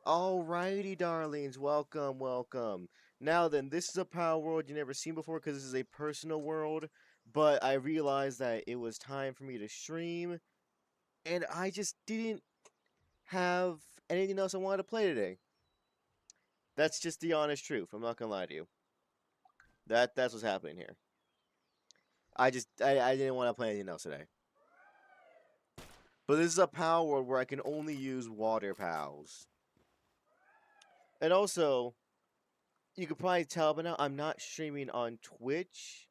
Alrighty, darlings, welcome, welcome. Now then, this is a power world you never seen before because this is a personal world, but I realized that it was time for me to stream, and I just didn't have anything else I wanted to play today. That's just the honest truth. I'm not gonna lie to you. That's what's happening here. I didn't want to play anything else today. But this is a power world where I can only use water pals. And also, you could probably tell by now I'm not streaming on Twitch.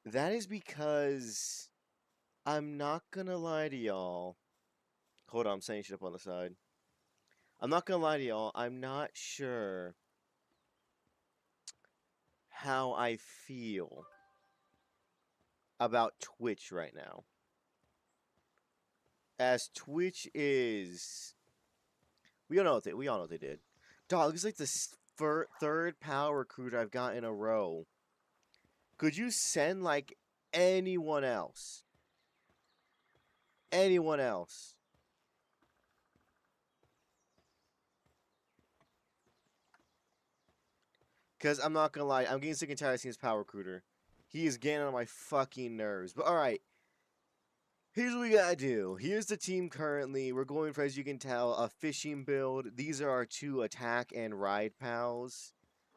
That is because I'm not gonna lie to y'all. Hold on, I'm saying shit up on the side. I'm not gonna lie to y'all. I'm not sure how I feel about Twitch right now. As Twitch is, we all know what they did. Dog, it's like the third power recruiter I've got in a row. Could you send like anyone else? Anyone else? Because I'm not gonna lie, I'm getting sick and tired of seeing this power recruiter. He is getting on my fucking nerves. But alright, here's what we gotta do. Here's the team currently. We're going for, as you can tell, a fishing build. These are our two attack and ride pals.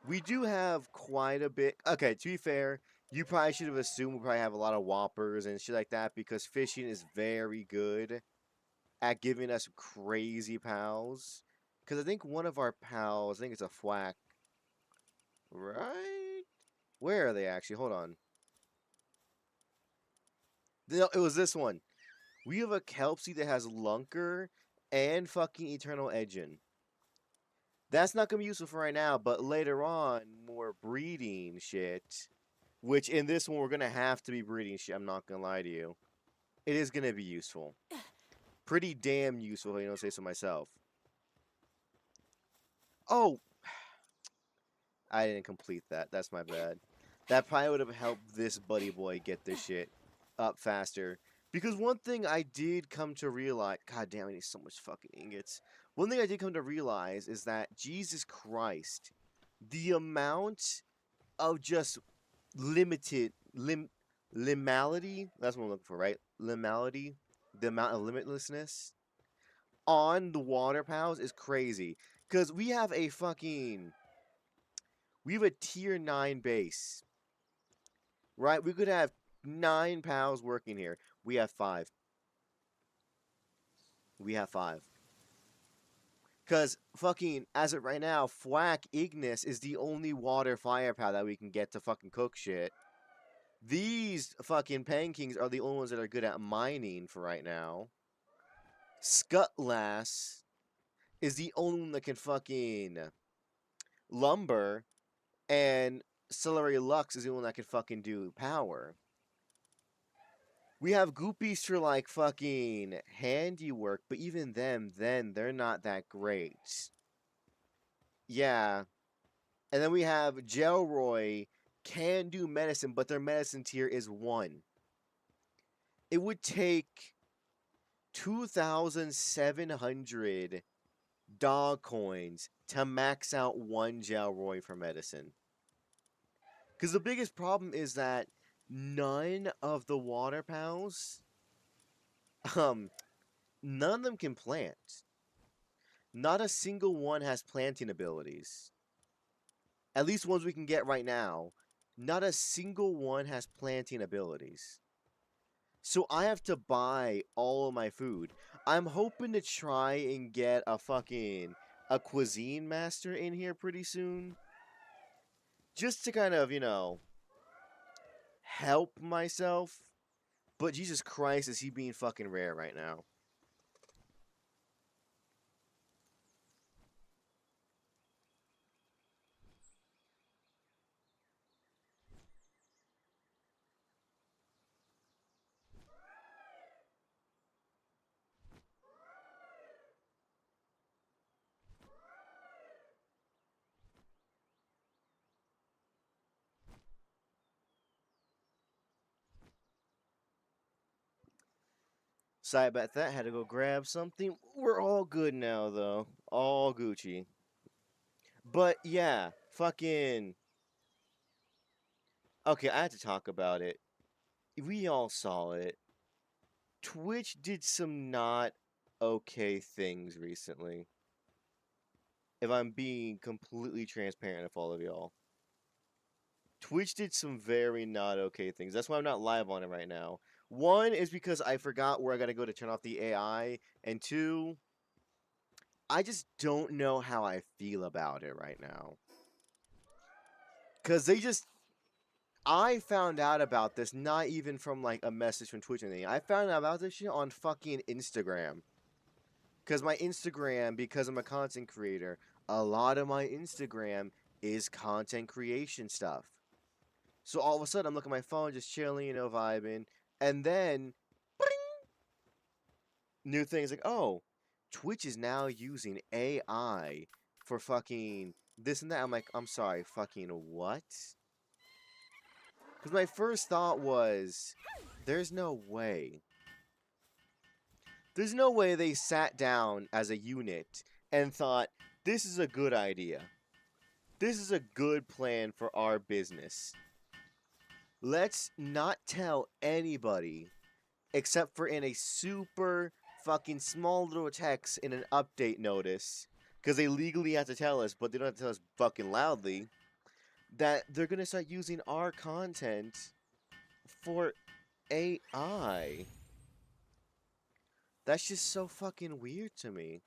We do have quite a bit. Okay, to be fair, you probably should have assumed we probably have a lot of whoppers and shit like that because fishing is very good at giving us crazy pals. Because I think one of our pals, I think it's a flack, right? Where are they actually? Hold on. No, it was this one. We have a Kelpsie that has Lunker and fucking Eternal Edging. That's not gonna be useful for right now, but later on, more breeding shit. Which in this one we're gonna have to be breeding shit. I'm not gonna lie to you. It is gonna be useful. Pretty damn useful, if I don't say so myself. Oh, I didn't complete that. That's my bad. That probably would have helped this buddy boy get this shit up faster. Because one thing I did come to realize, god damn, I need so much fucking ingots. One thing I did come to realize is that Jesus Christ, the amount of just limited limality, that's what I'm looking for, right? Limality, the amount of limitlessness on the water pals is crazy. Cause we have a tier 9 base. Right? We could have 9 pals working here. We have 5. We have 5. Because fucking, as of right now, Flack Ignis is the only water firepower that we can get to fucking cook shit. These fucking Pankings are the only ones that are good at mining for right now. Scutlass is the only one that can fucking lumber. And Celery Lux is the only one that can fucking do power. We have Goopies for like fucking handiwork, but even them, then they're not that great. Yeah. And then we have Gelroy can do medicine, but their medicine tier is 1. It would take 2,700 dog coins to max out one Gelroy for medicine. Because the biggest problem is that none of the water pals, um, none of them can plant. Not a single one has planting abilities. At least ones we can get right now. Not a single one has planting abilities. So I have to buy all of my food. I'm hoping to try and get a cuisine master in here pretty soon. Just to kind of, help myself. But Jesus Christ, is he being fucking rare right now. Sorry about that. Had to go grab something. We're all good now, though. All Gucci. But yeah, fucking. Okay, I had to talk about it. We all saw it. Twitch did some not okay things recently. If I'm being completely transparent with all of y'all. Twitch did some very not okay things. That's why I'm not live on it right now. One is because I forgot where I gotta go to turn off the AI, and two, I just don't know how I feel about it right now. Cause I found out about this not even from like a message from Twitch or anything. I found out about this shit on fucking Instagram. Cause my Instagram, because I'm a content creator, a lot of my Instagram is content creation stuff. So all of a sudden, I'm looking at my phone, just chilling, vibing, and then, new things like, oh, Twitch is now using AI for fucking this and that. I'm like, I'm sorry, fucking what? Because my first thought was, there's no way. There's no way they sat down as a unit and thought, this is a good idea. This is a good plan for our business. Let's not tell anybody except for in a super fucking small little text in an update notice, because they legally have to tell us, but they don't have to tell us fucking loudly, that they're gonna start using our content for AI. That's just so fucking weird to me.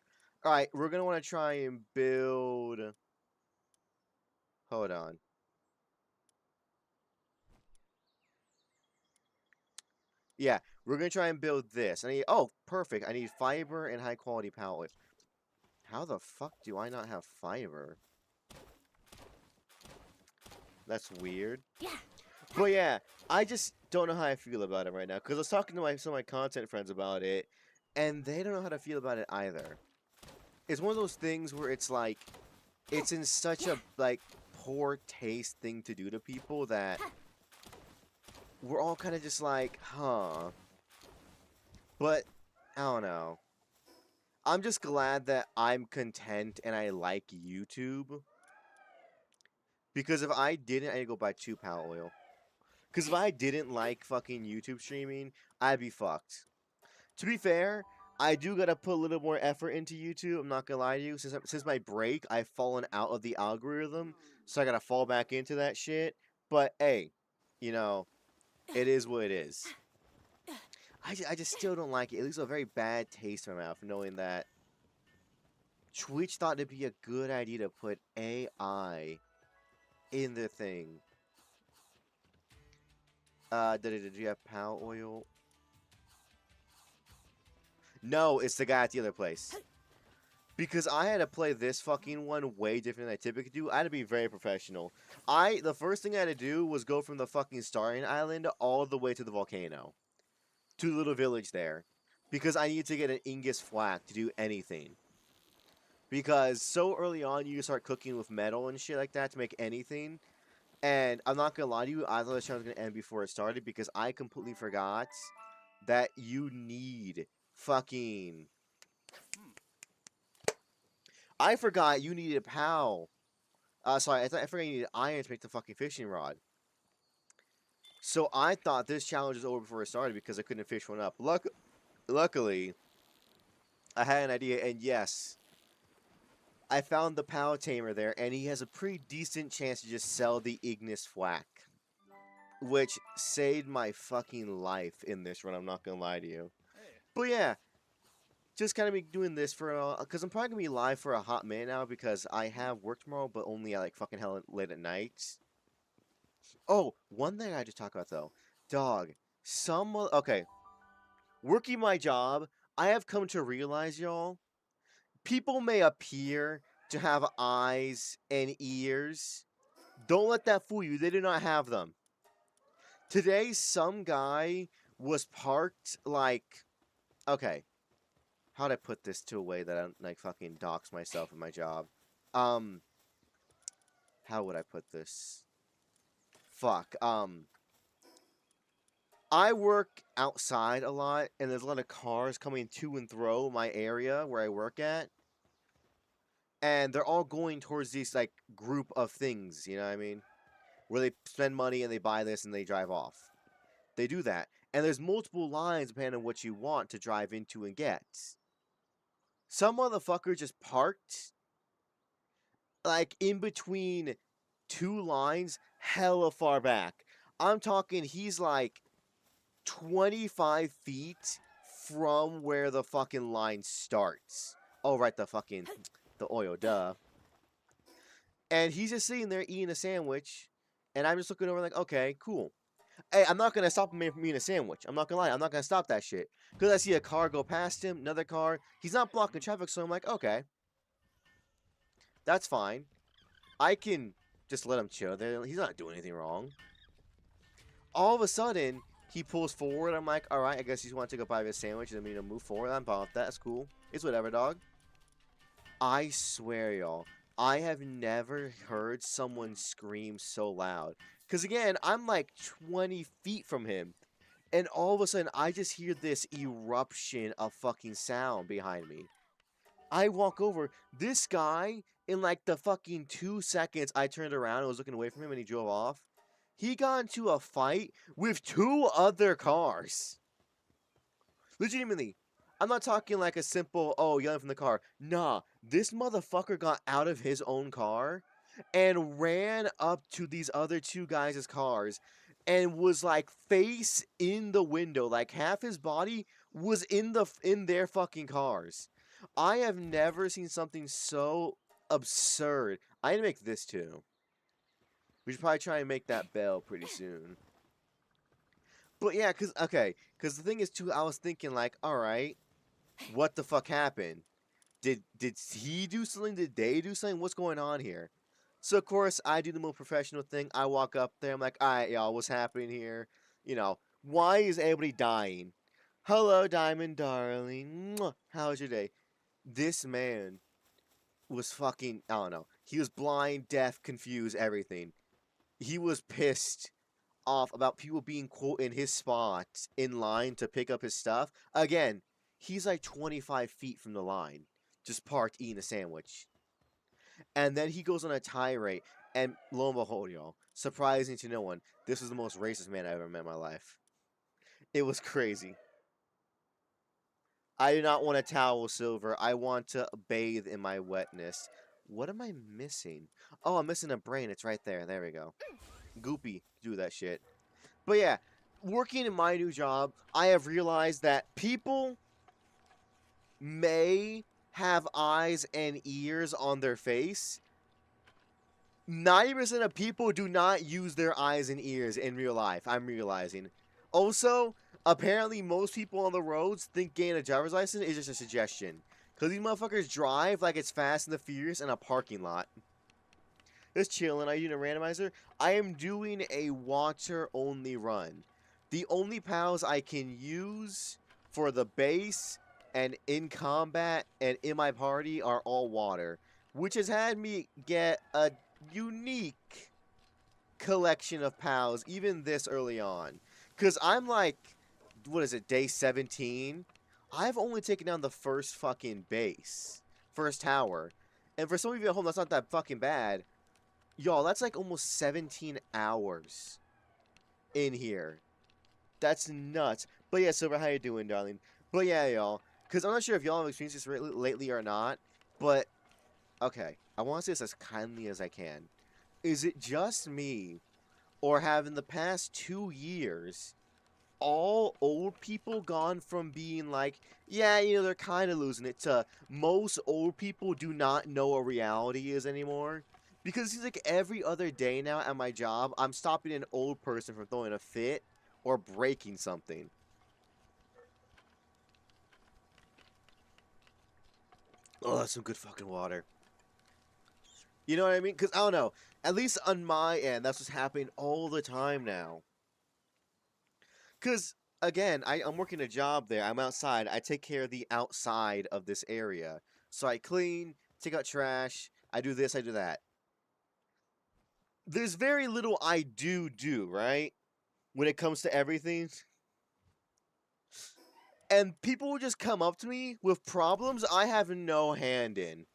Alright, we're gonna want to try and build. Hold on. Yeah, we're gonna try and build this. I need. Oh, perfect. I need fiber and high quality pallet. How the fuck do I not have fiber? That's weird. Yeah. But yeah, I just don't know how I feel about it right now. Because I was talking to some of my content friends about it, and they don't know how to feel about it either. It's one of those things where it's like, it's in such a, like, poor taste thing to do to people that we're all kind of just like, huh. But, I don't know. I'm just glad that I'm content and I like YouTube. Because if I didn't, I'd go buy 2 pound oil. Because if I didn't like fucking YouTube streaming, I'd be fucked. To be fair, I do gotta put a little more effort into YouTube. I'm not gonna lie to you. Since my break, I've fallen out of the algorithm, so I gotta fall back into that shit. But hey, it is what it is. I just still don't like it. It leaves a very bad taste in my mouth knowing that Twitch thought it'd be a good idea to put AI in the thing. Did you have Pow Oil? No, it's the guy at the other place. Because I had to play this fucking one way different than I typically do. I had to be very professional. The first thing I had to do was go from the fucking starting island all the way to the volcano. To the little village there. Because I needed to get an Ingus Flack to do anything. Because so early on, you start cooking with metal and shit like that to make anything. And I'm not gonna lie to you, I thought the challenge was gonna end before it started because I completely forgot that you need fucking. I forgot you needed a POW. Sorry, I forgot you needed iron to make the fucking fishing rod. So I thought this challenge was over before it started because I couldn't fish one up. Luckily, I had an idea, and yes, I found the POW tamer there, and he has a pretty decent chance to just sell the Ignis Flack. Which saved my fucking life in this run, I'm not gonna lie to you. But yeah, just kind of be doing this for, because I'm probably gonna be live for a hot minute now because I have work tomorrow, but only at like fucking hell late at night. Oh, one thing I just talk about though. Dog, okay. Working my job, I have come to realize, y'all, people may appear to have eyes and ears. Don't let that fool you, they do not have them. Today, some guy was parked like, okay, how'd I put this to a way that I don't like fucking dox myself in my job? How would I put this? Fuck. I work outside a lot, and there's a lot of cars coming to and fro my area where I work at, and they're all going towards these like group of things. You know what I mean? Where they spend money and they buy this and they drive off. They do that, and there's multiple lines depending on what you want to drive into and get. Some motherfucker just parked like in between two lines, hella far back. I'm talking, he's like 25 feet from where the fucking line starts. Oh, right, the oil, duh. And he's just sitting there eating a sandwich, and I'm just looking over like, okay, cool. Hey, I'm not gonna stop him from eating a sandwich. I'm not gonna lie, I'm not gonna stop that shit. Because I see a car go past him, another car. He's not blocking traffic, so I'm like, okay, that's fine. I can just let him chill there. He's not doing anything wrong. All of a sudden, he pulls forward. I'm like, alright, I guess he's want to go buy his sandwich and then move forward. I'm fine with that. That's cool. It's whatever, dog. I swear, y'all, I have never heard someone scream so loud. Because again, I'm like 20 feet from him. And all of a sudden, I just hear this eruption of fucking sound behind me. I walk over. This guy, in like the fucking 2 seconds I turned around and was looking away from him and he drove off, he got into a fight with 2 other cars. Legitimately. I'm not talking like a simple, oh, yelling from the car. Nah, this motherfucker got out of his own car and ran up to these other 2 guys' cars and was like face in the window. Like half his body was in their fucking cars. I have never seen something so absurd. I need to make this too. We should probably try and make that bell pretty soon. But yeah, cause the thing is too, I was thinking like, all right, what the fuck happened? Did he do something? Did they do something? What's going on here? So of course I do the more professional thing. I walk up there. I'm like, all right, y'all, what's happening here? You know, why is everybody dying? Hello, Diamond darling. Mwah. How was your day? This man was fucking, I don't know. He was blind, deaf, confused, everything. He was pissed off about people being quote in his spot in line to pick up his stuff. Again, he's like 25 feet from the line, just parked eating a sandwich. And then he goes on a tirade, and lo and behold, y'all, surprising to no one, this was the most racist man I ever met in my life. It was crazy. I do not want a towel, Silver. I want to bathe in my wetness. What am I missing? Oh, I'm missing a brain. It's right there. There we go. Goopy, do that shit. But yeah, working in my new job, I have realized that people may have eyes and ears on their face. 90% of people do not use their eyes and ears in real life, I'm realizing. Also, apparently most people on the roads think getting a driver's license is just a suggestion. Because these motherfuckers drive like it's Fast and the Furious in a parking lot. Just chilling. Are you doing a randomizer? I am doing a water-only run. The only pals I can use for the base and in combat and in my party are all water. Which has had me get a unique collection of pals even this early on. Because I'm like, what is it, day 17? I've only taken down the first fucking base. First tower. And for some of you at home, that's not that fucking bad. Y'all, that's like almost 17 hours in here. That's nuts. But yeah, Silver, how you doing, darling? But yeah, y'all. Because I'm not sure if y'all have experienced this lately or not. But, okay. I want to say this as kindly as I can. Is it just me, or have in the past 2 years, all old people gone from being like, yeah, you know, they're kind of losing it, to most old people do not know what reality is anymore? Because it seems like every other day now at my job, I'm stopping an old person from throwing a fit or breaking something. Oh, that's some good fucking water. You know what I mean? Because, I don't know. At least on my end, that's what's happening all the time now. Because, again, I'm working a job there. I'm outside. I take care of the outside of this area. So I clean, take out trash. I do this, I do that. There's very little I do, right? When it comes to everything. and people will just come up to me with problems I have no hand in.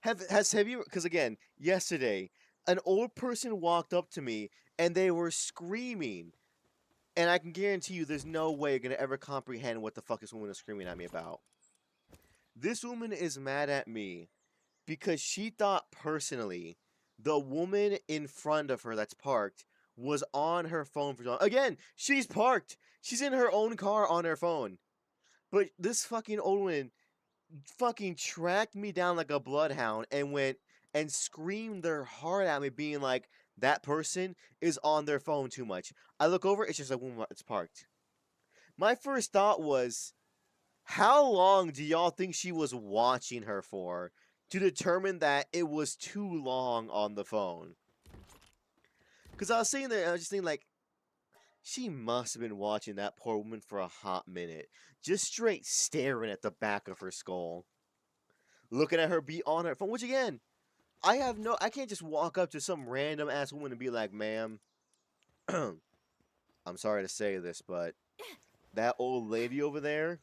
Have you? Because again, yesterday, an old person walked up to me and they were screaming, and I can guarantee you, there's no way you're gonna ever comprehend what the fuck this woman is screaming at me about. This woman is mad at me because she thought personally the woman in front of her that's parked was on her phone for again. She's parked. She's in her own car on her phone. But this fucking old woman fucking tracked me down like a bloodhound and went and screamed their heart at me, being like, that person is on their phone too much. I look over, it's just a woman that's parked. My first thought was, how long do y'all think she was watching her for to determine that it was too long on the phone? Because I was sitting there and I was just thinking, like, she must have been watching that poor woman for a hot minute, just straight staring at the back of her skull, looking at her be on her phone. Which again, I can't just walk up to some random ass woman and be like, ma'am, I'm sorry to say this, but that old lady over there,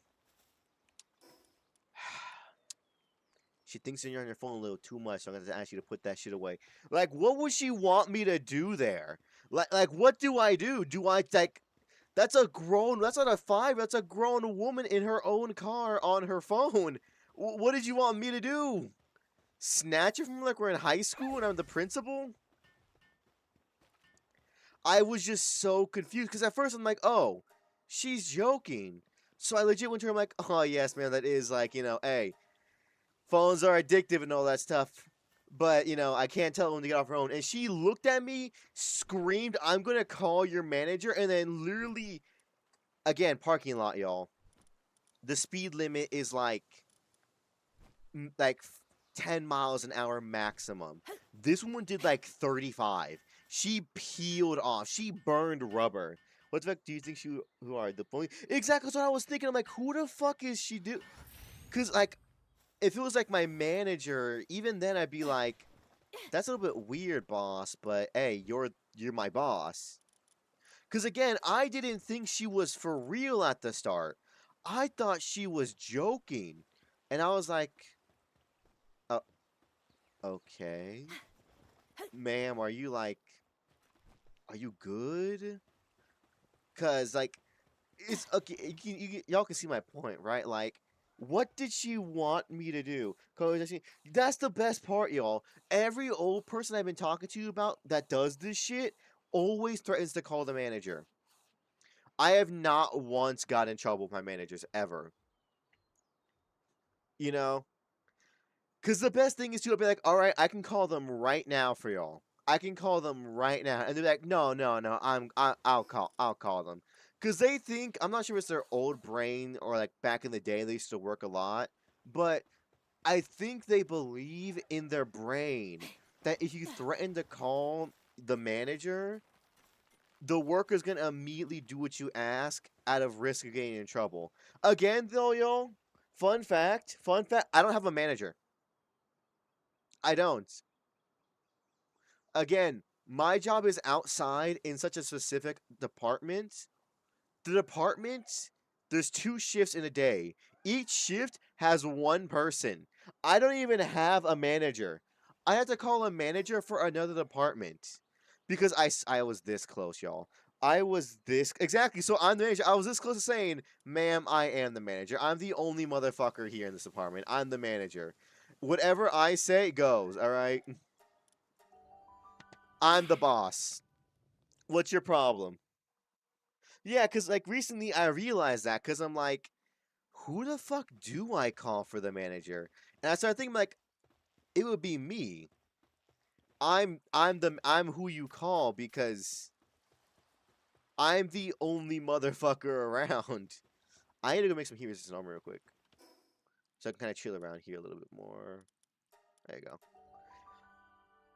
she thinks you're on your phone a little too much, so I'm gonna ask you to put that shit away. Like, what would she want me to do there? Like, what do I do? Do I, like, that's not a 5, that's a grown woman in her own car on her phone. What did you want me to do? Snatch her from like we're in high school and I'm the principal? I was just so confused because at first I'm like, oh, she's joking. So I legit went to her, I'm like, oh, yes, man, that is like, hey, phones are addictive and all that stuff. But, I can't tell her when to get off her own. And she looked at me, screamed, I'm going to call your manager, and then literally, again, parking lot, y'all. The speed limit is like 10 miles an hour maximum. This one did like 35. She peeled off. She burned rubber. What the fuck do you think who are the police? Exactly, that's what I was thinking. I'm like, who the fuck is she do? Because, like, if it was like my manager, even then I'd be like, that's a little bit weird, boss, but hey, you're my boss. Because again, I didn't think she was for real at the start. I thought she was joking. And I was like, okay. Ma'am, are you good? Cause like, it's okay. Y'all can see my point, right? Like, what did she want me to do? Cause that's the best part, y'all. Every old person I've been talking to about that does this shit always threatens to call the manager. I have not once got in trouble with my managers ever. You know? Because the best thing is to be like, all right, I can call them right now for y'all. I can call them right now, and they're like, no, no, no, I'll call them, because they think I'm not sure if it's their old brain or like back in the day they used to work a lot, but I think they believe in their brain that if you threaten to call the manager, the worker's gonna immediately do what you ask out of risk of getting in trouble. Again, though, yo, fun fact, I don't have a manager. I don't. Again, my job is outside in such a specific department. The department, there's 2 shifts in a day. Each shift has 1 person. I don't even have a manager. I had to call a manager for another department because I was this close, y'all. I was this exactly. So I'm the manager. I was this close to saying, "Ma'am, I am the manager. I'm the only motherfucker here in this department. I'm the manager. Whatever I say goes. All right." I'm the boss. What's your problem? Yeah, because, like, recently I realized that because I'm like, who the fuck do I call for the manager? And I started thinking, like, it would be me. I'm who you call because I'm the only motherfucker around. I need to go make some heat resistant armor real quick. So I can kind of chill around here a little bit more. There you go.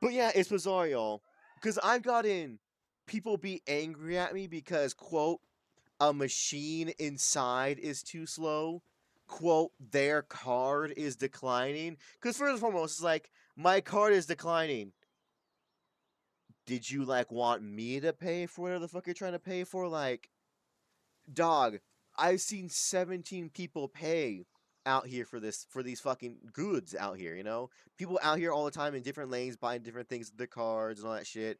But yeah, it's bizarre, y'all. Because I've gotten people be angry at me because, quote, a machine inside is too slow. Quote, their card is declining. Because first and foremost, it's like, my card is declining. Did you, like, want me to pay for whatever the fuck you're trying to pay for? Like, dog, I've seen 17 people pay out here for these fucking goods out here, you know? People out here all the time in different lanes buying different things, their cards and all that shit.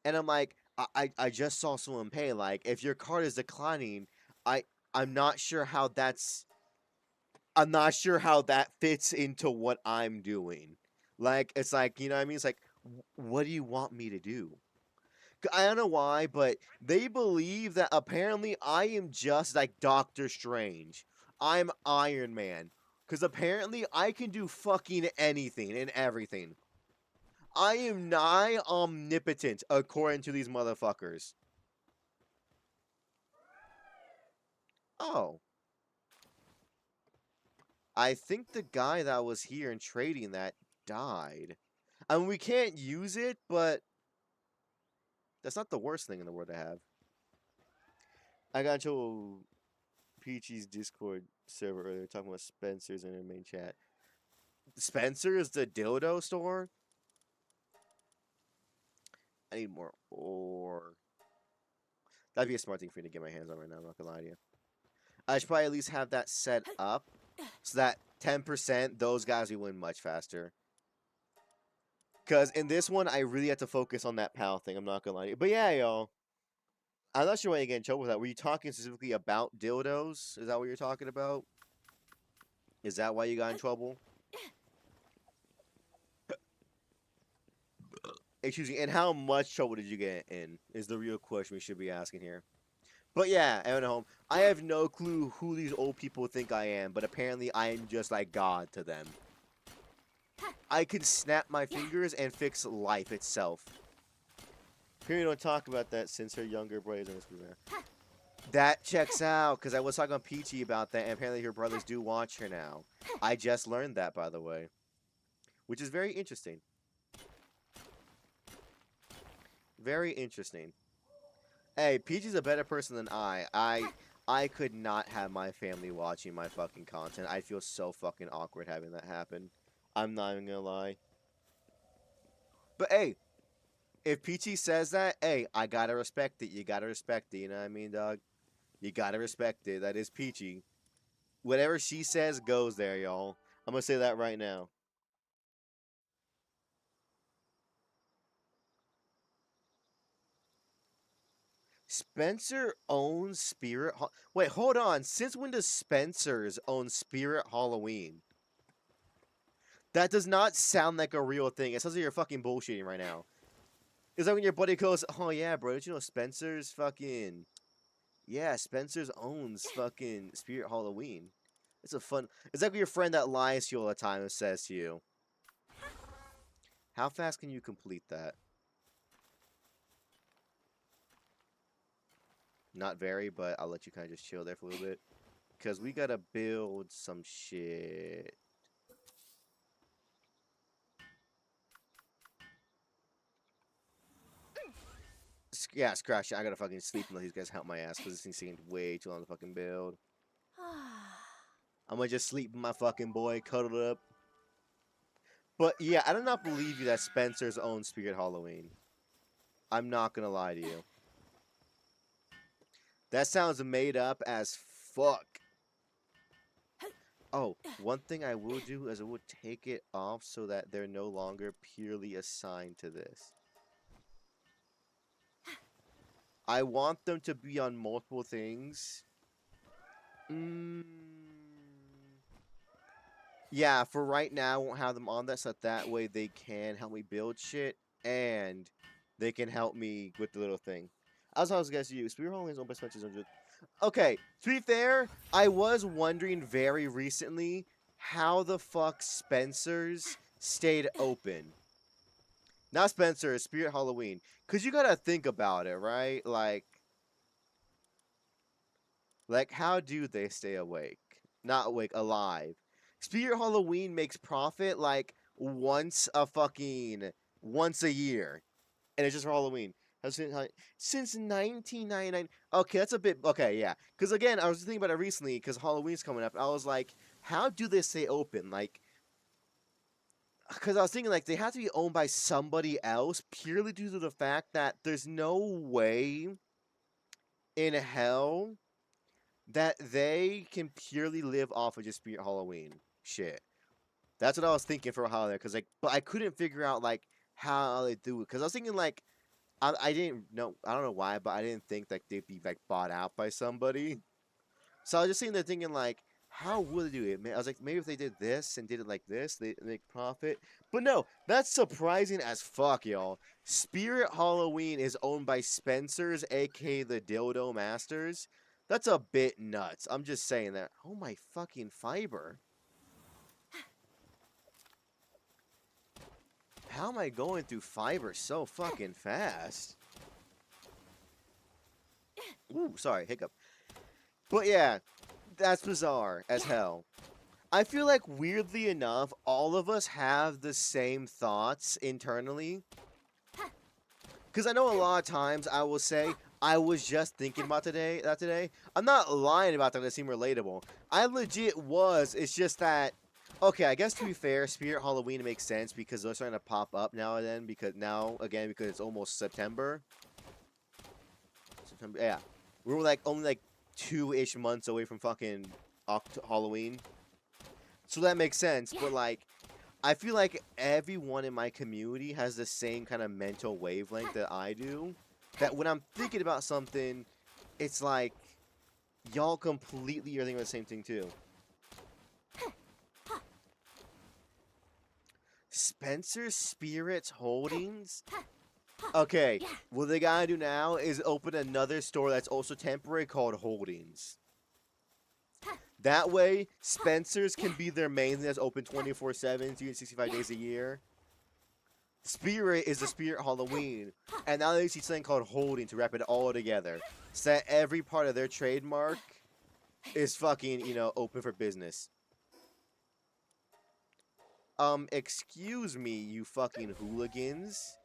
And I'm like, I just saw someone pay. Like, if your card is declining, I I'm not sure how that's I'm not sure how that fits into what I'm doing. Like, it's like, you know what I mean? It's like, what do you want me to do? I don't know why, but they believe that apparently I am just like Doctor Strange. I'm Iron Man. Because apparently I can do fucking anything and everything. I am nigh omnipotent, according to these motherfuckers. Oh. I think the guy that was here and trading that died. I mean, we can't use it, but that's not the worst thing in the world to have. I got into Peachy's Discord server earlier talking about Spencer's in their main chat. Spencer's, the dildo store? I need more ore. That'd be a smart thing for me to get my hands on right now, I'm not gonna lie to you. I should probably at least have that set up so that 10%, those guys will win much faster. Because in this one, I really have to focus on that PAL thing, I'm not gonna lie to you. But yeah, y'all. I'm not sure why you get in trouble with that. Were you talking specifically about dildos? Is that what you're talking about? Is that why you got in trouble? Excuse me, and how much trouble did you get in? Is the real question we should be asking here. But yeah, everyone at home, I have no clue who these old people think I am, but apparently I am just like God to them. I can snap my fingers and fix life itself. Period. Don't talk about that since her younger brother is on this there. That checks out, because I was talking on Peachy about that, and apparently her brothers do watch her now. I just learned that, by the way. Which is very interesting. Very interesting. Hey, Peachy's a better person than I could not have my family watching my fucking content. I feel so fucking awkward having that happen. I'm not even gonna lie. But hey, if Peachy says that, hey, I gotta respect it. You gotta respect it, you know what I mean, dog? You gotta respect it. That is Peachy. Whatever she says goes there, y'all. I'm gonna say that right now. Spencer owns Spirit. Wait, hold on. Since when does Spencer's own Spirit Halloween? That does not sound like a real thing. It sounds like you're fucking bullshitting right now. It's like when your buddy goes, "Oh yeah, bro, did you know Spencer's fucking? Yeah, Spencer's owns fucking Spirit Halloween." It's a fun. It's like your friend that lies to you all the time and says to you, "How fast can you complete that?" Not very, but I'll let you kind of just chill there for a little bit. Because we gotta build some shit. Yeah, scratch it. I gotta fucking sleep and let these guys help my ass because this thing's taking way too long to fucking build. I'm gonna just sleep with my fucking boy, cuddled up. But yeah, I do not believe you that Spencer's own Spirit Halloween. I'm not gonna lie to you. That sounds made up as fuck. Oh, one thing I will do is I will take it off so that they're no longer purely assigned to this. I want them to be on multiple things. Yeah, for right now, I won't have them on that, so that way they can help me build shit, and they can help me with the little thing. I was guys you. Spirit Halloween's owned by Spencer's 100. Okay, to be fair, I was wondering very recently how the fuck Spencer's stayed open. Not Spencer's, Spirit Halloween. Because you gotta think about it, right? Like, how do they stay awake? Not awake, alive. Spirit Halloween makes profit, like, once a year. And it's just for Halloween. Since 1999. Okay, that's a bit, okay, yeah. Because, again, I was thinking about it recently, because Halloween's coming up, and I was like, how do they stay open? Like, because I was thinking, like, they have to be owned by somebody else, purely due to the fact that there's no way in hell that they can purely live off of just Spirit Halloween shit. That's what I was thinking for a holiday, cause like, but I couldn't figure out like how they do it, cause I was thinking like I didn't know, I don't know why, but I didn't think like they'd be like bought out by somebody. So I was just sitting there thinking like, how would they do it? I was like, maybe if they did this and did it like this, they make profit. But no, that's surprising as fuck, y'all. Spirit Halloween is owned by Spencer's, aka the Dildo Masters. That's a bit nuts. I'm just saying that. Oh my fucking fiber. How am I going through fiber so fucking fast? Ooh, sorry, hiccup. But yeah, that's bizarre as hell. I feel like weirdly enough, all of us have the same thoughts internally. Because I know a lot of times I will say, I was just thinking about that today. I'm not lying about that to seem relatable. I legit was. It's just that, okay, I guess to be fair, Spirit Halloween makes sense because they're starting to pop up now and then. Because it's almost September. Yeah. We're like only like 2-ish months away from fucking Halloween. So that makes sense, but like, I feel like everyone in my community has the same kind of mental wavelength that I do. That when I'm thinking about something, it's like, y'all completely are thinking about the same thing too. Spencer Spirits Holdings? Okay, what they gotta do now is open another store that's also temporary called Holdings. That way, Spencer's can be their main thing that's open 24/7, 365 days a year. Spirit is the Spirit Halloween, and now they see something called Holding to wrap it all together. So that every part of their trademark is fucking, open for business. Excuse me, you fucking hooligans.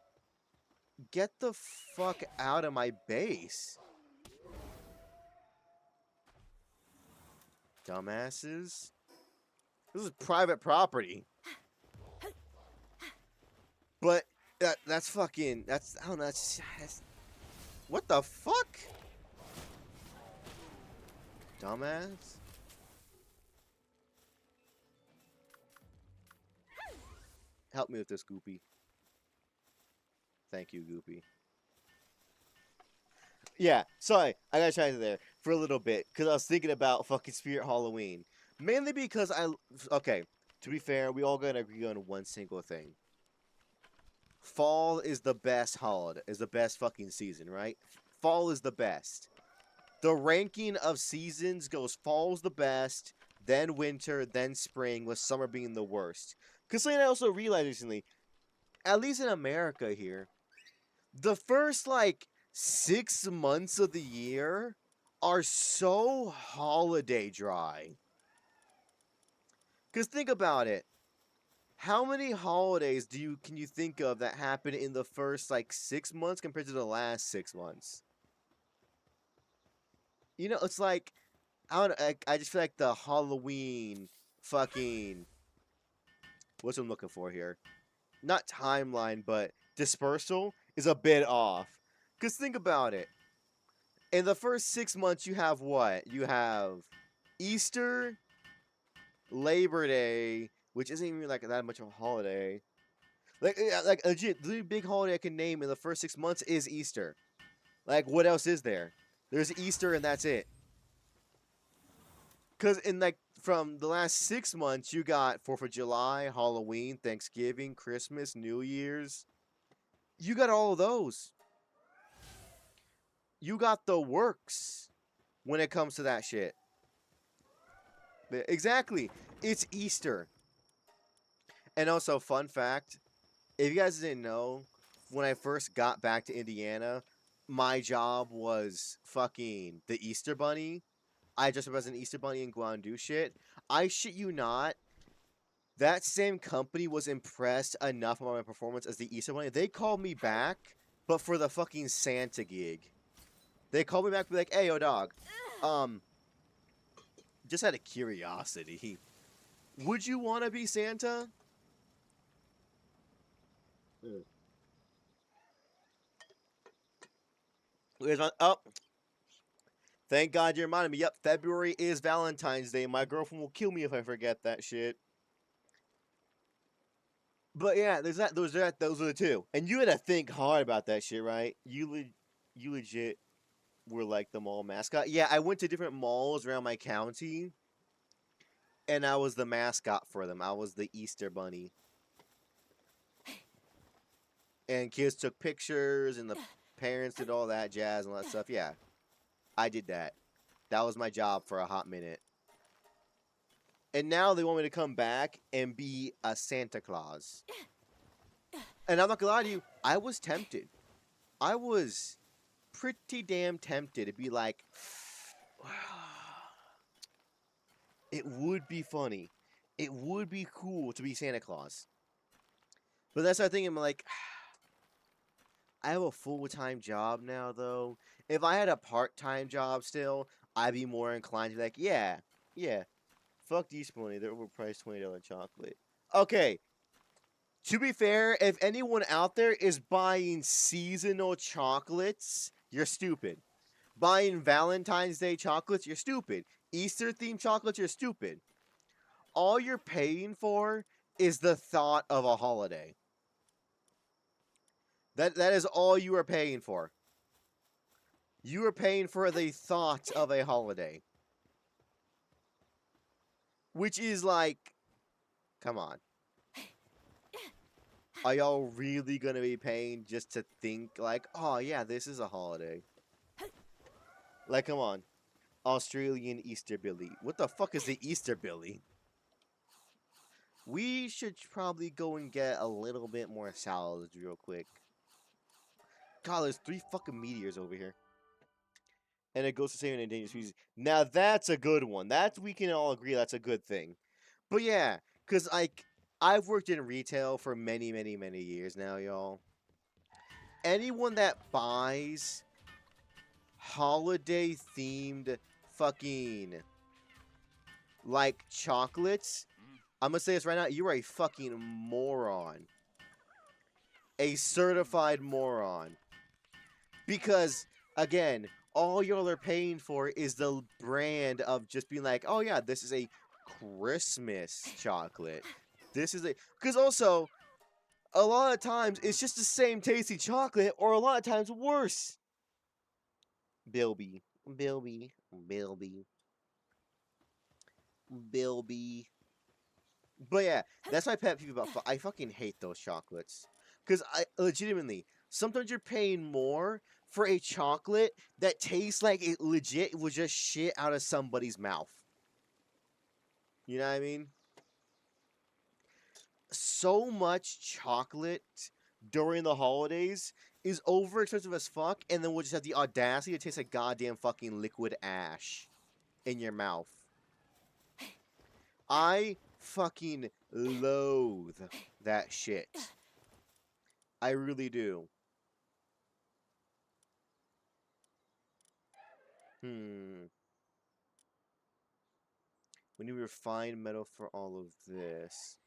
Get the fuck out of my base. Dumbasses. This is private property. But that's fucking, I don't know, that's what the fuck? Dumbass. Help me with this, Goopy. Thank you, Goopy. Yeah, sorry, I gotta try it there for a little bit, because I was thinking about fucking Spirit Halloween. Mainly because okay, to be fair, we all gotta agree on one single thing. Fall is the best holiday, is the best fucking season, right? Fall is the best. The ranking of seasons goes fall's the best, then winter, then spring, with summer being the worst. Because something I also realized recently, at least in America here, the first, 6 months of the year are so holiday dry. Because think about it. How many holidays can you think of that happen in the first, 6 months compared to the last 6 months? It's like, I don't know, I just feel like the Halloween fucking, what's I'm looking for here? Not timeline, but dispersal is a bit off. Because think about it. In the first 6 months, you have what? You have Easter, Labor Day, which isn't even like that much of a holiday. Like legit, the big holiday I can name in the first 6 months is Easter. Like, what else is there? There's Easter and that's it. Because from the last 6 months, you got 4th of July, Halloween, Thanksgiving, Christmas, New Year's. You got all of those. You got the works when it comes to that shit. Exactly. It's Easter. And also, fun fact, if you guys didn't know, when I first got back to Indiana, my job was fucking the Easter Bunny. I dressed up as an Easter Bunny and go out and do shit. I shit you not. That same company was impressed enough about my performance as the Easter Bunny. They called me back, but for the fucking Santa gig. They called me back and be like, hey, yo, dog. Just out of curiosity. Would you want to be Santa? Oh. Thank God you reminded me. Yep, February is Valentine's Day. My girlfriend will kill me if I forget that shit. But yeah, there's that. Those are the two. And you had to think hard about that shit, right? You legit were like the mall mascot. Yeah, I went to different malls around my county, and I was the mascot for them. I was the Easter Bunny, and kids took pictures, and the parents did all that jazz and all that stuff. Yeah, I did that. That was my job for a hot minute. And now they want me to come back and be a Santa Claus. And I'm not gonna lie to you, I was tempted. I was pretty damn tempted to be like, it would be funny. It would be cool to be Santa Claus. But that's the thing, I'm like, I have a full-time job now, though. If I had a part-time job still, I'd be more inclined to be like, yeah, fuck these money, they're overpriced $20 chocolate. Okay, to be fair, if anyone out there is buying seasonal chocolates, you're stupid. Buying Valentine's Day chocolates, you're stupid. Easter themed chocolates, you're stupid. All you're paying for is the thought of a holiday. That is all you are paying for. You are paying for the thought of a holiday. Which is like, come on. Are y'all really gonna be paying just to think like, oh yeah, this is a holiday? Like, come on. Australian Easter Billy. What the fuck is the Easter Billy? We should probably go and get a little bit more salads real quick. God, there's 3 fucking meteors over here. And it goes to save an endangered species. Now that's a good one. That we can all agree that's a good thing. But yeah, because like I've worked in retail for many, many, many years now, y'all. Anyone that buys holiday themed fucking like chocolates, I'm gonna say this right now, you're a fucking moron. A certified moron. Because, again, all y'all are paying for is the brand of just being like, oh yeah, this is a Christmas chocolate. This is a... Because also, a lot of times, it's just the same tasty chocolate, or a lot of times worse. Bilby. Bilby. Bilby. Bilby. But yeah, that's my pet peeve about... I fucking hate those chocolates. Because I legitimately, sometimes you're paying more for a chocolate that tastes like it legit was just shit out of somebody's mouth. You know what I mean? So much chocolate during the holidays is over expensive as fuck, and then we'll just have the audacity to taste like goddamn fucking liquid ash in your mouth. I fucking loathe that shit. I really do. We need refined metal for all of this.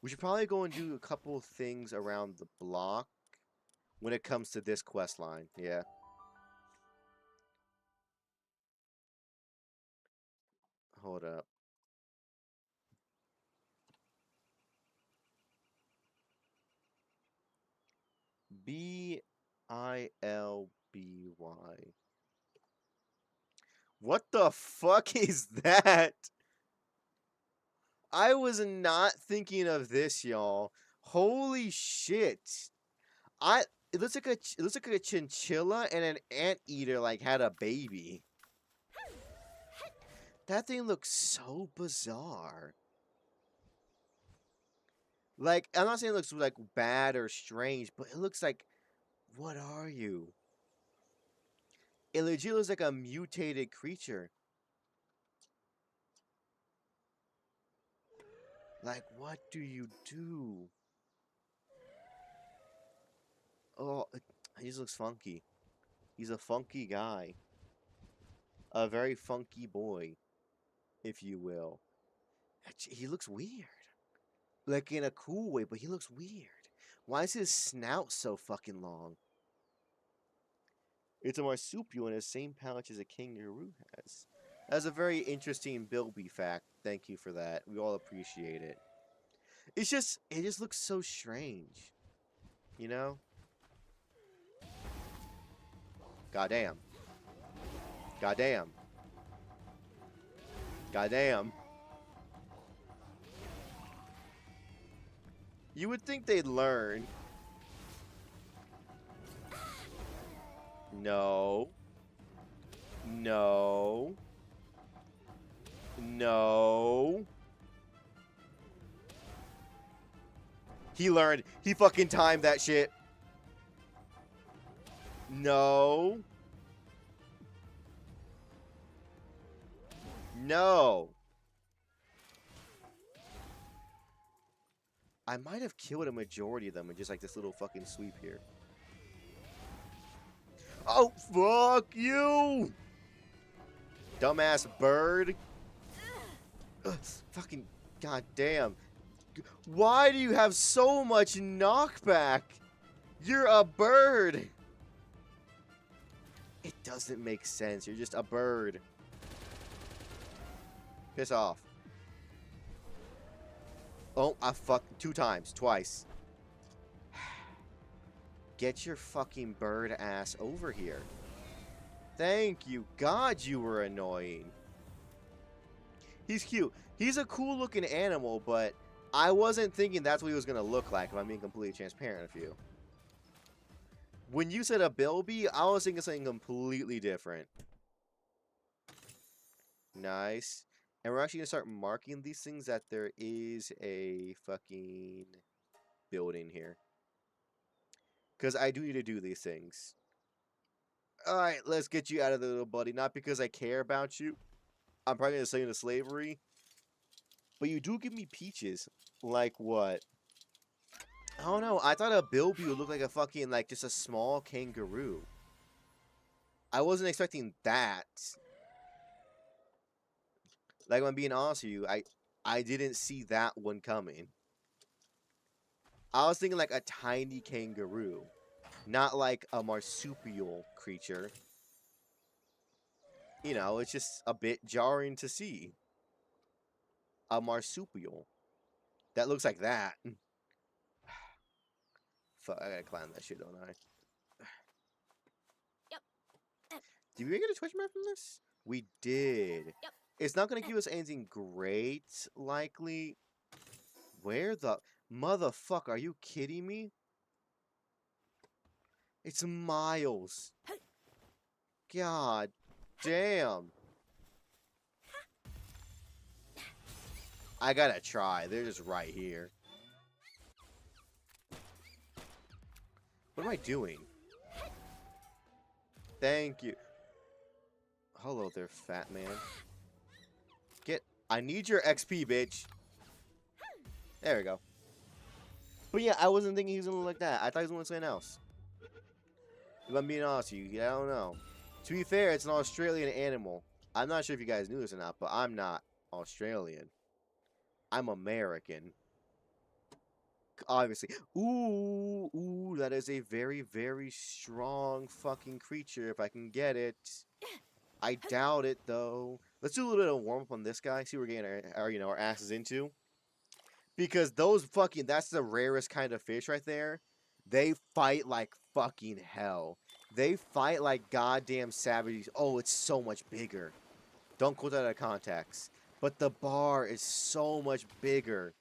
We should probably go and do a couple of things around the block when it comes to this quest line. Yeah. Hold up. Bilby. What the fuck is that? I was not thinking of this, y'all. Holy shit. It looks like a chinchilla and an anteater like had a baby. That thing looks so bizarre. Like, I'm not saying it looks like bad or strange, but it looks like, what are you? It legit looks like a mutated creature. Like, what do you do? Oh, he just looks funky. He's a funky guy. A very funky boy, if you will. He looks weird. Like, in a cool way, but he looks weird. Why is his snout so fucking long? It's a marsupial and has the same pouch as a kangaroo has. That's a very interesting Bilby fact. Thank you for that. We all appreciate it. It just looks so strange. You know? Goddamn. Goddamn. Goddamn. You would think they'd learn. No. No. No. He learned. He fucking timed that shit. No. No. I might have killed a majority of them in just like this little fucking sweep here. Oh, fuck you! Dumbass bird. Ugh, fucking goddamn. Why do you have so much knockback? You're a bird. It doesn't make sense. You're just a bird. Piss off. Oh, I fucked 2 times. Twice. Get your fucking bird ass over here. Thank you. God, you were annoying. He's cute. He's a cool looking animal, but I wasn't thinking that's what he was going to look like, if I'm being completely transparent with you. When you said a Bilby, I was thinking something completely different. Nice. And we're actually going to start marking these things that there is a fucking building here. Because I do need to do these things. Alright, let's get you out of there, little buddy. Not because I care about you. I'm probably going to sell you into slavery. But you do give me peaches. Like what? I don't know. I thought a Bilby would look like a fucking, like, just a small kangaroo. I wasn't expecting that. Like, if I'm being honest with you, I didn't see that one coming. I was thinking like a tiny kangaroo. Not like a marsupial creature. You know, it's just a bit jarring to see. A marsupial. That looks like that. Fuck, I gotta climb that shit, don't I? Yep. Did we get a Twitch map from this? We did. Yep. It's not gonna give us anything great, likely. Where the motherfucker? Are you kidding me? It's miles. God damn. I gotta try. They're just right here. What am I doing? Thank you. Hello there, fat man. I need your XP, bitch. There we go. But yeah, I wasn't thinking he was gonna look like that. I thought he was gonna look something else. If I'm being honest with you, I don't know. To be fair, it's an Australian animal. I'm not sure if you guys knew this or not, but I'm not Australian. I'm American. Obviously. Ooh, that is a very, very strong fucking creature if I can get it. I doubt it, though. Let's do a little bit of warm-up on this guy. See what we're getting our asses into. Because that's the rarest kind of fish right there. They fight like fucking hell. They fight like goddamn savages. Oh, it's so much bigger. Don't quote that out of context. But the bar is so much bigger.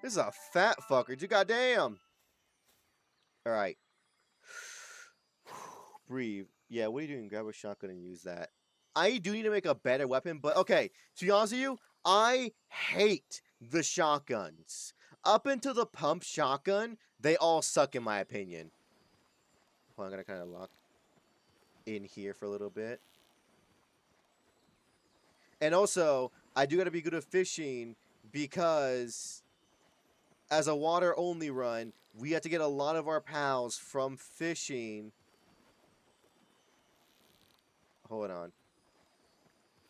This is a fat fucker. You goddamn. Alright. Breathe. Yeah, what are you doing? Grab a shotgun and use that. I do need to make a better weapon, but okay. To be honest with you, I hate the shotguns. Up until the pump shotgun, they all suck in my opinion. Well, I'm gonna kind of lock in here for a little bit. And also, I do gotta be good at fishing because as a water-only run, we have to get a lot of our pals from fishing. Hold on.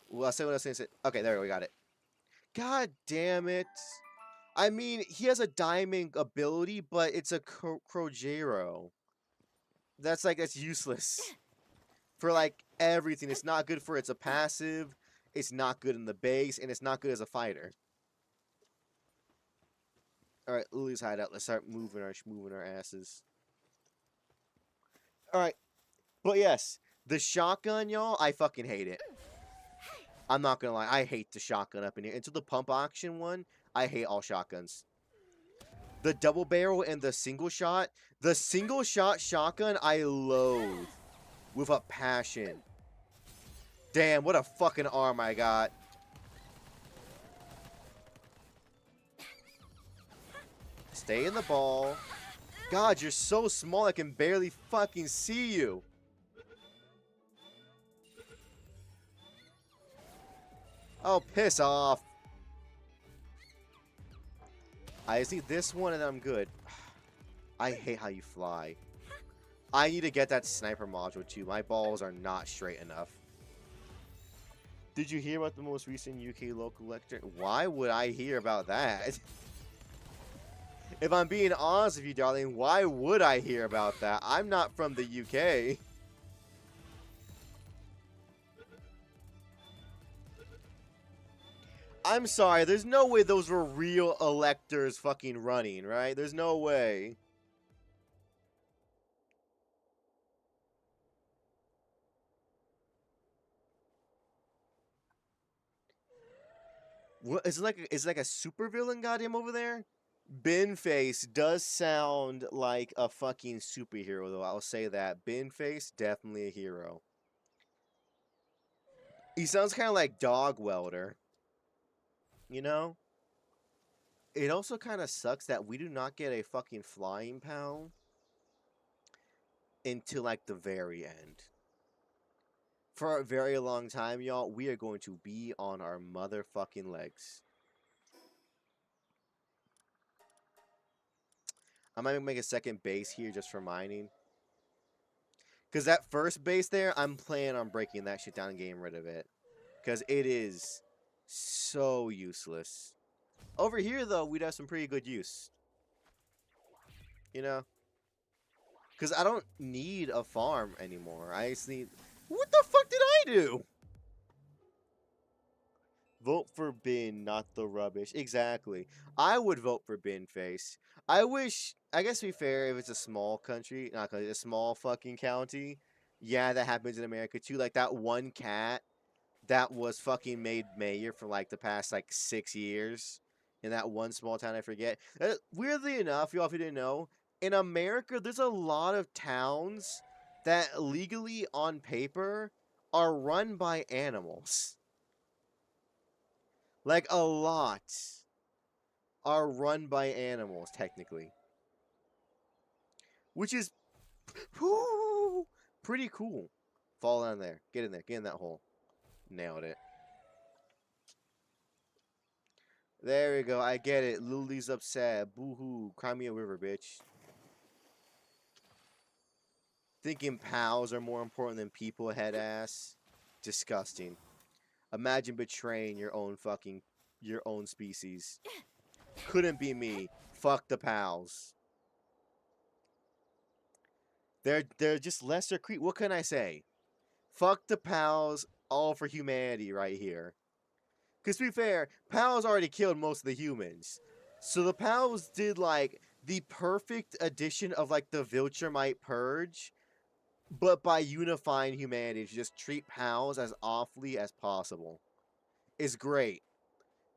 Well, I'll say what I was saying. Okay, there we got it. God damn it. I mean, he has a diamond ability, but it's a Crojero. That's useless. For like everything. It's not good for it's a passive, it's not good in the base, and it's not good as a fighter. Alright, Lily's hideout. Let's start moving our asses. Alright. But yes, the shotgun, y'all, I fucking hate it. I'm not gonna lie, I hate the shotgun up in here. Until the pump action one, I hate all shotguns. The double barrel and the single shot shotgun, I loathe with a passion. Damn, what a fucking arm I got. Stay in the ball. God, you're so small I can barely fucking see you. Oh, piss off. I just need this one and I'm good. I hate how you fly. I need to get that sniper module too. My balls are not straight enough. Did you hear about the most recent UK local lecture? Why would I hear about that? If I'm being honest with you, darling, why would I hear about that? I'm not from the UK. I'm sorry, there's no way those were real electors fucking running, right? There's no way. What is it like a supervillain goddamn over there? Binface does sound like a fucking superhero though, I'll say that. Binface, definitely a hero. He sounds kind of like Dog Welder. You know? It also kind of sucks that we do not get a fucking flying pal until like the very end. For a very long time, y'all, we are going to be on our motherfucking legs. I might make a second base here just for mining. Because that first base there, I'm planning on breaking that shit down and getting rid of it. Because it is so useless. Over here, though, we'd have some pretty good use. You know? Because I don't need a farm anymore. I just need... What the fuck did I do? Vote for Bin, not the rubbish. Exactly. I would vote for Bin Face. I wish... I guess to be fair, if it's a small country, not a small fucking county, yeah, that happens in America too. Like that one cat that was fucking made mayor for like the past like 6 years in that one small town I forget. Weirdly enough, y'all, if you didn't know, in America, there's a lot of towns that legally on paper are run by animals. Like a lot are run by animals, technically. Which is pretty cool. Fall down there. Get in there. Get in that hole. Nailed it. There we go. I get it. Lily's upset. Boo-hoo. Cry me a river, bitch. Thinking pals are more important than people, head ass. Disgusting. Imagine betraying your own species. Couldn't be me. Fuck the pals. They're just lesser creep. What can I say? Fuck the pals, all for humanity right here. Because to be fair, pals already killed most of the humans. So the pals did like the perfect addition of like the Viltrumite purge, but by unifying humanity to just treat pals as awfully as possible. It's great.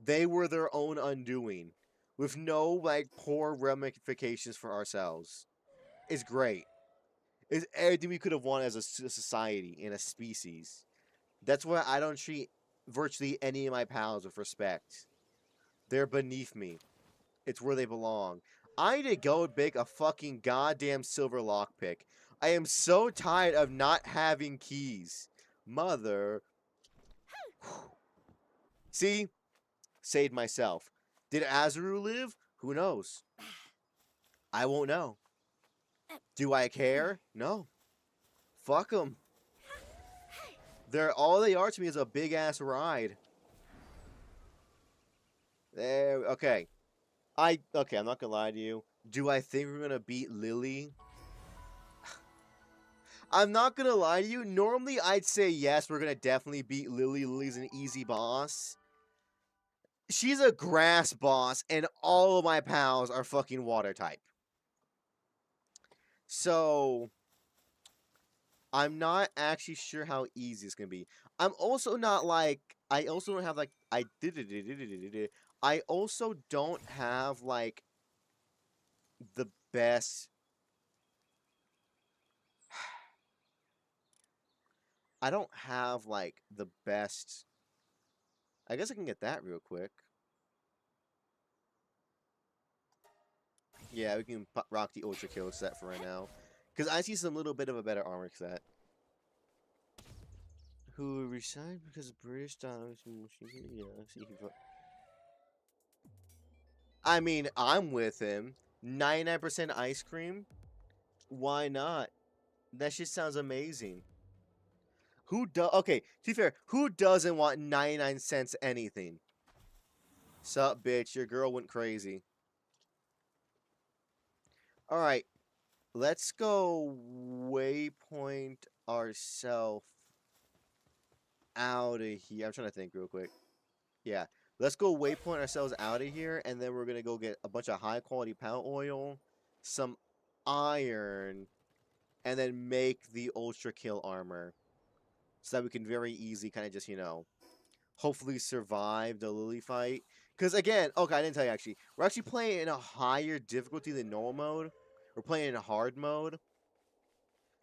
They were their own undoing, with no like poor ramifications for ourselves. It's great. It's everything we could have wanted as a society and a species. That's why I don't treat virtually any of my pals with respect. They're beneath me. It's where they belong. I need to go and make a fucking goddamn silver lockpick. I am so tired of not having keys. Mother. See? Saved myself. Did Azuru live? Who knows? I won't know. Do I care? No. Fuck them. All they are to me is a big ass ride. There. Okay. I'm not gonna lie to you. Do I think we're gonna beat Lily? I'm not gonna lie to you. Normally, I'd say yes, we're gonna definitely beat Lily. Lily's an easy boss. She's a grass boss, and all of my pals are fucking water type. So, I'm not actually sure how easy it's gonna be. I'm also not like, I also don't have like, I also don't have like the best. I don't have like the best. I guess I can get that real quick. Yeah, we can rock the Ultra Kill set for right now. Because I see some little bit of a better armor set. Who resigned because of British dollars? Yeah, see I mean, I'm with him. 99% ice cream? Why not? That shit sounds amazing. Who okay, to be fair, who doesn't want 99 cents anything? Sup, bitch, your girl went crazy. Alright, let's go waypoint ourselves out of here. I'm trying to think real quick. Yeah. Let's go waypoint ourselves out of here, and then we're going to go get a bunch of high-quality pallet oil, some iron, and then make the Ultra Kill armor. So that we can very easily kind of just, hopefully survive the Lily fight. Because, again, okay, I didn't tell you, actually. We're actually playing in a higher difficulty than normal mode. We're playing in a hard mode.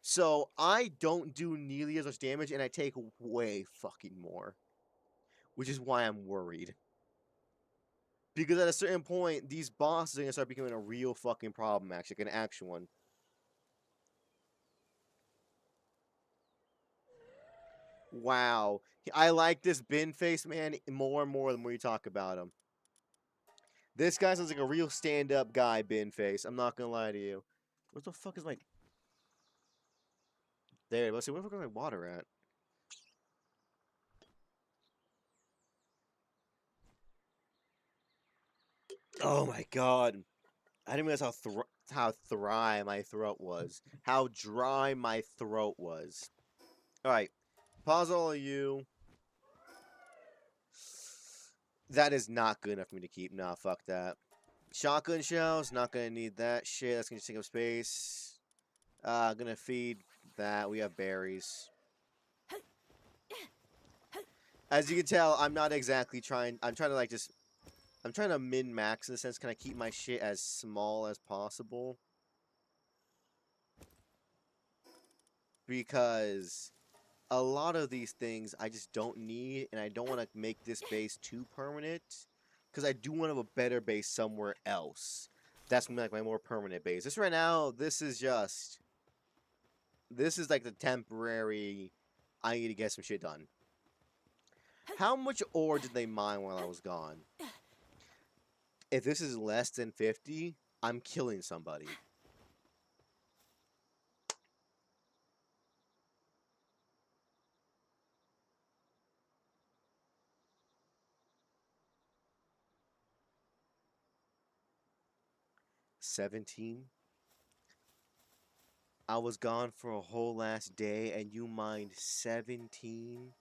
So, I don't do nearly as much damage, and I take way fucking more. Which is why I'm worried. Because at a certain point, these bosses are going to start becoming a real fucking problem, actually. Like an actual one. Wow. I like this bin face man more and more the more you talk about him. This guy sounds like a real stand-up guy, bin face. I'm not going to lie to you. What the fuck is my... There, let's see, where the fuck is my water at? Oh my god. I didn't realize how dry my throat was. How dry my throat was. Alright. Pause all of you. That is not good enough for me to keep. Nah, fuck that. Shotgun shells, not gonna need that shit. That's gonna take up space. Gonna feed that. We have berries. As you can tell, I'm not exactly trying. I'm trying to like just. I'm trying to min-max in the sense. Can I keep my shit as small as possible? Because a lot of these things I just don't need, and I don't want to make this base too permanent. Because I do want to have a better base somewhere else. That's gonna be like my more permanent base. This right now, this is just. This is like the temporary. I need to get some shit done. How much ore did they mine while I was gone? If this is less than 50, I'm killing somebody. $17? I was gone for a whole last day and you mined 17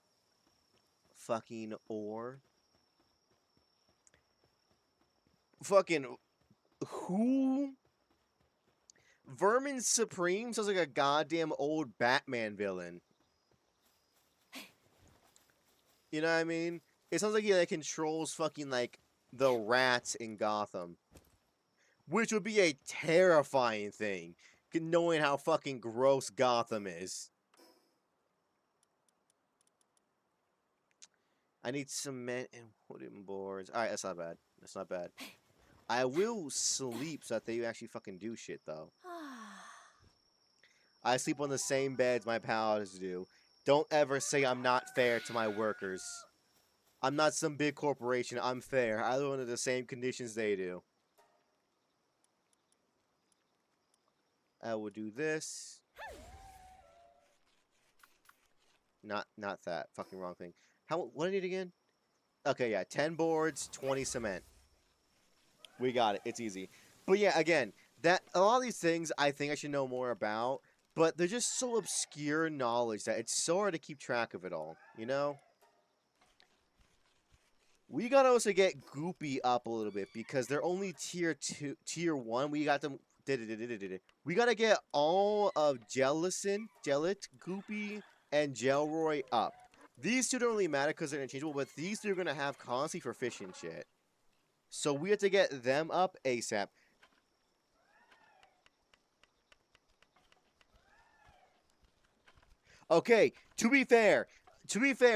fucking ore? Fucking who? Vermin Supreme sounds like a goddamn old Batman villain. You know what I mean? It sounds like he like controls fucking like the rats in Gotham. Which would be a terrifying thing, knowing how fucking gross Gotham is. I need cement and wooden boards. Alright, that's not bad. That's not bad. I will sleep so that they actually fucking do shit, though. I sleep on the same beds my pals do. Don't ever say I'm not fair to my workers. I'm not some big corporation. I'm fair. I live under the same conditions they do. I will do this. Not that. Fucking wrong thing. What do I need again? Okay, yeah. 10 boards, 20 cement. We got it. It's easy. But yeah, again, a lot of these things I think I should know more about. but they're just so obscure knowledge that it's so hard to keep track of it all, you know? We gotta also get Goopy up a little bit because they're only tier 1. We got them. We gotta get all of Jellit, Goopy, and Gelroy up. These two don't really matter because they're interchangeable, but these two are gonna have constantly for fishing shit. So we have to get them up ASAP. Okay, to be fair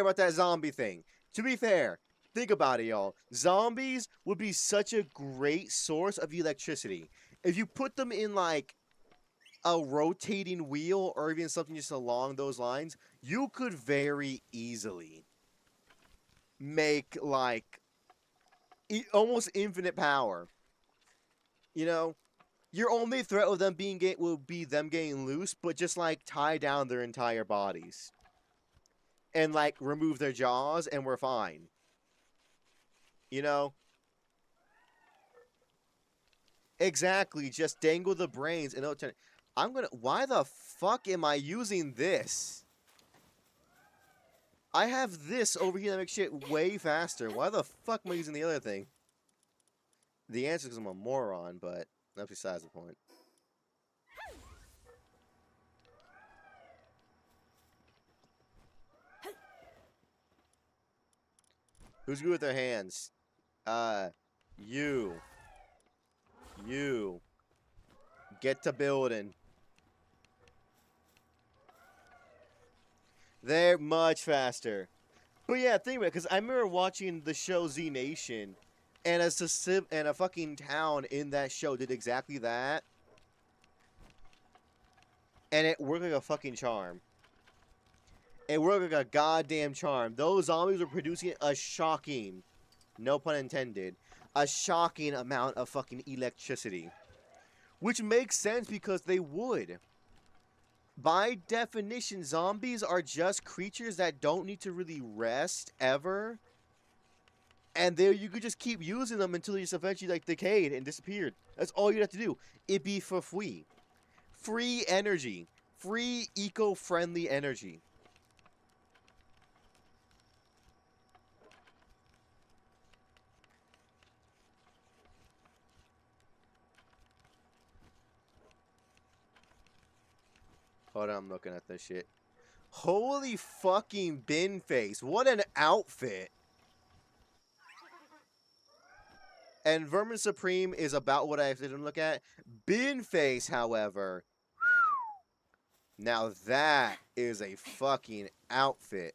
about that zombie thing. To be fair, think about it, y'all. Zombies would be such a great source of electricity. If you put them in, like, a rotating wheel or even something just along those lines, you could very easily make, like, almost infinite power. You know? Your only threat of them will be them getting loose, but just, like, tie down their entire bodies. And, like, remove their jaws, and we're fine. You know? Exactly, just dangle the brains and it'll turn. Why the fuck am I using this? I have this over here that makes shit way faster. Why the fuck am I using the other thing? The answer is because I'm a moron, but that's besides the point. Who's good with their hands? You. You. Get to building. They're much faster. But yeah, think about it, because I remember watching the show Z Nation, and a fucking town in that show did exactly that. And it worked like a fucking charm. It worked like a goddamn charm. Those zombies were producing a shocking, no pun intended, a shocking amount of fucking electricity. Which makes sense because they would. By definition, zombies are just creatures that don't need to really rest ever. And there you could just keep using them until they just eventually like decayed and disappeared. That's all you have to do. It'd be for free. Free energy. Free eco-friendly energy. Hold on, I'm looking at this shit. Holy fucking bin face. What an outfit. And Vermin Supreme is about what I didn't look at. Bin face, however. Now that is a fucking outfit.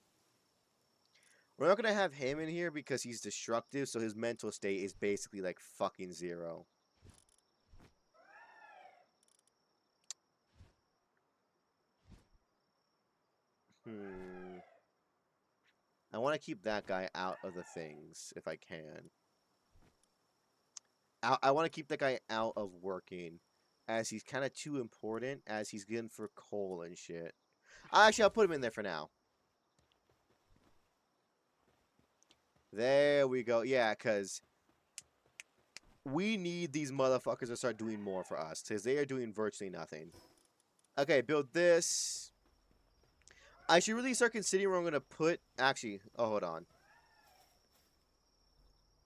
We're not going to have him in here because he's destructive, so his mental state is basically like fucking 0. I want to keep that guy out of the things, if I can. I want to keep that guy out of working, as he's kind of too important, as he's good for coal and shit. Actually, I'll put him in there for now. There we go. Yeah, because we need these motherfuckers to start doing more for us, because they are doing virtually nothing. Okay, build this. I should really start considering where I'm going to put... Actually, oh, hold on.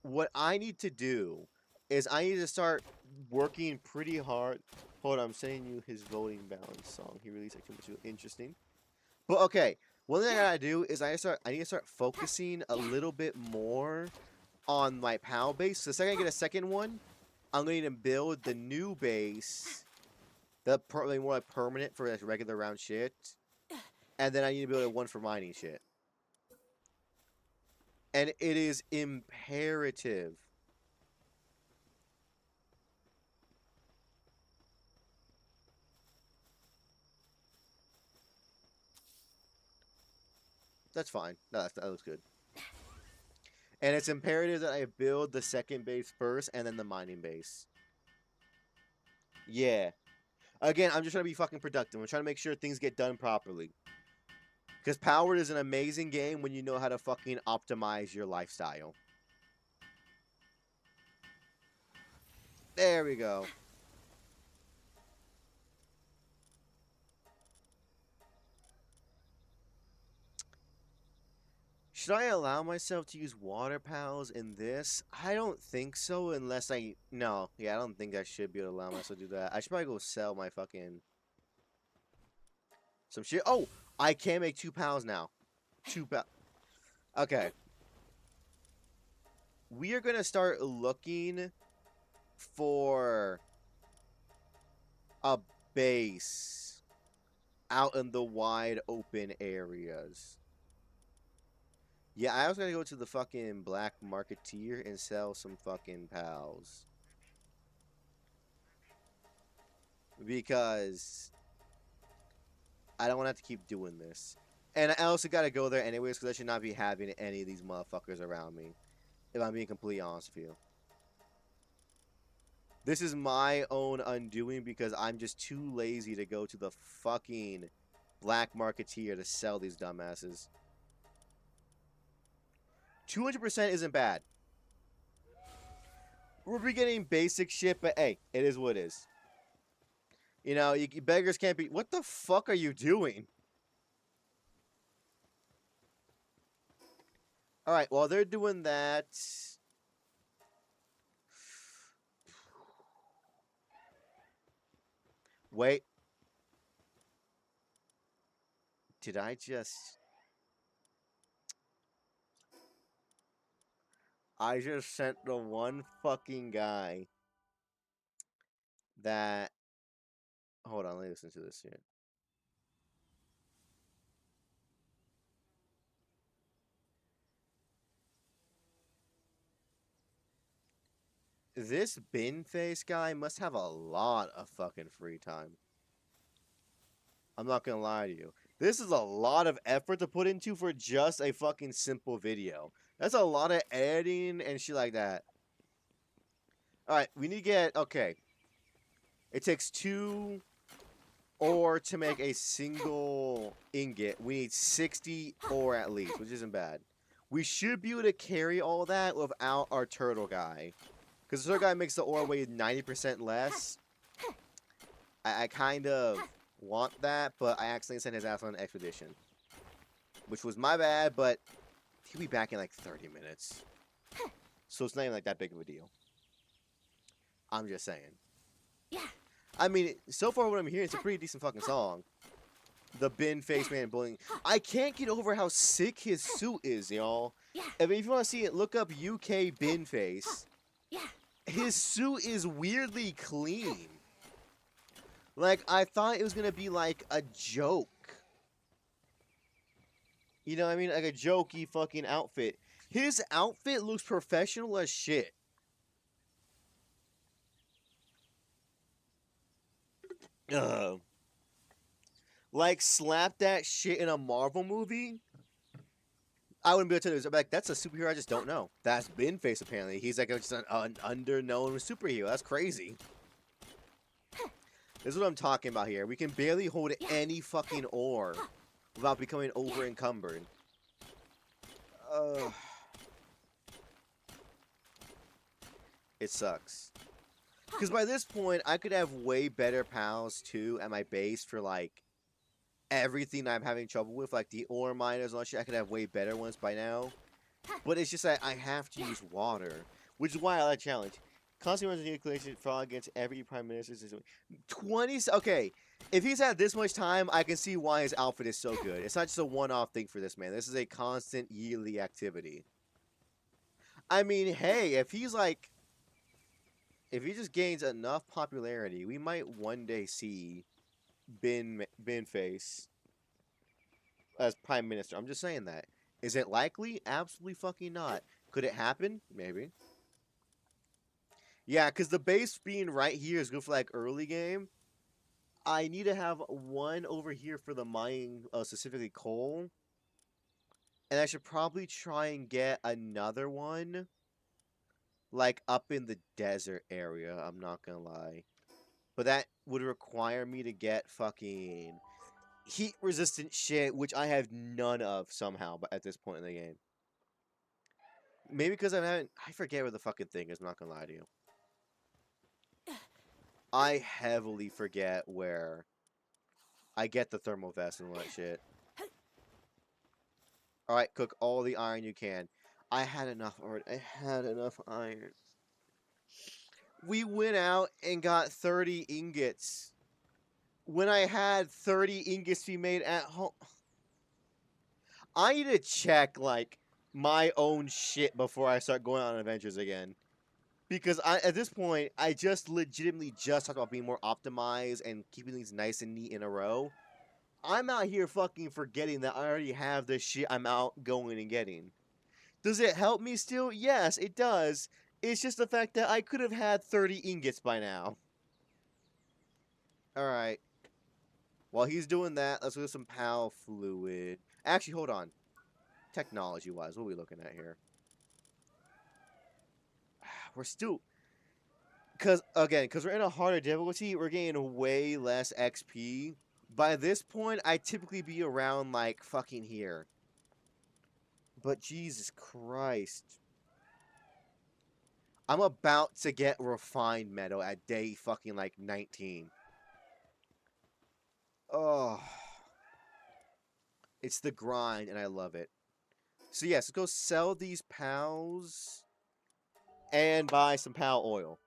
What I need to do is I need to start working pretty hard. Hold on, I'm sending you his voting balance song. He released like too much interesting. But okay, one thing I gotta do is I need to start focusing a little bit more on my PAL base. So the second I get a second one, I'm going to build the new base, the more like permanent for like regular round shit, and then I need to build one for mining shit. And it is imperative. That's fine. No, that looks good. And it's imperative that I build the second base first and then the mining base. Yeah. Again, I'm just trying to be fucking productive. I'm trying to make sure things get done properly. Because Palworld is an amazing game when you know how to fucking optimize your lifestyle. There we go. Should I allow myself to use water pals in this? I don't think so unless I... No. Yeah, I don't think I should be able to allow myself to do that. I should probably go sell my fucking... some shit. Oh! I can make 2 pals now. 2 pals. Okay. We are gonna start looking for a base out in the wide open areas. Yeah, I was gonna go to the fucking black marketeer and sell some fucking pals. Because I don't want to have to keep doing this. And I also gotta go there anyways because I should not be having any of these motherfuckers around me. If I'm being completely honest with you. This is my own undoing because I'm just too lazy to go to the fucking black marketeer to sell these dumbasses. 200% isn't bad. We're getting basic shit, but hey, it is what it is. You know, you beggars can't be... What the fuck are you doing? Alright, while they're doing that... Wait. Did I just... I just sent the one fucking guy that... Hold on, let me listen to this shit. This bin face guy must have a lot of fucking free time. I'm not gonna lie to you. This is a lot of effort to put into for just a fucking simple video. That's a lot of editing and shit like that. Alright, we need to get... Okay. It takes 2 ore to make a single ingot. We need 60 ore at least, which isn't bad. We should be able to carry all that without our turtle guy. Because the turtle guy makes the ore weigh 90% less. I kind of want that, but I accidentally sent his ass on an expedition. Which was my bad, but he'll be back in like 30 minutes. So it's not even like that big of a deal. I'm just saying. Yeah. I mean, so far what I'm hearing, it's a pretty decent fucking song. The bin face man bullying. I can't get over how sick his suit is, y'all. Yeah. I mean, if you want to see it, look up UK bin face. Yeah. His suit is weirdly clean. Like, I thought it was going to be like a joke. You know what I mean? Like a jokey fucking outfit. His outfit looks professional as shit. Ugh. Like, slap that shit in a Marvel movie? I wouldn't be able to tell you. I'm like, that's a superhero I just don't know. That's Bin Face, apparently. He's like just an underknown superhero. That's crazy. This is what I'm talking about here. We can barely hold any fucking ore without becoming over encumbered. It sucks. Because by this point, I could have way better pals, too, at my base for, like, everything I'm having trouble with. Like, the ore miners and all that shit, I could have way better ones by now. But it's just that I have to use water. Which is why I like challenge. Constantly runs a nuclear fraud against every prime minister. 20... Okay, if he's had this much time, I can see why his outfit is so good. It's not just a one-off thing for this man. This is a constant yearly activity. I mean, hey, if he's like... If he just gains enough popularity, we might one day see Bin Face as Prime Minister. I'm just saying that. Is it likely? Absolutely fucking not. Could it happen? Maybe. Yeah, because the base being right here is good for like early game. I need to have one over here for the mining, specifically coal. And I should probably try and get another one. Like, up in the desert area, I'm not gonna lie. But that would require me to get fucking heat-resistant shit, which I have none of somehow but at this point in the game. Maybe because I forget where the fucking thing is, I'm not gonna lie to you. I heavily forget where I get the thermal vest and all that shit. Alright, cook all the iron you can. I had enough already. I had enough iron. We went out and got 30 ingots. When I had 30 ingots to be made at home. I need to check, like, my own shit before I start going on adventures again. Because at this point, I just legitimately just talked about being more optimized and keeping things nice and neat in a row. I'm out here fucking forgetting that I already have the shit I'm out going and getting. Does it help me still? Yes, it does. It's just the fact that I could have had 30 ingots by now. Alright. While he's doing that, let's go with some PAL fluid. Actually, hold on. Technology-wise, what are we looking at here? We're still... Because we're in a harder difficulty, we're getting way less XP. By this point, I'd typically be around, like, fucking here. But Jesus Christ. I'm about to get refined metal at day fucking, like, 19. Oh. It's the grind, and I love it. So, yes, let's go sell these PALs and buy some PAL oil.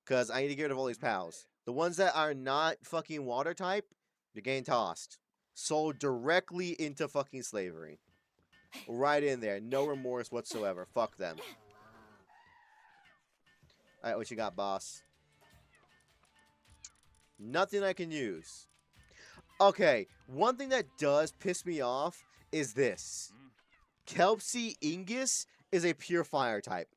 Because I need to get rid of all these PALs. The ones that are not fucking water type, they're getting tossed. Sold directly into fucking slavery. Right in there. No remorse whatsoever. Fuck them. Alright, what you got, boss? Nothing I can use. Okay, one thing that does piss me off is this. Kelpsie Ingus is a pure fire type.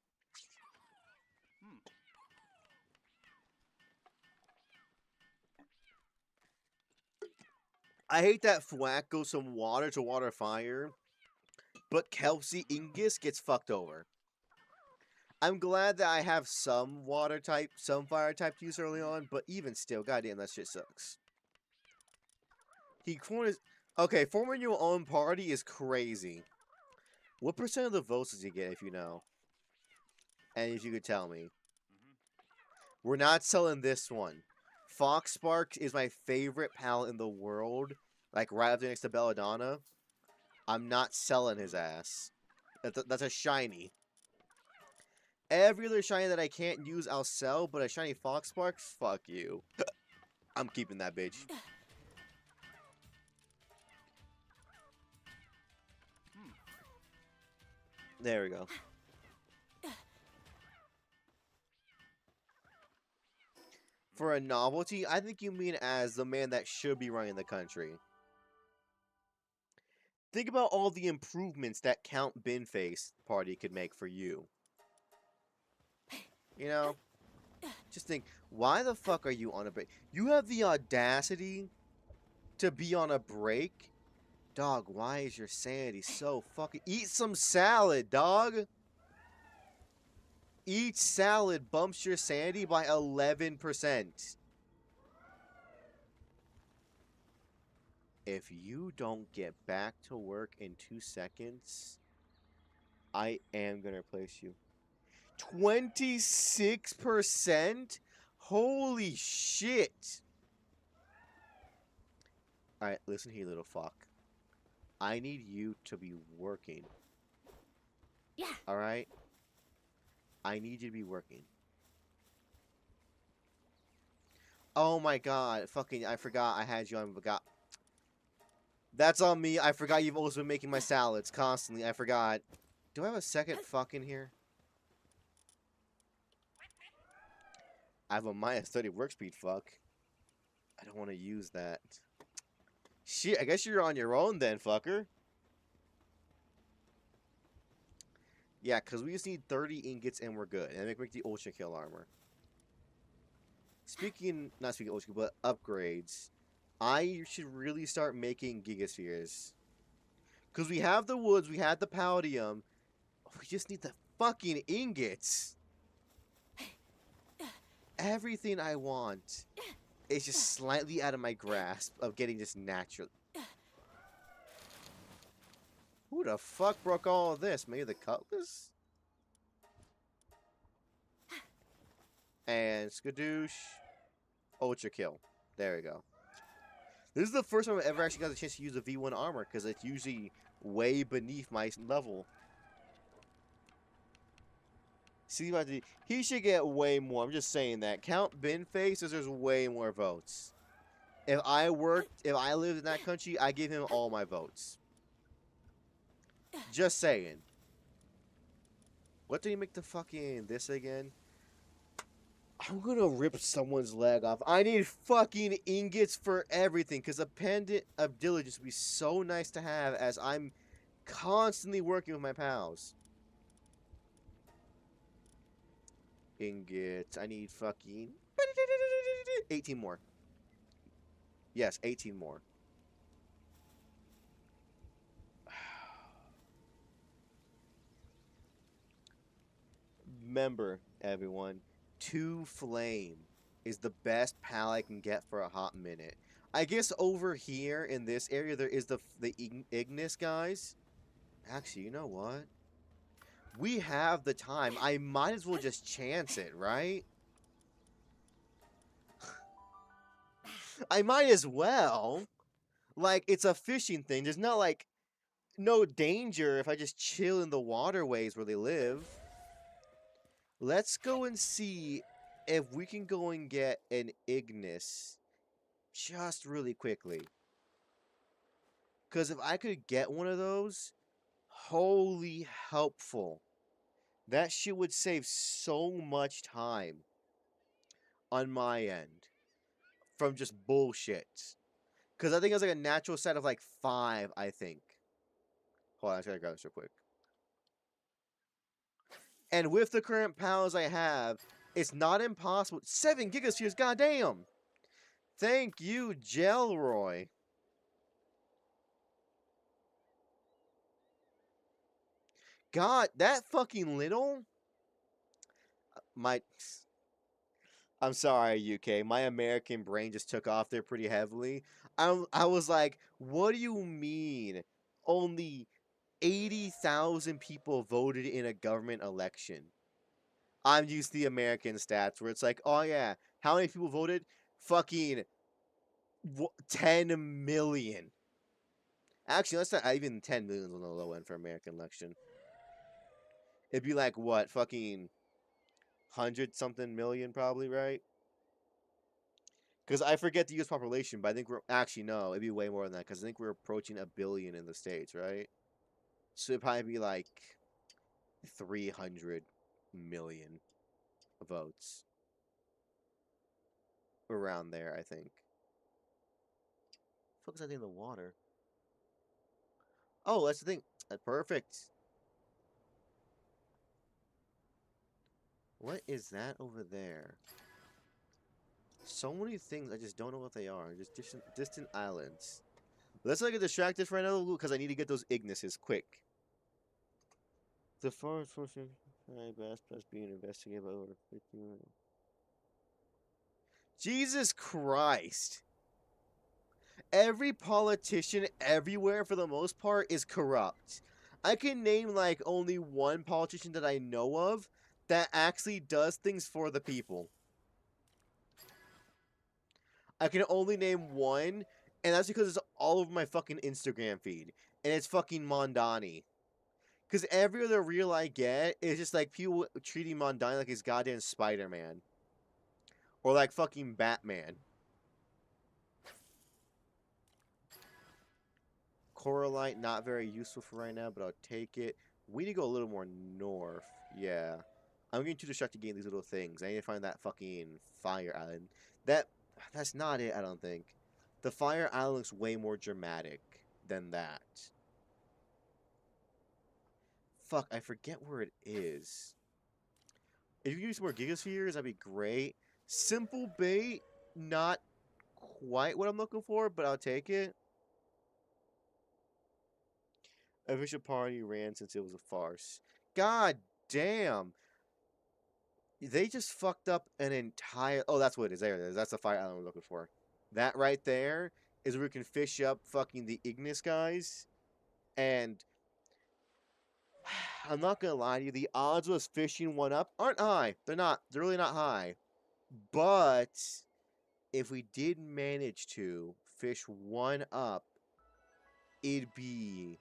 I hate that Thwack goes from water to water fire, but Kelpsie Ingus gets fucked over. I'm glad that I have some water type, some fire type to use early on, but even still, goddamn, that shit sucks. He corners. Okay, forming your own party is crazy. What percent of the votes does he get, if you know? And if you could tell me. We're not selling this one. Fox Sparks is my favorite pal in the world. Like, right up there next to Belladonna. I'm not selling his ass. That's a shiny. Every other shiny that I can't use, I'll sell. But a shiny Fox Sparks? Fuck you. I'm keeping that bitch. There we go. For a novelty, I think you mean as the man that should be running the country. Think about all the improvements that Count Binface party could make for you. You know? Just think, why the fuck are you on a break? You have the audacity to be on a break? Dog, why is your sanity so fucking... Eat some salad, dog! Each salad bumps your sanity by 11%. If you don't get back to work in 2 seconds, I am going to replace you. 26%? Holy shit! Alright, listen here, little fuck. I need you to be working. Yeah. Alright? I need you to be working. Oh my god. Fucking, I forgot I had you on. That's on me. I forgot you've always been making my salads constantly. I forgot. Do I have a second fuck in here? I have a minus 30 work speed fuck. I don't want to use that. Shit, I guess you're on your own then, fucker. Yeah, because we just need 30 ingots and we're good. And make the Ultra Kill armor. Not speaking of Ultra Kill, but upgrades. I should really start making Gigaspheres. Because we have the woods, we have the Palladium. We just need the fucking ingots. Everything I want is just slightly out of my grasp of getting just natural. Who the fuck broke all of this? Maybe the Cutlass? And Skadoosh. Ultra Kill. There we go. This is the first time I've ever actually got the chance to use the V1 armor, because it's usually way beneath my level. See what he should get way more. I'm just saying that. Count Bin Face deserves way more votes. If I lived in that country, I give him all my votes. Just saying. What did he make the fucking this again? I'm gonna rip someone's leg off. I need fucking ingots for everything, because a pendant of diligence would be so nice to have, as I'm constantly working with my pals. Ingots. I need fucking 18 more. Yes, 18 more. Remember, everyone, 2 Flame is the best pal I can get for a hot minute. I guess over here in this area there is the Ignis guys. Actually, you know what? We have the time. I might as well just chance it, right? I might as well. Like, it's a fishing thing. There's not, like, no danger if I just chill in the waterways where they live. Let's go and see if we can go and get an Ignis just really quickly. Because if I could get one of those, holy helpful. That shit would save so much time on my end from just bullshit. Because I think it was like a natural set of like 5, I think. Hold on, I gotta grab this real quick. And with the current pals I have, it's not impossible. 7 gigaspheres, goddamn! Thank you, Gelroy. God, that fucking little? I'm sorry, UK. My American brain just took off there pretty heavily. I was like, what do you mean? Only 80,000 people voted in a government election. I'm used to the American stats where it's like, oh yeah, how many people voted? Fucking 10 million. Actually, let's not even 10 million on the low end for American election. It'd be like what, fucking 100 something million probably, right? Because I forget the U.S. population, but I think we're actually no, it'd be way more than that. Because I think we're approaching 1 billion in the States, right? So it'd probably be like 300 million votes around there. I think. Fuck is that thing in the water? Oh, that's the thing. Perfect. What is that over there? So many things, I just don't know what they are. Just distant islands. Let's not get distracted for another loot, because I need to get those Ignises quick. The forest fortune best being investigated by over 50 minutes. Jesus Christ. Every politician everywhere, for the most part, is corrupt. I can name, like, only one politician that I know of that actually does things for the people. I can only name one, and that's because it's all over my fucking Instagram feed. And it's fucking Mondani. Because every other reel I get is just like people treating Mondani like he's goddamn Spider-Man. Or like fucking Batman. Coralite, not very useful for right now, but I'll take it. We need to go a little more north. Yeah. I'm getting too distracted getting these little things. I need to find that fucking fire island. That's not it, I don't think. The fire island looks way more dramatic than that. Fuck, I forget where it is. If you use more Gigaspheres, that'd be great. Simple bait, not quite what I'm looking for, but I'll take it. Official party ran since it was a farce. God damn. They just fucked up an entire... Oh, that's what it is. There it is. That's the fire island we're looking for. That right there is where we can fish up fucking the Ignis guys. And... I'm not gonna lie to you. The odds of us fishing one up aren't high. They're not. They're really not high. But... if we did manage to fish one up, it'd be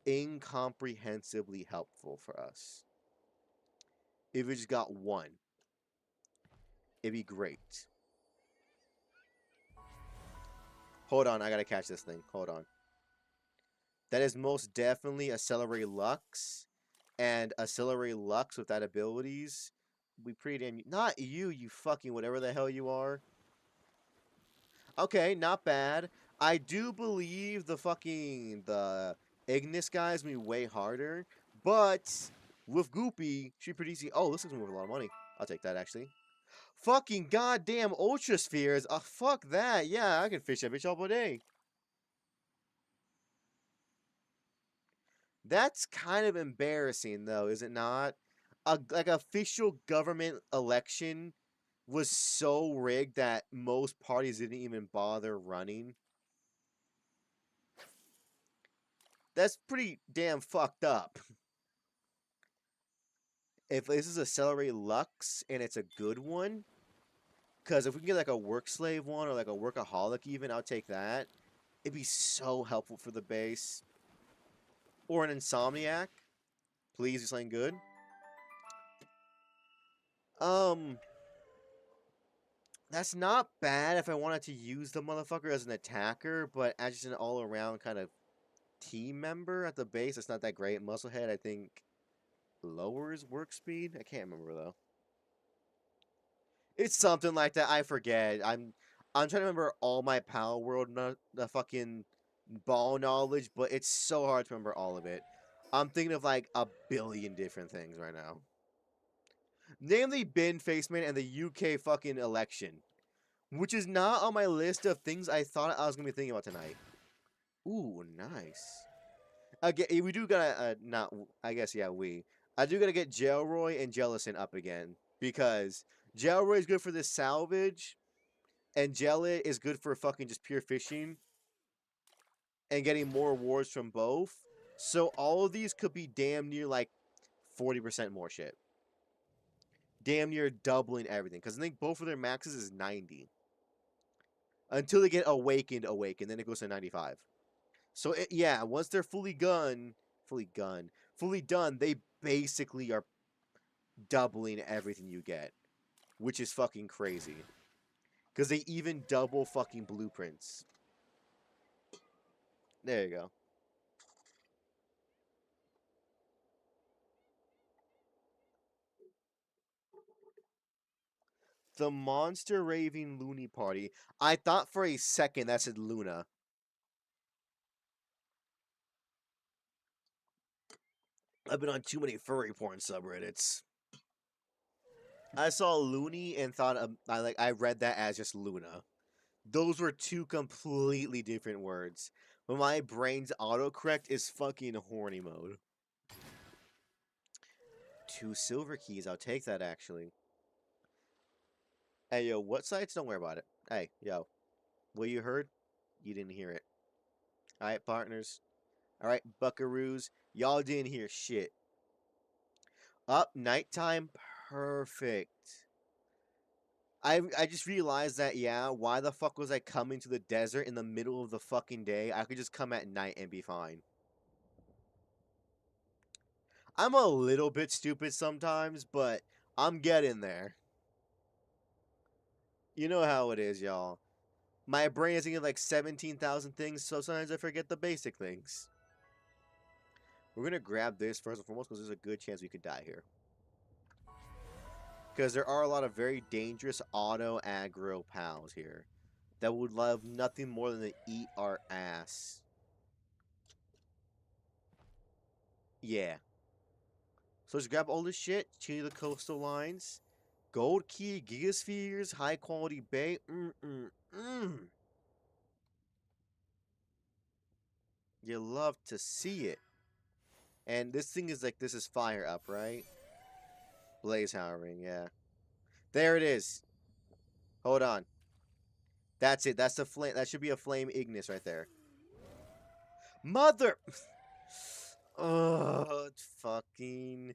incomprehensibly helpful for us. If we just got one, it'd be great. Hold on, I gotta catch this thing. Hold on. That is most definitely Accelerate Lux. And Accelerate Lux with that abilities. We pretty damn. Not you, you fucking whatever the hell you are. Okay, not bad. I do believe the Ignis guys will be way harder, but with Goopy, she pretty easy. Oh, this is worth a lot of money. I'll take that actually. Fucking goddamn Ultra Spheres. Fuck that. Yeah, I can fish that bitch all day. That's kind of embarrassing, though, is it not? Like official government election was so rigged that most parties didn't even bother running. That's pretty damn fucked up. If this is Accelerate Lux and it's a good one, because if we can get like a work slave one or like a workaholic even, I'll take that. It'd be so helpful for the base. Or an insomniac. Please do something good. Um, that's not bad if I wanted to use the motherfucker as an attacker, but as just an all-around kind of team member at the base, it's not that great. Musclehead, I think, lowers work speed. I can't remember though. It's something like that. I forget. I'm trying to remember all my Palworld the fucking ball knowledge, but it's so hard to remember all of it. I'm thinking of like a billion different things right now. Namely Bin Faceman and the UK fucking election. Which is not on my list of things I thought I was gonna be thinking about tonight. Ooh, nice. Again, we do gotta not. I guess yeah, I do gotta get Jelroy and Jellison up again because Jelroy is good for the salvage, and Jellit is good for fucking just pure fishing and getting more rewards from both. So all of these could be damn near like 40% more shit. Damn near doubling everything because I think both of their maxes is 90 until they get awakened, then it goes to 95. So yeah, once they're fully done, they basically are doubling everything you get, which is fucking crazy. Because they even double fucking blueprints. There you go. The Monster Raving Loony Party. I thought for a second that said Luna. I've been on too many furry porn subreddits. I saw Loony and thought I read that as just Luna. Those were two completely different words. But my brain's autocorrect is fucking horny mode. 2 silver keys, I'll take that actually. Hey yo, what sites? Don't worry about it. Hey, yo. What you heard? You didn't hear it. Alright, partners. Alright, buckaroos. Y'all didn't hear shit. Up, nighttime, perfect. I just realized that, yeah, why the fuck was I coming to the desert in the middle of the fucking day? I could just come at night and be fine. I'm a little bit stupid sometimes, but I'm getting there. You know how it is, y'all. My brain is thinking like 17,000 things, so sometimes I forget the basic things. We're gonna grab this first and foremost because there's a good chance we could die here. Because there are a lot of very dangerous auto aggro pals here that would love nothing more than to eat our ass. Yeah. So just grab all this shit, change the coastal lines. Gold key, gigaspheres, high quality bait. You love to see it. And this thing is like, this is fire up, right? Blaze Howering, yeah. There it is. Hold on. That's it. That's the flame. That should be a flame Ignis right there. Mother! Oh, it's fucking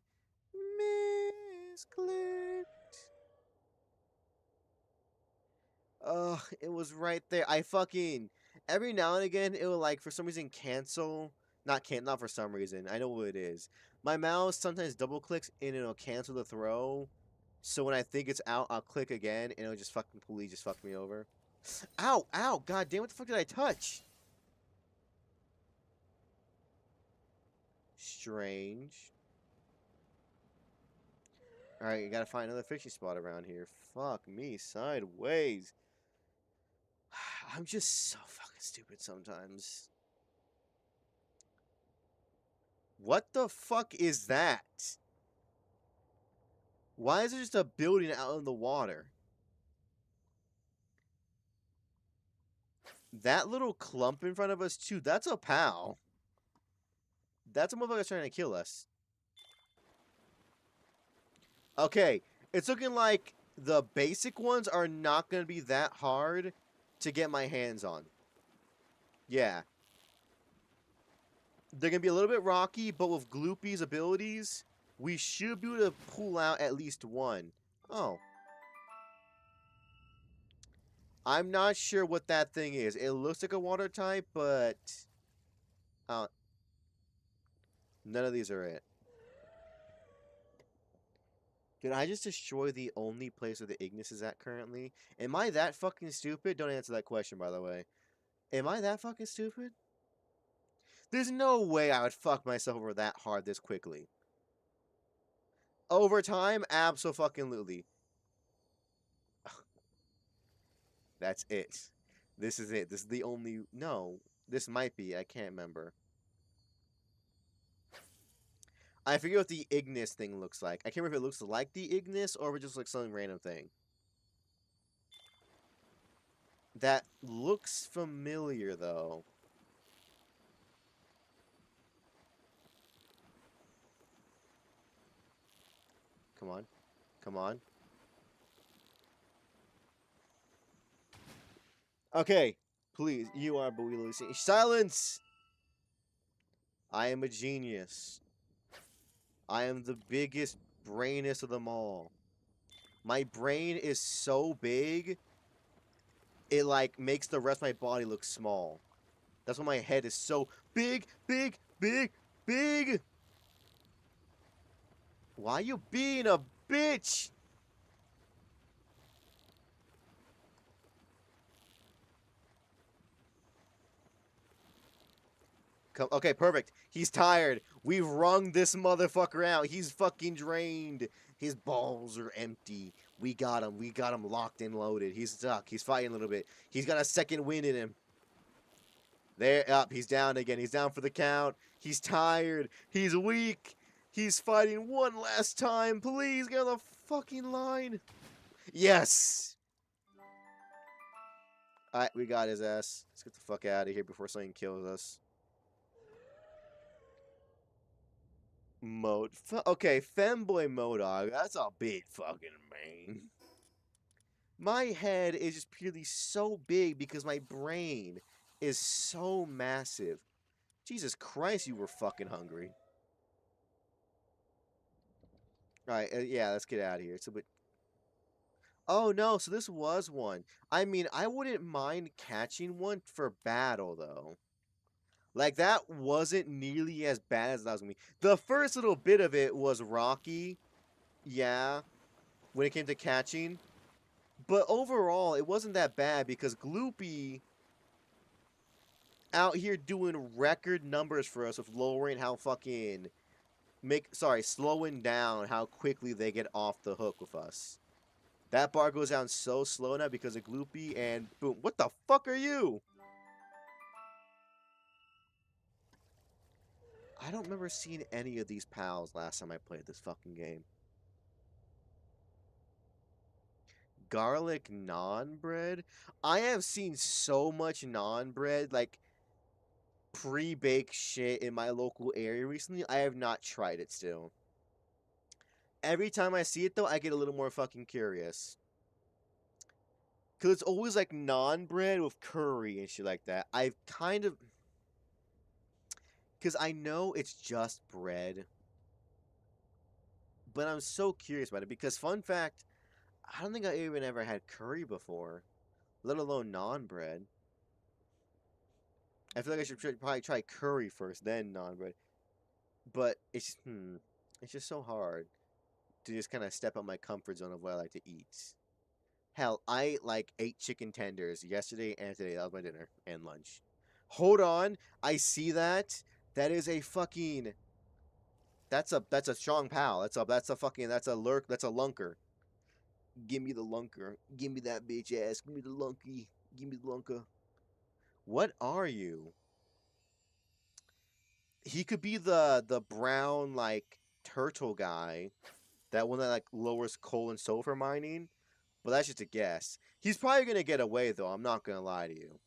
misclicked. It was right there. I fucking every now and again it will like for some reason cancel. Not for some reason. I know what it is. My mouse sometimes double clicks and it'll cancel the throw. So when I think it's out, I'll click again and it'll just fucking completely just fuck me over. Ow, ow, god damn, what the fuck did I touch? Strange. Alright, you gotta find another fishing spot around here. Fuck me, sideways. I'm just so fucking stupid sometimes. What the fuck is that? Why is there just a building out in the water? That little clump in front of us, too, that's a pal. That's a motherfucker trying to kill us. Okay, it's looking like the basic ones are not going to be that hard to get my hands on. Yeah. They're going to be a little bit rocky, but with Gloopy's abilities, we should be able to pull out at least one. Oh. I'm not sure what that thing is. It looks like a water type, but... none of these are it. Did I just destroy the only place where the Ignis is at currently? Am I that fucking stupid? Don't answer that question, by the way. Am I that fucking stupid? There's no way I would fuck myself over that hard this quickly. Over time, abso-fucking-lutely. That's it. This is it. This is the only... No. This might be. I can't remember. I forget what the Ignis thing looks like. I can't remember if it looks like the Ignis or if it just looks like some random thing. That looks familiar, though. Come on. Come on. Okay. Please. You are but we losing. Silence! I am a genius. I am the biggest, brainest of them all. My brain is so big, it, like, makes the rest of my body look small. That's why my head is so big, big, big, big! Why you being a bitch? Come, okay, perfect. He's tired. We've wrung this motherfucker out. He's fucking drained. His balls are empty. We got him. We got him locked and loaded. He's stuck. He's fighting a little bit. He's got a second wind in him. There, up. He's down again. He's down for the count. He's tired. He's weak. He's fighting one last time. Please get on the fucking line. Yes. Alright, we got his ass. Let's get the fuck out of here before something kills us. Mode. Okay, Femboy Modog. That's a big fucking man. My head is just purely so big because my brain is so massive. Jesus Christ, you were fucking hungry. Alright, yeah, let's get out of here. It's a bit... Oh, no, so this was one. I mean, I wouldn't mind catching one for battle, though. Like, that wasn't nearly as bad as that was going to be. The first little bit of it was rocky, yeah, when it came to catching. But overall, it wasn't that bad because Gloopy out here doing record numbers for us with lowering how fucking... slowing down how quickly they get off the hook with us. That bar goes down so slow now because of Gloopy and boom. What the fuck are you? I don't remember seeing any of these pals last time I played this fucking game. Garlic naan bread? I have seen so much naan bread, like, pre-baked shit in my local area recently. I have not tried it still. Every time I see it, though, I get a little more fucking curious. Because it's always, like, naan bread with curry and shit like that. I've kind of... Because I know it's just bread. But I'm so curious about it. Because, fun fact, I don't think I even ever had curry before. let alone non-bread. I feel like I should probably try curry first, then non-bread. But it's just so hard to just kind of step out my comfort zone of what I like to eat. Hell, I ate like 8 chicken tenders yesterday and today. That was my dinner and lunch. Hold on, I see that. That is a fucking. That's a strong pal. That's a lurk. That's a lunker. Give me the lunker. Give me that bitch ass. Give me the lunky. Give me the lunker. What are you? He could be the brown like turtle guy. That one that like lowers coal and sulfur mining. But that's just a guess. He's probably gonna get away though. I'm not gonna lie to you.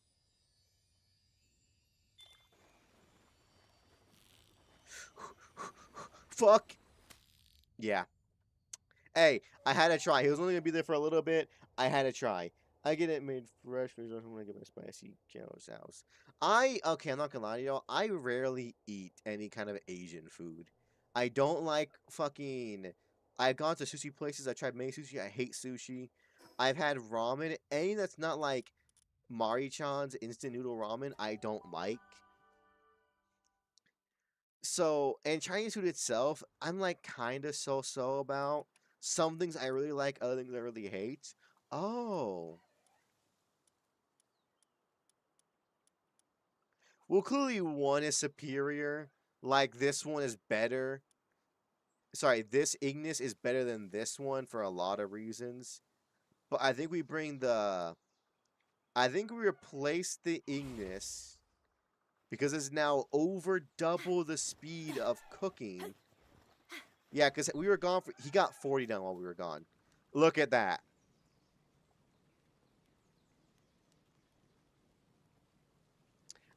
Fuck. Yeah. Hey, I had to try. He was only gonna be there for a little bit. I had to try. I get it made fresh. I want to get my spicy jello sauce. Okay. I'm not gonna lie to y'all. I rarely eat any kind of Asian food. I don't like fucking. I've gone to sushi places. I tried many sushi. I hate sushi. I've had ramen. Any that's not like Mari-chan's instant noodle ramen, I don't like. So, and Chinese food itself, I'm like kind of so about. Some things I really like, other things I really hate. Oh. Well, clearly one is superior. Like this one is better. Sorry, this Ignis is better than this one for a lot of reasons. But I think we bring the. I think we replace the Ignis because it's now over double the speed of cooking. Yeah, because we were gone for. He got 40 done while we were gone. Look at that.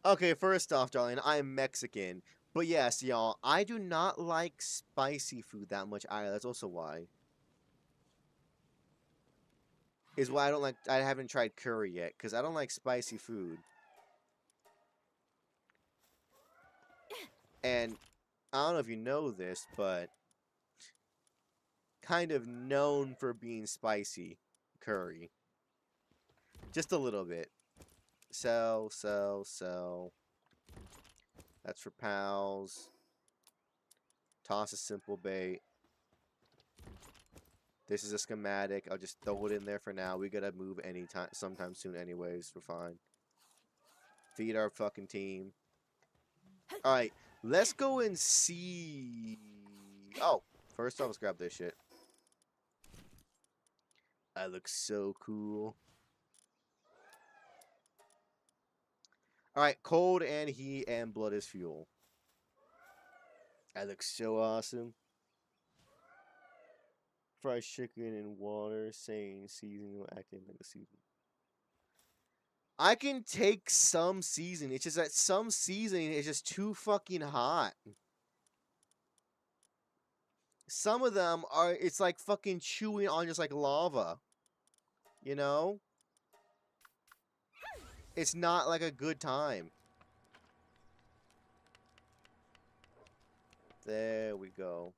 Okay, first off, darling, I'm Mexican. But yes, y'all, I do not like spicy food that much either. That's also why. Is why I don't like. I haven't tried curry yet, because I don't like spicy food. And I don't know if you know this, but kind of known for being spicy curry. Just a little bit. Sell. That's for pals. Toss a simple bait. This is a schematic. I'll just throw it in there for now. We gotta move sometime soon anyways. We're fine. Feed our fucking team. Alright, let's go and see. Oh, first off, let's grab this shit. I look so cool. Alright, cold and heat and blood is fuel. I look so awesome. Fried chicken in water, saying seasoning will activate like a season. I can take some seasoning. It's just that some seasoning is just too fucking hot. Some of them are, it's like fucking chewing on just like lava. You know? It's not like a good time. There we go.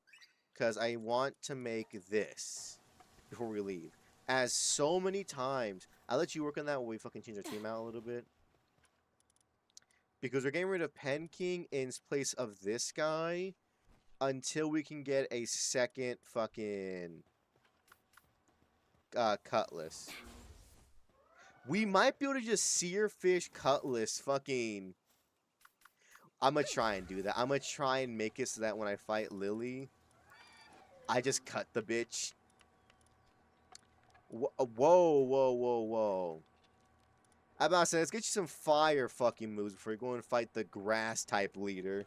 Because I want to make this before we leave. As so many times, I'll let you work on that when we fucking change our team out a little bit. Because we're getting rid of Pen King in place of this guy until we can get a second fucking Cutlass. We might be able to just sear fish Cutlass fucking. I'm gonna try and do that. I'm gonna try and make it so that when I fight Lily, I just cut the bitch. Whoa. I'm about to say, let's get you some fire fucking moves before you go and fight the grass type leader.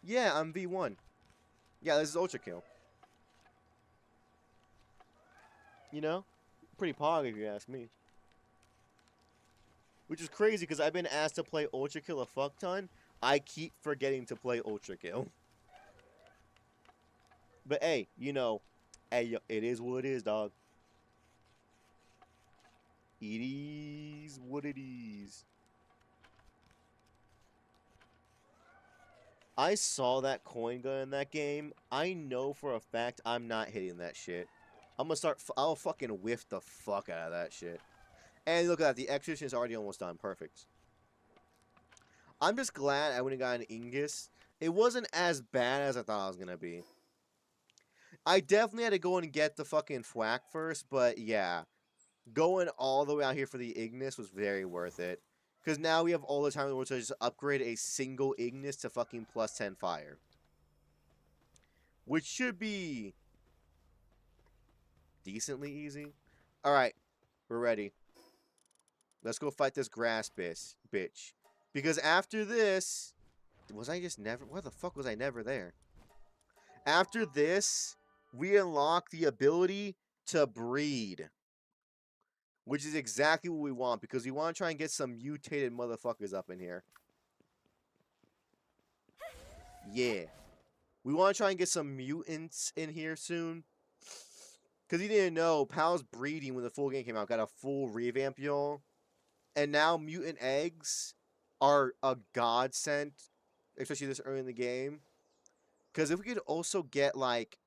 Yeah, I'm V1. Yeah, this is Ultra Kill. You know? Pretty pog if you ask me. Which is crazy because I've been asked to play Ultra Kill a fuck ton. I keep forgetting to play Ultra Kill. But hey, you know, hey, it is what it is, dog. It is what it is. I saw that coin gun in that game. I know for a fact I'm not hitting that shit. I'm gonna start. I'll fucking whiff the fuck out of that shit. And look at that. The exorcism is already almost done. Perfect. I'm just glad I went and got an Ingus. It wasn't as bad as I thought it was gonna be. I definitely had to go and get the fucking Thwack first, but yeah. Going all the way out here for the Ignis was very worth it. Because now we have all the time in the world to just upgrade a single Ignis to fucking plus 10 fire. Which should be decently easy. Alright, we're ready. Let's go fight this grass bitch. Because after this... Was I just never... Why the fuck was I never there? After this, we unlock the ability to breed. Which is exactly what we want, because we want to try and get some mutated motherfuckers up in here. Yeah. We want to try and get some mutants in here soon. Because you didn't know, Pal's breeding when the full game came out got a full revamp, y'all. And now mutant eggs are a godsend, especially this early in the game. Because if we could also get, like...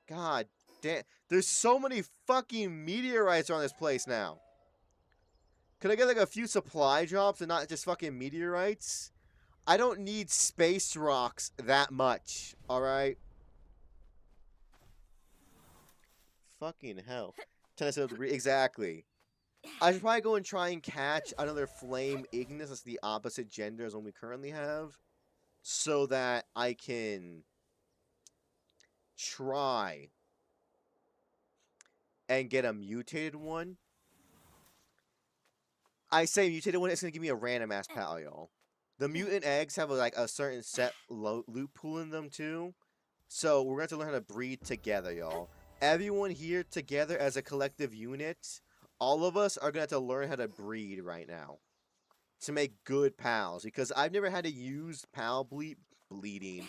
God damn. There's so many fucking meteorites on this place now. Could I get, like, a few supply drops and not just fucking meteorites? I don't need space rocks that much, alright? Fucking hell. Exactly. I should probably go and try and catch another Flame Ignis. That's the opposite gender as one we currently have. So that I can try and get a mutated one. I say mutated one, it's going to give me a random ass pal, y'all. The mutant eggs have like a certain set loot pool in them too. So we're going to learn how to breed together, y'all. Everyone here together as a collective unit, all of us are going to have to learn how to breed right now. To make good pals. Because I've never had to use breeding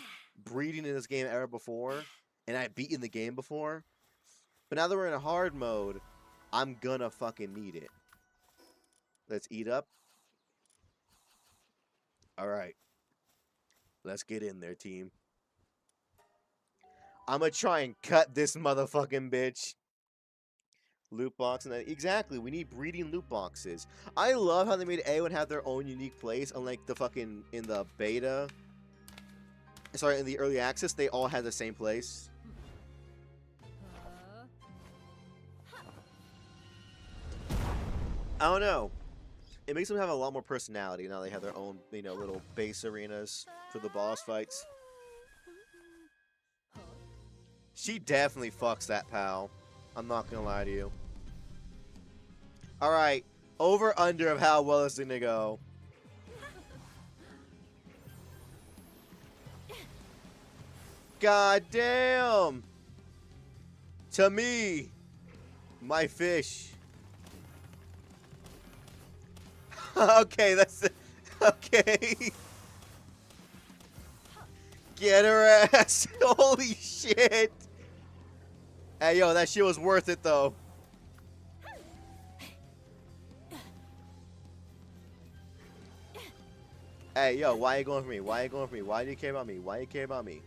in this game ever before. And I've beaten the game before. But now that we're in a hard mode, I'm gonna fucking need it. Let's eat up. Alright. Let's get in there, team. I'm gonna try and cut this motherfucking bitch. Loot box and that. Exactly, we need breeding loot boxes. I love how they made A1 have their own unique place, unlike the fucking in the beta. Sorry, in the early access, they all had the same place. I don't know. It makes them have a lot more personality now they have their own, you know, little base arenas for the boss fights. She definitely fucks that pal. I'm not gonna lie to you. Alright. Over under of how well it's gonna go. God damn! To me, my fish. Okay, that's it. Okay. Get her ass. Holy shit. Hey, yo, that shit was worth it, though. Hey, yo, why are you going for me? Why are you going for me? Why do you care about me? Why do you care about me?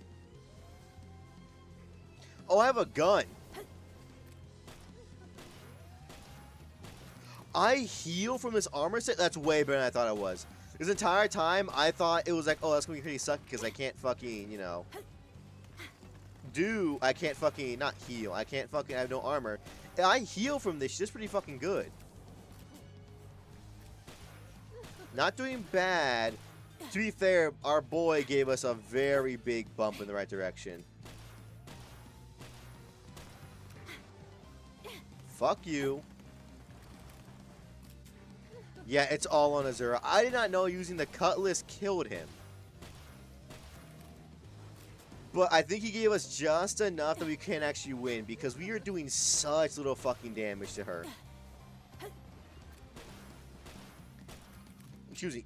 Oh, I have a gun. I heal from this armor set? That's way better than I thought it was. This entire time, I thought it was like, oh, that's gonna be pretty sucky because I can't fucking, you know, I can't fucking, not heal. I can't fucking, I have no armor. I heal from this. It's pretty fucking good. Not doing bad. To be fair, our boy gave us a very big bump in the right direction. Fuck you. Yeah, it's all on Azura. I did not know using the Cutlass killed him. But I think he gave us just enough that we can actually win because we are doing such little fucking damage to her. Excuse me.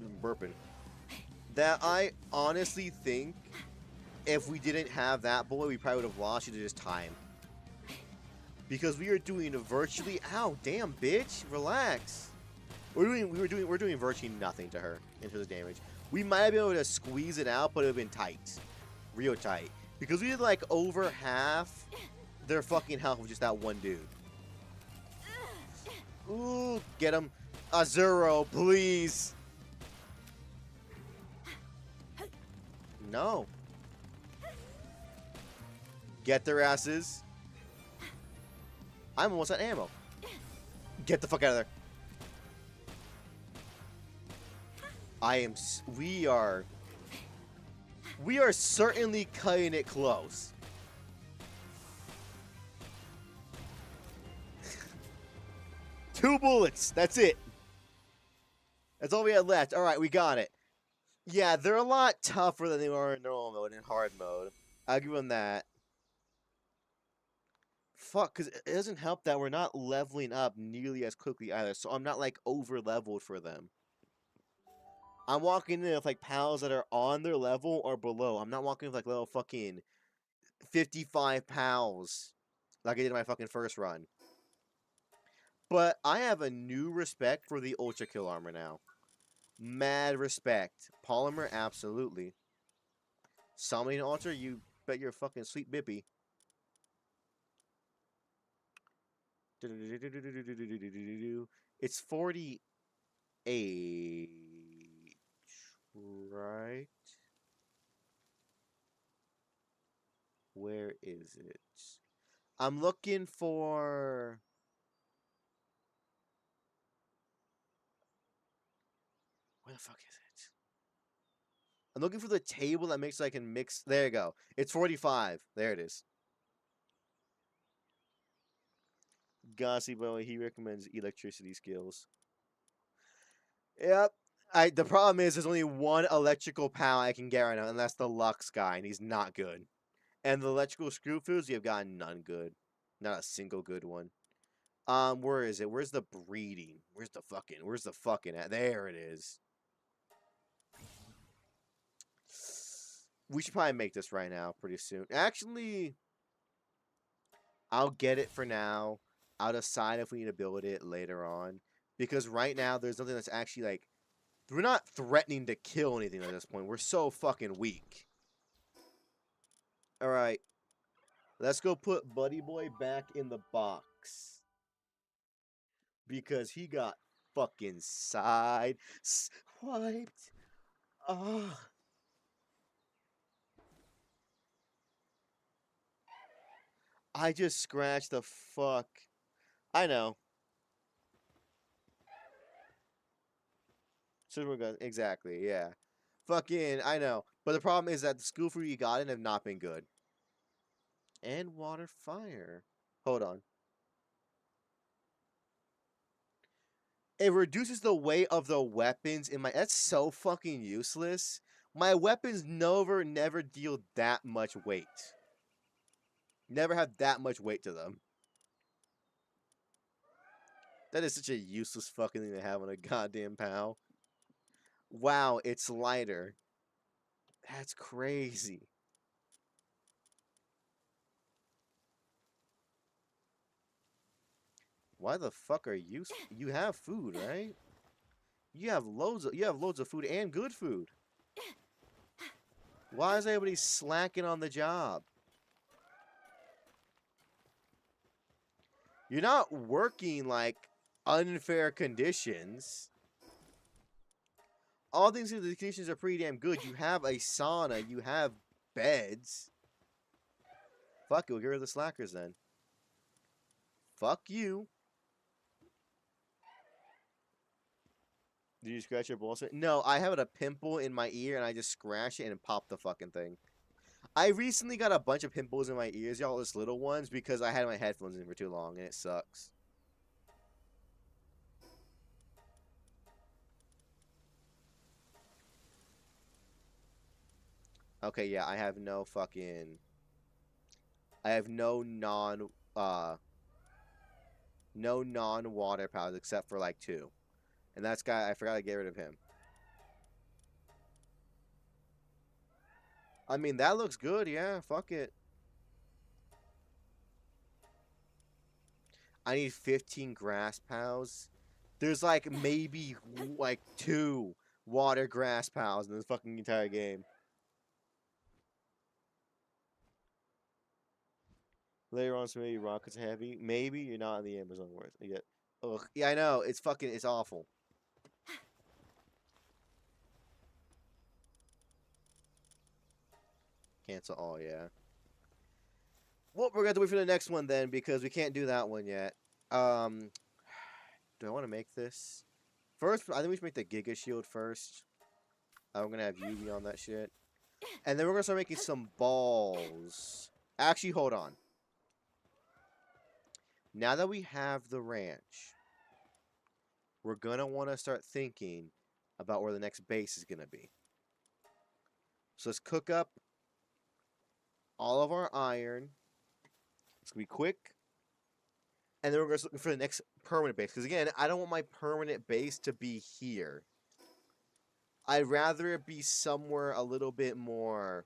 I'm burping. That I honestly think if we didn't have that boy, we probably would have lost due to just time. Because we are doing virtually... Ow, damn, bitch. Relax. We're doing virtually nothing to her in terms of damage. We might have been able to squeeze it out, but it would have been tight. Real tight. Because we did like over half their fucking health with just that one dude. Ooh, get him. Azuro, please. No. Get their asses. I'm almost at ammo. Get the fuck out of there. We are certainly cutting it close. Two bullets. That's it. That's all we had left. All right, we got it. Yeah, they're a lot tougher than they are in normal mode and hard mode. I'll give them that. Fuck, because it doesn't help that we're not leveling up nearly as quickly either, so I'm not, like, over-leveled for them. I'm walking in with, like, pals that are on their level or below. I'm not walking with, like, little fucking 55 pals like I did in my fucking first run. But I have a new respect for the Ultra Kill Armor now. Mad respect. Polymer, absolutely. Summoning Altar, you bet your fucking sweet bippy. It's 48, right? Where is it? I'm looking for... Where the fuck is it? I'm looking for the table that makes so I can mix... There you go. It's 45. There it is. Gossip Boy, he recommends electricity skills. Yep. The problem is there's only one electrical pal I can get right now, and that's the Lux guy, and he's not good. And the electrical screw foods, you've got none good. Not a single good one. Where is it? Where's the breeding? Where's the fucking at? There it is. We should probably make this right now pretty soon. Actually, I'll get it for now. I'll decide if we need to build it later on. Because right now, there's nothing that's actually, like... We're not threatening to kill anything at this point. We're so fucking weak. Alright. Let's go put Buddy Boy back in the box. Because he got fucking side swiped. Oh. I just scratched the fuck. I know. Super gun, exactly, yeah. Fucking, I know. But the problem is that the school food you got in have not been good. And water fire. Hold on. It reduces the weight of the weapons in my... That's so fucking useless. My weapons never deal that much weight. Never have that much weight to them. That is such a useless fucking thing to have on a goddamn pal. Wow, it's lighter. That's crazy. Why the fuck are you... You have food, right? You have loads of food and good food. Why is everybody slacking on the job? You're not working, like, unfair conditions. All things, the conditions are pretty damn good. You have a sauna. You have beds. Fuck it, we'll get rid of the slackers then. Fuck you. Did you scratch your balls? No, I have a pimple in my ear and I just scratch it and pop the fucking thing. I recently got a bunch of pimples in my ears, y'all, just little ones, because I had my headphones in for too long and it sucks. Okay, yeah, I have no fucking... I have no non-water powers except for, like, 2. And that's guy, I forgot to get rid of him. I mean, that looks good, yeah, fuck it. I need 15 grass pals. There's, like, maybe, like, 2 water grass pals in this fucking entire game. Later on, so maybe rockets heavy. Maybe you're not in the Amazon worth. You get. Ugh. Yeah, I know. It's fucking. It's awful. Cancel all. Yeah. Well, we're gonna have to wait for the next one then because we can't do that one yet. Um, do I want to make this first? I think we should make the Giga Shield first. We're gonna have UV on that shit, and then we're gonna start making some balls. Actually, hold on. Now that we have the ranch, we're gonna want to start thinking about where the next base is gonna be. So let's cook up all of our iron. It's gonna be quick. And then we're going to look for the next permanent base. Because again, I don't want my permanent base to be here. I'd rather it be somewhere a little bit more...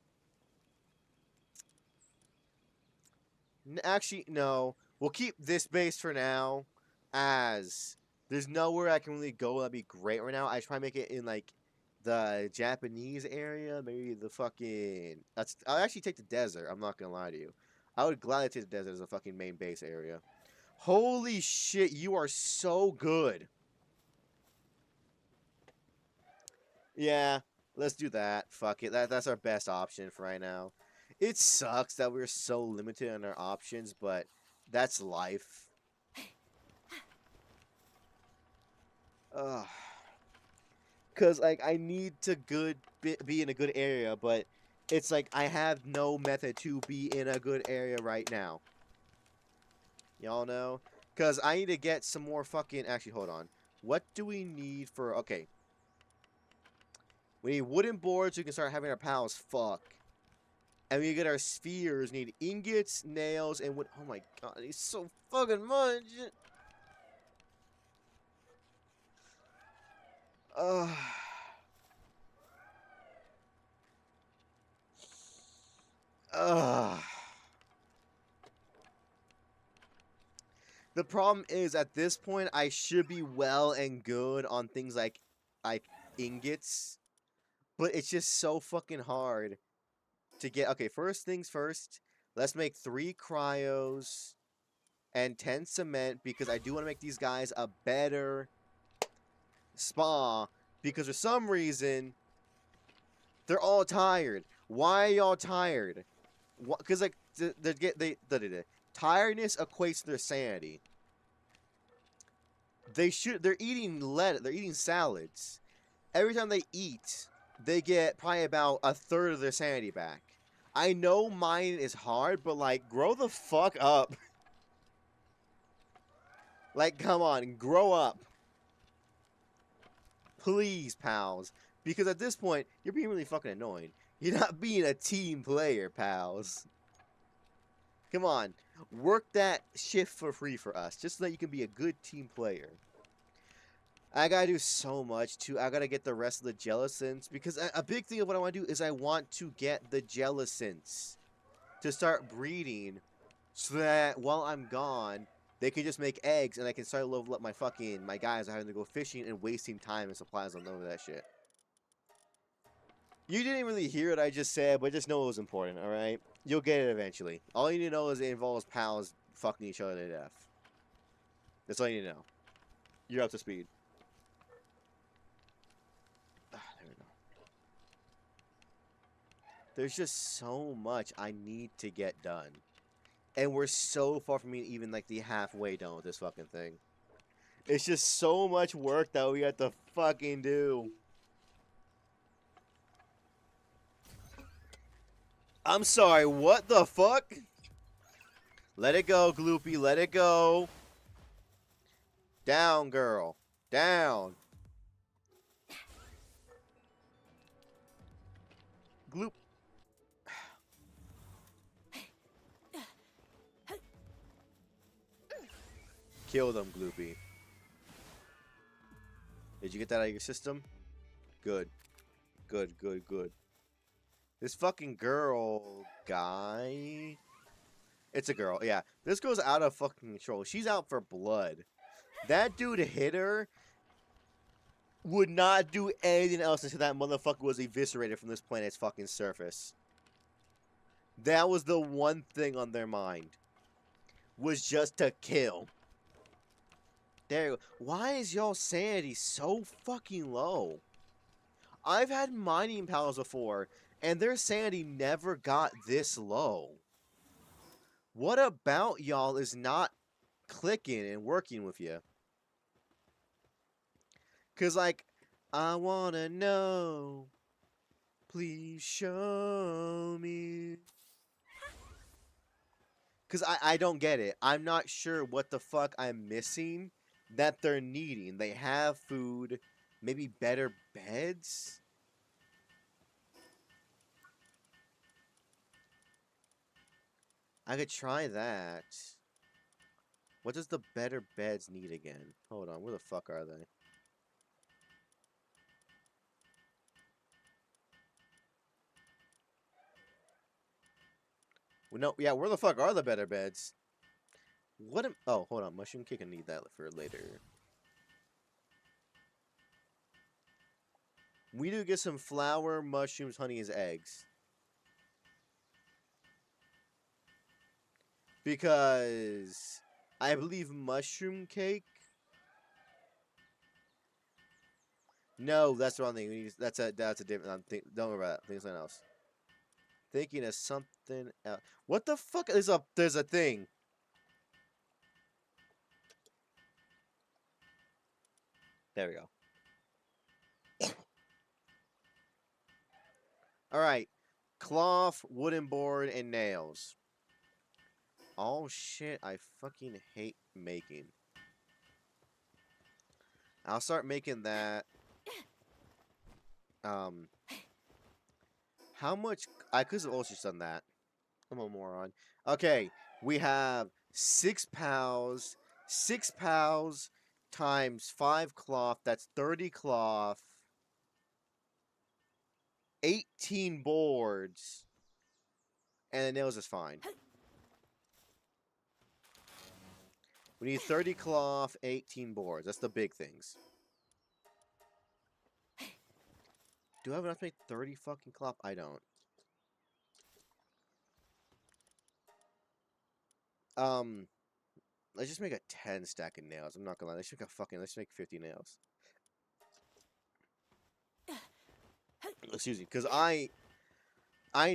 Actually, no. We'll keep this base for now. As there's nowhere I can really go that'd be great right now. I try to make it in like the Japanese area. Maybe the fucking... I'll actually take the desert. I'm not going to lie to you. I would gladly take the desert as a fucking main base area. Holy shit, you are so good. Yeah, let's do that. Fuck it. That's our best option for right now. It sucks that we're so limited on our options, but that's life. Ugh. Cause like I need to be in a good area, but it's like I have no method to be in a good area right now. Y'all know? Because I need to get some more fucking... Actually, hold on. What do we need for... Okay. We need wooden boards so we can start having our pals fuck. And we get our spheres. We need ingots, nails, and wood... Oh my god, it's so fucking much! Ugh. Ugh. The problem is, at this point, I should be well and good on things like ingots, but it's just so fucking hard to get. Okay, first things first, let's make 3 cryos and 10 cement because I do want to make these guys a better spa because for some reason they're all tired. Why are y'all tired? Because like tiredness equates to their sanity. They're eating they're eating salads. Every time they eat, they get probably about a third of their sanity back. I know mine is hard, but like grow the fuck up. Like come on, grow up. Please, pals. Because at this point, you're being really fucking annoying. You're not being a team player, pals. Come on. Work that shift for free for us, just so that you can be a good team player. I gotta do so much, too. I gotta get the rest of the jellicents, because a big thing of what I want to do is I want to get the jellicents to start breeding, so that while I'm gone, they can just make eggs, and I can start leveling up my guys having to go fishing and wasting time and supplies on none of that shit. You didn't really hear what I just said, but just know it was important, alright? You'll get it eventually. All you need to know is it involves pals fucking each other to death. That's all you need to know. You're up to speed. There we go. There's just so much I need to get done. And we're so far from even like the halfway done with this fucking thing. It's just so much work that we have to fucking do. I'm sorry, what the fuck? Let it go, Gloopy, let it go. Down, girl. Down. Gloop. Kill them, Gloopy. Did you get that out of your system? Good. Good, good, good. This fucking girl guy... It's a girl, yeah. This girl's out of fucking control. She's out for blood. That dude hit her. Would not do anything else until that motherfucker was eviscerated from this planet's fucking surface. That was the one thing on their mind. was just to kill. There you go. Why is y'all sanity so fucking low? I've had mining pals before, and their sanity never got this low. What about y'all is not clicking and working with you? Cause like, I wanna know. Please show me. Cause I don't get it. I'm not sure what the fuck I'm missing that they're needing. They have food, maybe better beds. I could try that. What does the better beds need again? Hold on, where the fuck are they? Well, no, yeah, where the fuck are the better beds? What am... Oh, hold on, mushroom cake, I need that for later. We do get some flour, mushrooms, honey, as eggs. Because I believe mushroom cake. No, that's the wrong thing. That's a different. Don't worry about that. Think of something else. Thinking of something else. What the fuck? There's a thing. There we go. All right, cloth, wooden board, and nails. All shit I fucking hate making. I'll start making that. How much? I could have also done that. I'm a moron. Okay, we have 6 pows. 6 pows times 5 cloth. That's 30 cloth. 18 boards. And the nails is fine. We need 30 cloth, 18 boards. That's the big things. Do I have enough to make 30 fucking cloth? I don't. Let's just make a 10 stack of nails. I'm not gonna lie. Let's make 50 nails. Excuse me, because I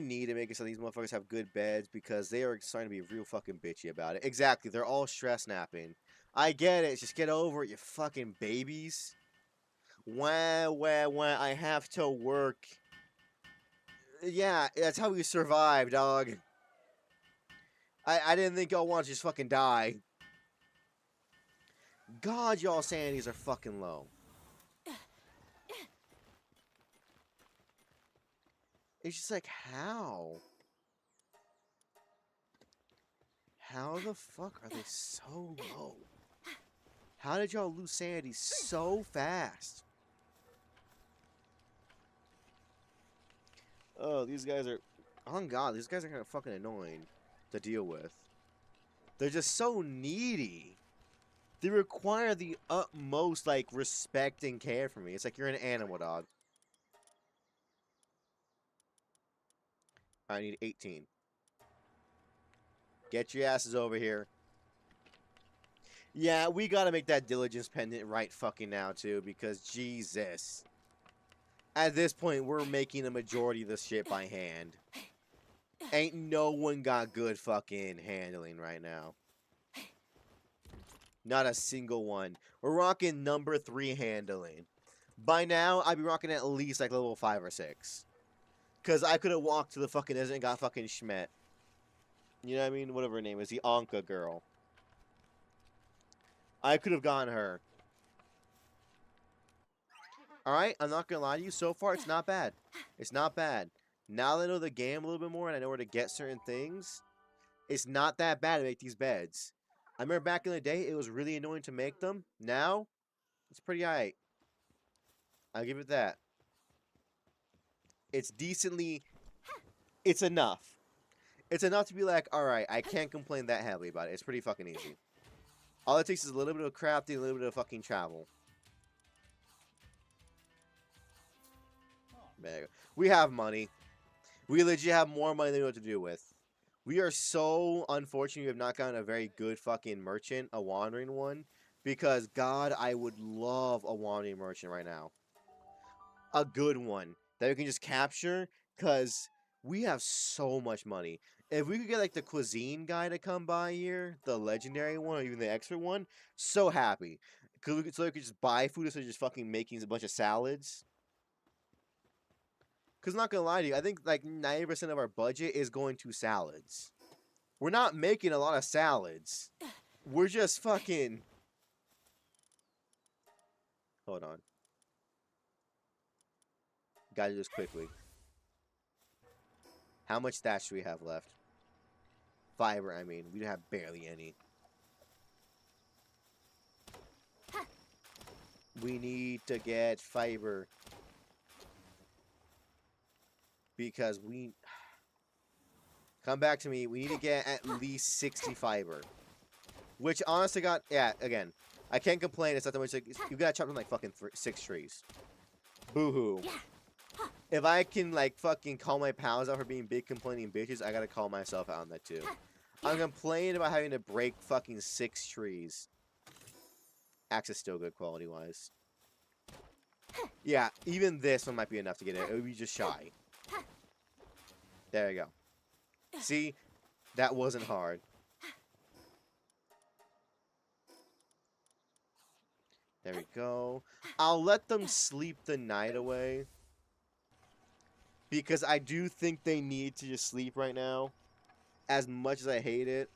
need to make it so these motherfuckers have good beds because they are starting to be real fucking bitchy about it. Exactly, they're all stress napping. I get it. Just get over it, you fucking babies. Wah, I have to work. Yeah, that's how we survive, dog. I didn't think y'all wanted to just fucking die. God, y'all sanities are fucking low. It's just like, how? How the fuck are they so low? How did y'all lose sanity so fast? Oh, these guys are... Oh, God, these guys are kind of fucking annoying to deal with. They're just so needy. They require the utmost, like, respect and care for me. It's like you're an animal, dog. I need 18. Get your asses over here. Yeah, we gotta make that diligence pendant right fucking now, too, because Jesus. At this point, we're making a majority of this shit by hand. Ain't no one got good fucking handling right now. Not a single one. We're rocking number 3 handling. By now, I'd be rocking at least like level 5 or 6. Because I could have walked to the fucking desert and got fucking Schmet. You know what I mean? Whatever her name is. The Anka girl. I could have gotten her. Alright, I'm not gonna lie to you. So far, it's not bad. It's not bad. Now that I know the game a little bit more and I know where to get certain things, it's not that bad to make these beds. I remember back in the day, it was really annoying to make them. Now, it's pretty alright. I'll give it that. It's decently... It's enough. It's enough to be like, alright, I can't complain that heavily about it. It's pretty fucking easy. All it takes is a little bit of crafting, a little bit of fucking travel. There you go. We have money. We legit have more money than we know what to do with. We are so unfortunate we have not gotten a very good fucking merchant, a wandering one. Because, God, I would love a wandering merchant right now. A good one that we can just capture, because we have so much money. If we could get, like, the cuisine guy to come by here, the legendary one, or even the extra one, so happy. So we could just buy food instead of just fucking making a bunch of salads. Because, not gonna lie to you, I think, like, 90% of our budget is going to salads. We're not making a lot of salads. We're just fucking... Hold on. Gotta do this quickly. How much stats do we have left? Fiber, I mean. We have barely any. We need to get fiber. Because we... Come back to me. We need to get at least 60 fiber. Which, honestly, yeah, again. I can't complain. It's not that much. Like, you gotta chop down, like, fucking 6 trees. Boo-hoo. Yeah. If I can, like, fucking call my pals out for being big complaining bitches, I gotta call myself out on that, too. I'm complaining about having to break fucking 6 trees. Axe is still good quality-wise. Yeah, even this one might be enough to get it. It would be just shy. There you go. See? That wasn't hard. There we go. I'll let them sleep the night away. Because I do think they need to just sleep right now. As much as I hate it.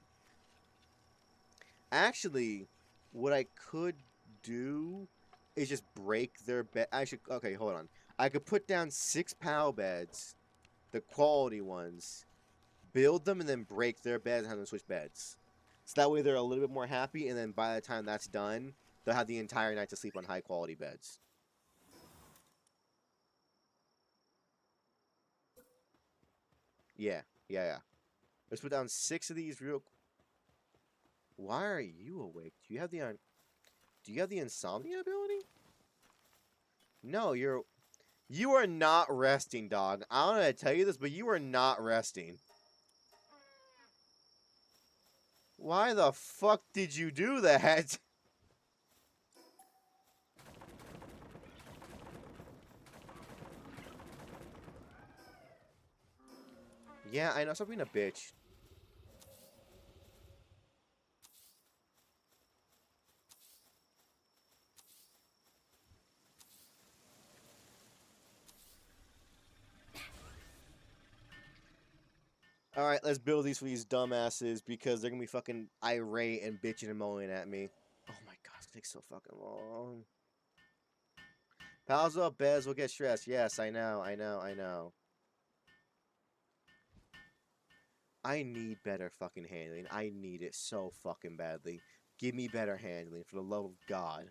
Actually, what I could do is just break their bed. Okay, hold on. I could put down 6 POW beds. The quality ones. Build them and then break their beds and have them switch beds. So that way they're a little bit more happy, and then by the time that's done, they'll have the entire night to sleep on high quality beds. Yeah. Let's put down 6 of these real... Why are you awake? Do you have the insomnia ability? No, you are not resting, dog. I don't know how to tell you this, but you are not resting. Why the fuck did you do that? Yeah, I know. Stop being a bitch. Alright, let's build these for these dumbasses because they're gonna be fucking irate and bitching and moaning at me. Oh my god, it takes so fucking long. Pals up, Bez will get stressed. Yes, I know. I need better fucking handling. I need it so fucking badly. Give me better handling, for the love of God.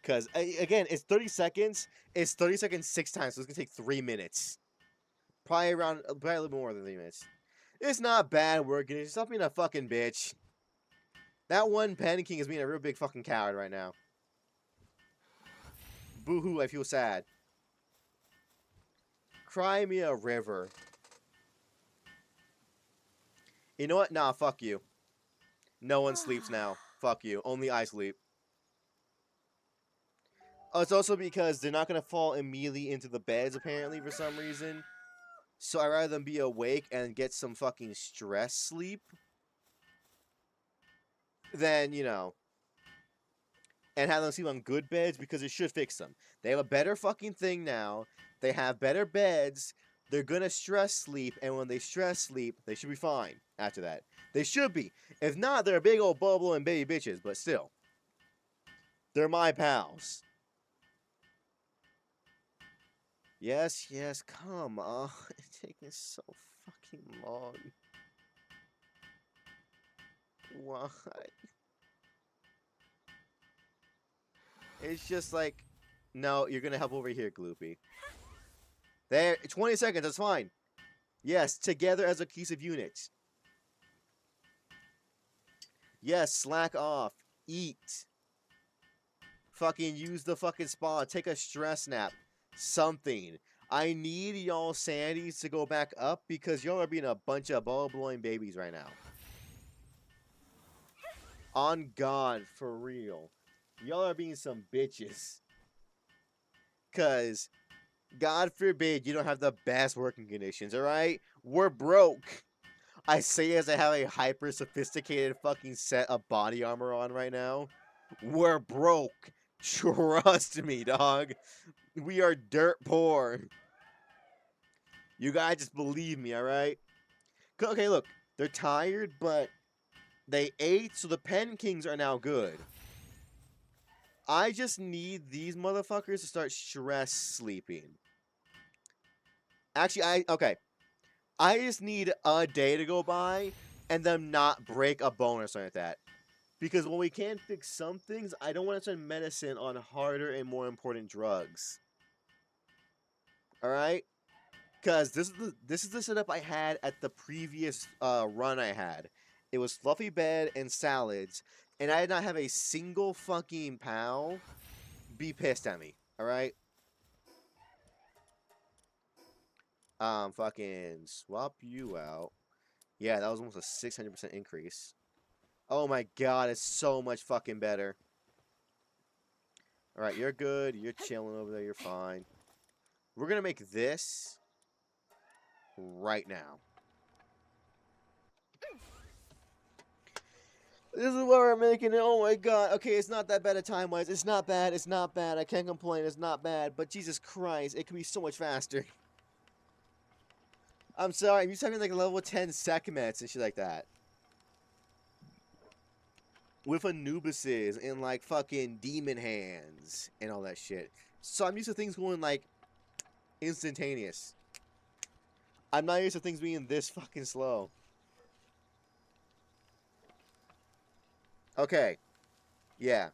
Because, again, it's 30 seconds. It's 30 seconds 6 times, so it's gonna take 3 minutes. Probably a little more than 3 minutes. It's not bad working. Stop being a fucking bitch. That one panicking is being a real big fucking coward right now. Boo-hoo, I feel sad. Cry me a river. You know what? Nah, fuck you. No one sleeps now. Fuck you. Only I sleep. Oh, it's also because they're not gonna fall immediately into the beds, apparently, for some reason. So I'd rather them be awake and get some fucking stress sleep than, you know, and have them sleep on good beds, because it should fix them. They have a better fucking thing now. They have better beds. They're gonna stress sleep, and when they stress sleep, they should be fine after that. They should be. If not, they're a big old bubble and baby bitches, but still. They're my pals. Yes, come on. It's taking so fucking long. Why? It's just like, no, you're gonna help over here, Gloopy. There, 20 seconds, that's fine. Yes, together as a cohesive unit. Yes, slack off. Eat. Fucking use the fucking spa. Take a stress nap. Something. I need y'all sanities to go back up because y'all are being a bunch of ball-blowing babies right now. On God, for real. Y'all are being some bitches. Because, God forbid, you don't have the best working conditions, alright? We're broke. I say as I have a hyper-sophisticated fucking set of body armor on right now. We're broke. Trust me, dog. We are dirt poor. You guys just believe me, alright? Okay, look. They're tired, but they ate, so the Pen Kings are now good. I just need these motherfuckers to start stress sleeping. Actually, okay. I just need a day to go by and them not break a bone or something like that. Because when we can't fix some things, I don't want to spend medicine on harder and more important drugs. Alright? Because this is the setup I had at the previous run I had. It was fluffy bed and salads, and I did not have a single fucking pal be pissed at me. Alright? Fucking swap you out. Yeah, that was almost a 600% increase. Oh my god, it's so much fucking better. Alright, you're good. You're chilling over there. You're fine. We're gonna make this right now. This is what we're making it. Oh my god. Okay, it's not that bad at time-wise. It's not bad. It's not bad. I can't complain. It's not bad. But Jesus Christ, it could be so much faster. I'm sorry. I'm used to having like level 10 Sekhmets and shit like that. With Anubises and like fucking demon hands and all that shit. So I'm used to things going like instantaneous. I'm not used to things being this fucking slow. Okay. Yeah.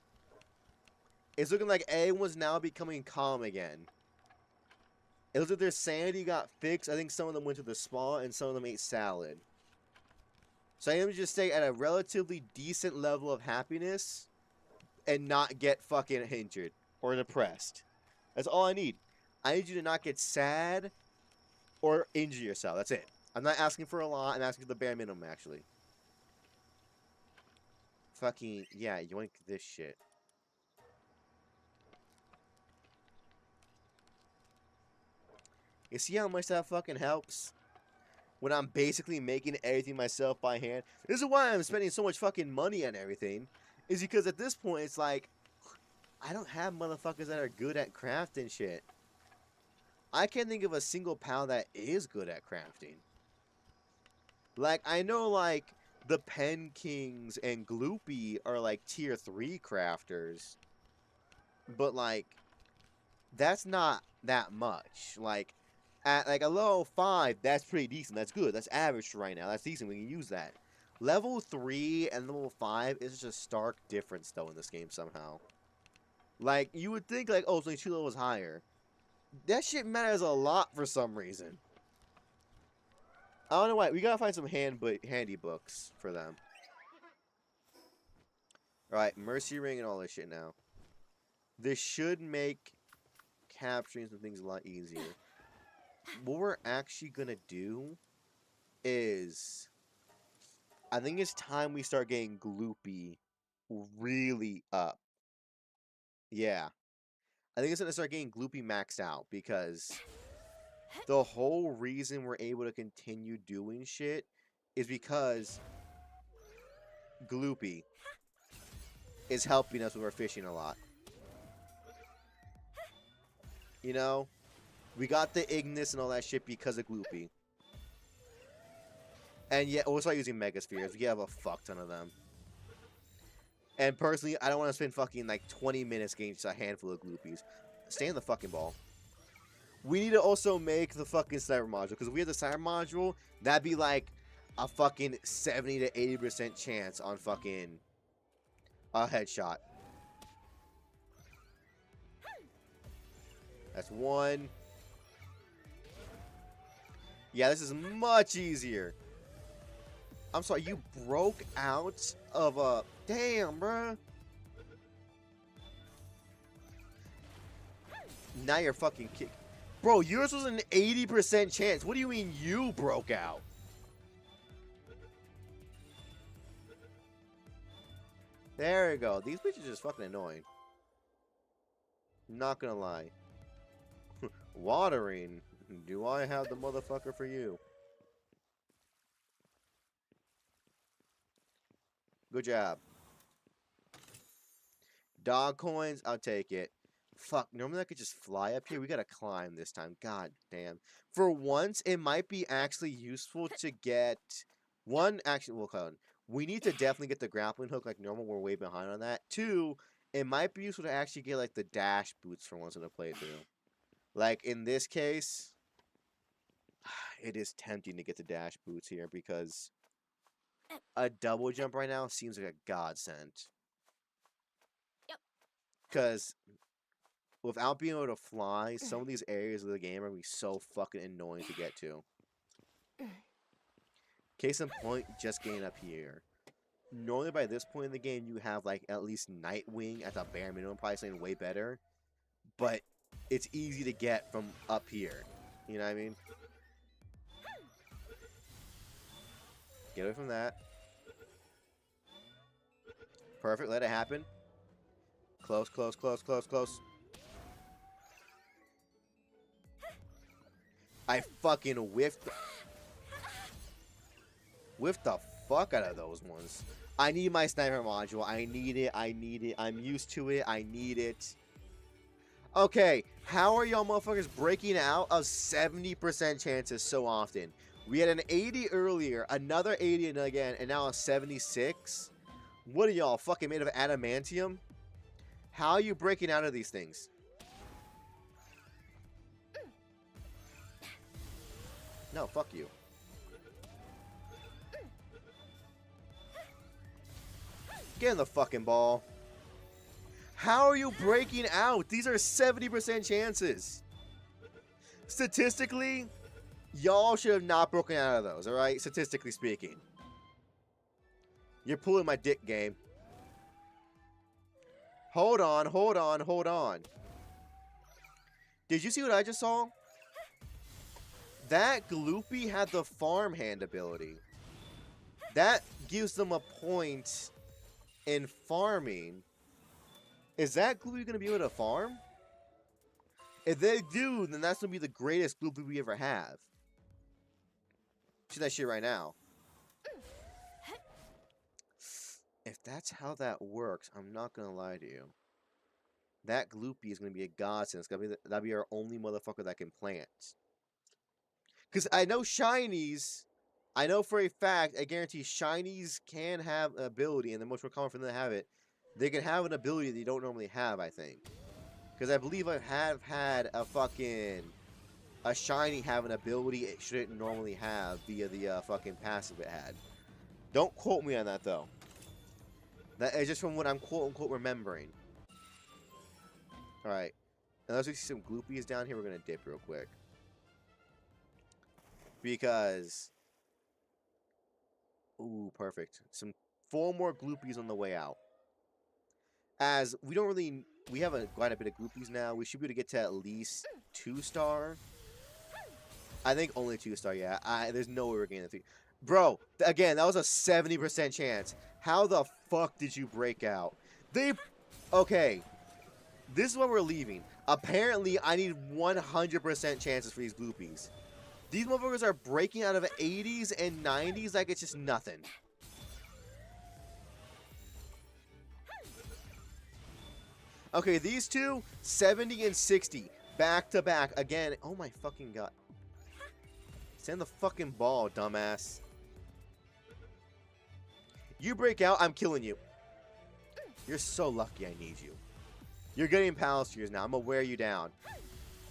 It's looking like everyone's now becoming calm again. It looks like their sanity got fixed. I think some of them went to the spa and some of them ate salad. So I am just stay at a relatively decent level of happiness and not get fucking injured or depressed. That's all I need. I need you to not get sad or injure yourself. That's it. I'm not asking for a lot. I'm asking for the bare minimum, actually. Fucking, yeah, yoink this shit. You see how much that fucking helps? When I'm basically making everything myself by hand. This is why I'm spending so much fucking money on everything. Is because at this point, it's like, I don't have motherfuckers that are good at crafting shit. I can't think of a single pal that is good at crafting. Like, I know, like, the Pen Kings and Gloopy are, like, tier 3 crafters. But, like, that's not that much. Like, at, like, a level 5, that's pretty decent. That's good. That's average right now. That's decent. We can use that. Level 3 and level 5 is just a stark difference, though, in this game somehow. Like, you would think, like, oh, it's only 2 levels higher. That shit matters a lot for some reason. I don't know why. We gotta find some handy books for them. Alright, Mercy Ring and all this shit now. This should make capturing some things a lot easier. What we're actually gonna do is... I think it's time we start getting Gloopy really up. Yeah. I think it's gonna start getting Gloopy maxed out because the whole reason we're able to continue doing shit is because Gloopy is helping us with our fishing a lot. You know? We got the Ignis and all that shit because of Gloopy. And yet, we'll start using Megaspheres. We have a fuck ton of them. And personally, I don't want to spend fucking like 20 minutes getting just a handful of Gloopies. Stay in the fucking ball. We need to also make the fucking cyber module. Because if we have the cyber module, that'd be like a fucking 70 to 80% chance on fucking a headshot. That's one. Yeah, this is much easier. I'm sorry, you broke out of a... Damn, bruh. Now you're fucking kick. Bro, yours was an 80% chance. What do you mean you broke out? There we go. These bitches are just fucking annoying. Not gonna lie. Watering. Do I have the motherfucker for you? Good job. Dog coins, I'll take it. Fuck, normally I could just fly up here. We gotta climb this time. God damn. For once, it might be actually useful to get one. Actually, we'll call it. We need to definitely get the grappling hook like normal. We're way behind on that. Two, it might be useful to actually get like the dash boots for once in a playthrough. Like in this case, it is tempting to get the dash boots here because a double jump right now seems like a godsend. Yep. Because without being able to fly, some of these areas of the game are going to be so fucking annoying to get to. Case in point, just getting up here. Normally by this point in the game, you have like at least Nightwing at the bare minimum, probably something way better. But it's easy to get from up here. You know what I mean? Get away from that. Perfect, let it happen. Close, close, close, close, close. I fucking whiffed the fuck out of those ones. I need my sniper module. I need it. I need it. I'm used to it. I need it. Okay, how are y'all motherfuckers breaking out of 70% chances so often? We had an 80 earlier, another 80 and again, and now a 76? What are y'all, fucking made of adamantium? How are you breaking out of these things? No, fuck you. Get in the fucking ball. How are you breaking out? These are 70% chances. Statistically, y'all should have not broken out of those, alright? Statistically speaking. You're pulling my dick, game. Hold on, hold on, hold on. Did you see what I just saw? That Gloopy had the farmhand ability. That gives them a point in farming. Is that Gloopy going to be able to farm? If they do, then that's going to be the greatest Gloopy we ever have. See that shit right now. If that's how that works, I'm not going to lie to you. That Gloopy is going to be a godsend. It's gonna be that'll be our only motherfucker that can plant. Because I know Shinies, I know for a fact, I guarantee Shinies can have an ability, and the most common for them to have it, they can have an ability that you don't normally have, I think. Because I believe I have had a Shiny have an ability it shouldn't normally have via the fucking passive it had. Don't quote me on that, though. That is just from what I'm quote-unquote remembering. Alright. Unless we see some Gloopies down here, we're going to dip real quick. Because... Ooh, perfect. 4 more Gloopies on the way out. As we don't really... We have quite a bit of Gloopies now. We should be able to get to at least 2-star. I think only 2-star, yeah. There's no way we're getting a 3. Bro, again, that was a 70% chance. How the fuck did you break out? Okay. This is why we're leaving. Apparently, I need 100% chances for these Gloopies. These motherfuckers are breaking out of 80s and 90s like it's just nothing. Okay, these two, 70 and 60. Back to back. Again, oh my fucking god. Send the fucking ball, dumbass. You break out, I'm killing you. You're so lucky I need you. You're getting Palworld now. I'm gonna wear you down.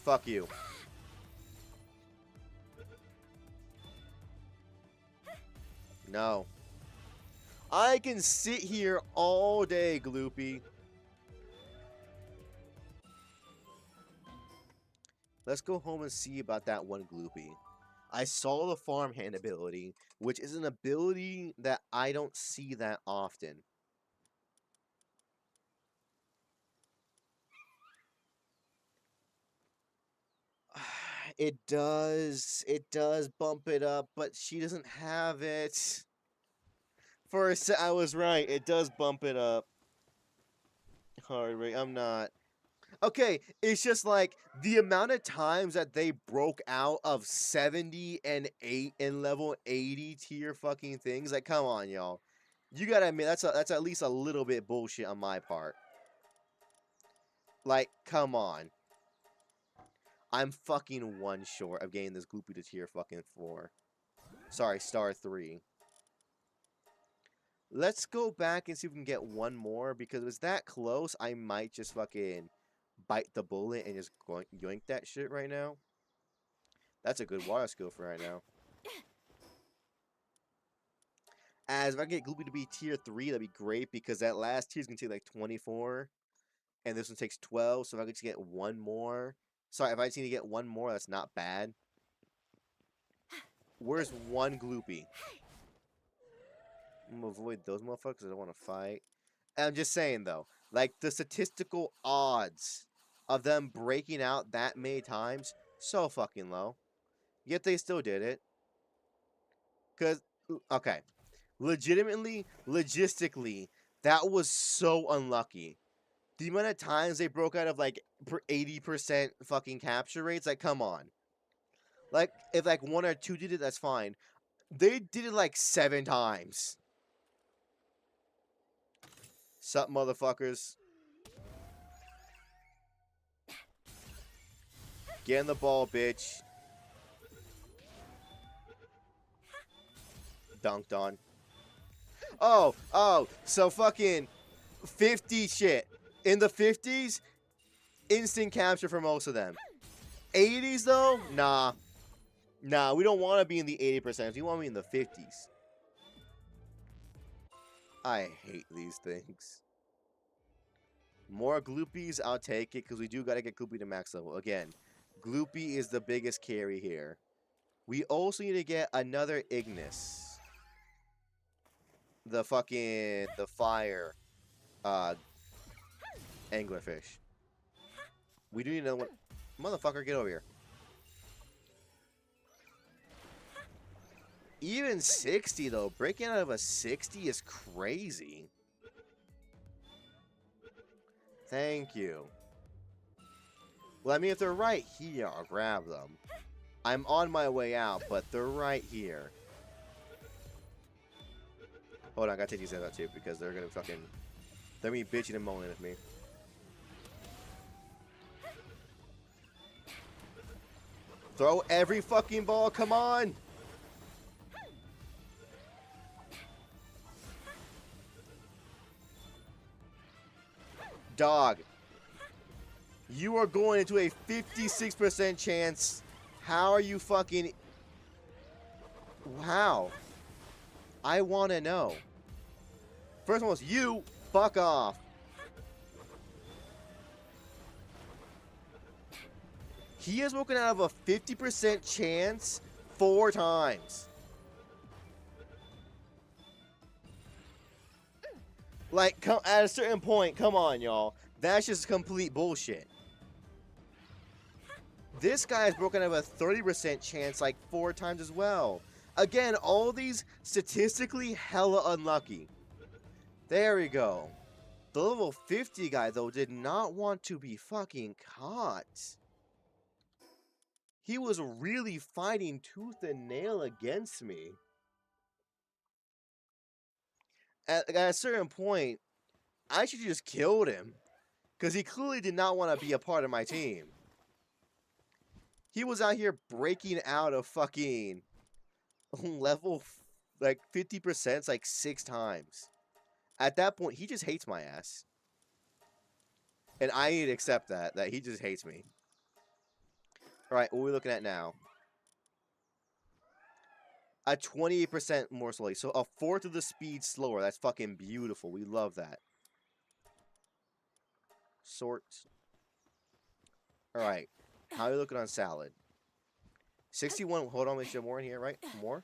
Fuck you. No. I can sit here all day, Gloopy. Let's go home and see about that one Gloopy. I saw the farmhand ability, which is an ability that I don't see that often. It does. It does bump it up, but she doesn't have it. For a I was right. It does bump it up. Heart rate. I'm not. Okay, it's just like the amount of times that they broke out of 70 and 8 and level 80 tier fucking things. Like, come on, y'all. You gotta admit that's at least a little bit bullshit on my part. Like, come on. I'm fucking one short of getting this Gloopy to tier fucking 4. Sorry, star 3. Let's go back and see if we can get one more, because if it was that close, I might just fucking bite the bullet and just yoink that shit right now. That's a good water skill for right now. As if I get Gloopy to be tier 3, that'd be great, because that last tier is going to take like 24, and this one takes 12, so if I could just get one more. Sorry, if I just need to get one more, that's not bad. Where's one Gloopy? I'm going to avoid those motherfuckers, I don't want to fight. And I'm just saying, though, like, the statistical odds of them breaking out that many times, so fucking low. Yet they still did it. Because, okay, legitimately, logistically, that was so unlucky. The amount of times they broke out of, like, 80% fucking capture rates, like, come on. Like, if, like, 1 or 2 did it, that's fine. They did it, like, 7 times. Sup, motherfuckers? Get in the ball, bitch. Dunked on. Oh, so fucking 50 shit. In the 50s, instant capture for most of them. 80s, though? Nah. Nah, we don't want to be in the 80%. We want to be in the 50s. I hate these things. More Gloopies, I'll take it, because we do got to get Gloopy to max level. Again, Gloopy is the biggest carry here. We also need to get another Ignis. The fire, anglerfish. We do need another one. Motherfucker, get over here. Even 60, though. Breaking out of a 60 is crazy. Thank you. Well, I mean, if they're right here, I'll grab them. I'm on my way out, but they're right here. Hold on, I gotta take these out too, because they're gonna fucking... They're gonna be bitching and moaning at me. Throw every fucking ball, come on! Dog. You are going into a 56% chance. How are you fucking... How? I want to know. First one was you. Fuck off. He has woken out of a 50% chance 4 times. Like, at a certain point, come on, y'all. That's just complete bullshit. This guy has broken out of a 30% chance like 4 times as well. Again, all these statistically hella unlucky. There we go. The level 50 guy, though, did not want to be fucking caught. He was really fighting tooth and nail against me. At a certain point, I should have just killed him. Because he clearly did not want to be a part of my team. He was out here breaking out of fucking level like 50% like 6 times. At that point, he just hates my ass. And I need to accept that he just hates me. Alright, what are we looking at now? A 28% more slowly. So a 1/4 of the speed slower. That's fucking beautiful. We love that. Sort. Alright. How are you looking on salad? 61. Hold on, make sure more in here, right? More?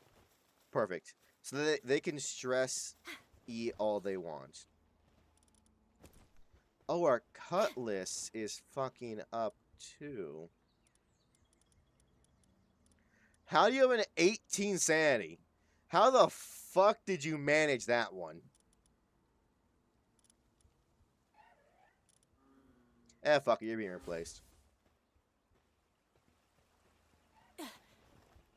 Perfect. So they can stress eat all they want. Oh, our cutlass is fucking up too. How do you have an 18 sanity? How the fuck did you manage that one? Fuck it, you're being replaced.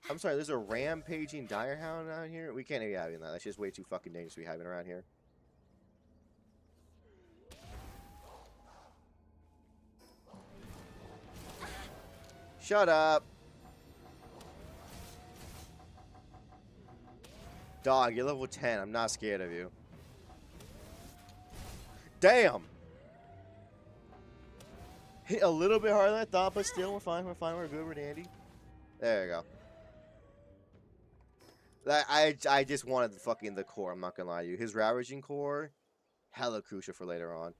I'm sorry, there's a rampaging direhound out here? We can't be having that. That's just way too fucking dangerous to be having around here. Shut up! Dog, you're level 10. I'm not scared of you. Damn! Hit a little bit harder than I thought, but still, we're fine. We're fine. We're good. We're dandy. There you go. I just wanted the fucking the core. I'm not gonna lie to you. His ravaging core, hella crucial for later on.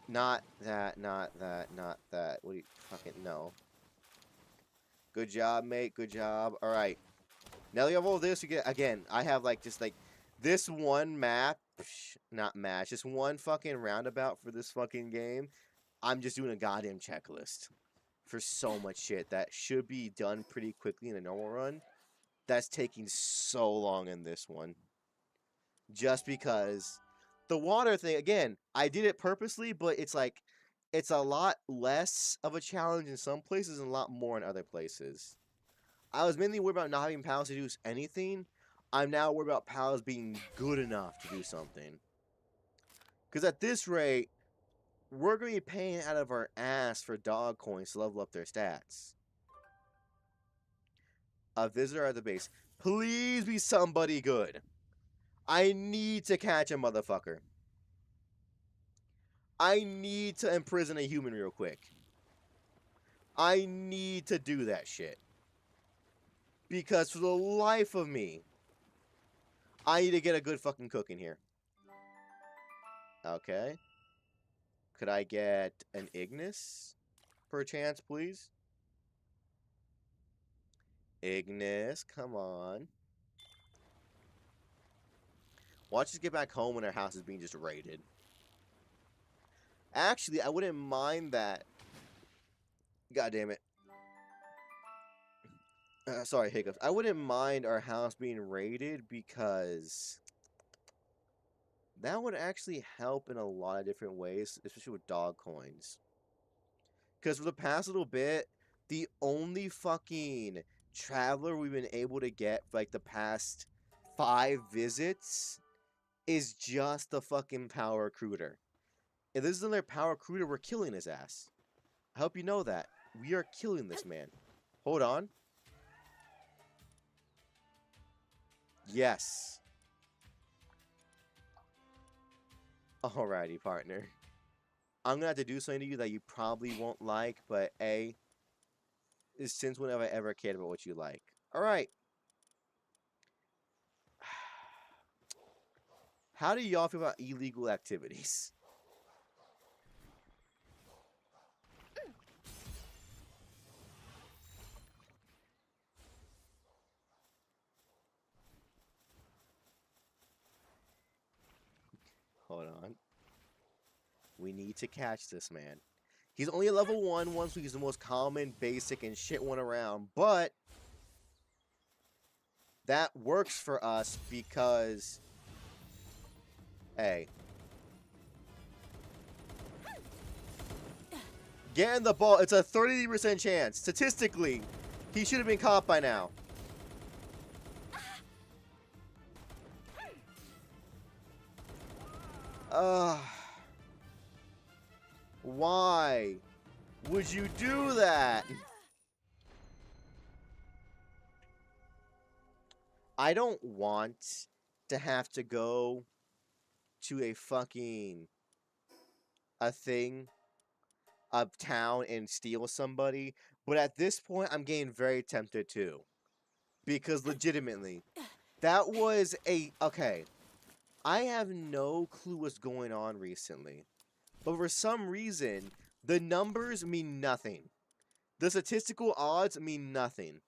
Not that. Not that. Not that. What do you fucking no? Good job, mate. Good job. All right. Now that you have all this, you get again. I have like just like this one map, not match. Just one fucking roundabout for this fucking game. I'm just doing a goddamn checklist for so much shit that should be done pretty quickly in a normal run. That's taking so long in this one. Just because the water thing, again, I did it purposely, but it's like, it's a lot less of a challenge in some places and a lot more in other places. I was mainly worried about not having pals to do anything. I'm now worried about pals being good enough to do something. Because at this rate, we're going to be paying out of our ass for dog coins to level up their stats. A visitor at the base. Please be somebody good. I need to catch a motherfucker. I need to imprison a human real quick. I need to do that shit. Because for the life of me, I need to get a good fucking cook in here. Okay. Could I get an Ignis? Perchance, please? Ignis, come on. Watch us get back home when our house is being just raided. Actually, I wouldn't mind that. God damn it. Sorry, hiccups. I wouldn't mind our house being raided because that would actually help in a lot of different ways, especially with dog coins. Because for the past little bit, the only fucking traveler we've been able to get for like the past 5 visits is just the fucking power recruiter. If this is another power recruiter, we're killing his ass. I hope you know that. We are killing this man. Hold on. Yes. Alrighty, partner. I'm gonna have to do something to you that you probably won't like, but A, since when have I ever cared about what you like? Alright. How do y'all feel about illegal activities? Hold on. We need to catch this man. He's only a level 1 once, so he's the most common, basic, and shit one around, but that works for us because, hey, getting the ball, it's a 30% chance. Statistically, he should have been caught by now. Why would you do that? I don't want to have to go to a fucking thing of town and steal somebody, but at this point I'm getting very tempted too. Because legitimately, that was a okay. I have no clue what's going on recently. But for some reason, the numbers mean nothing. The statistical odds mean nothing.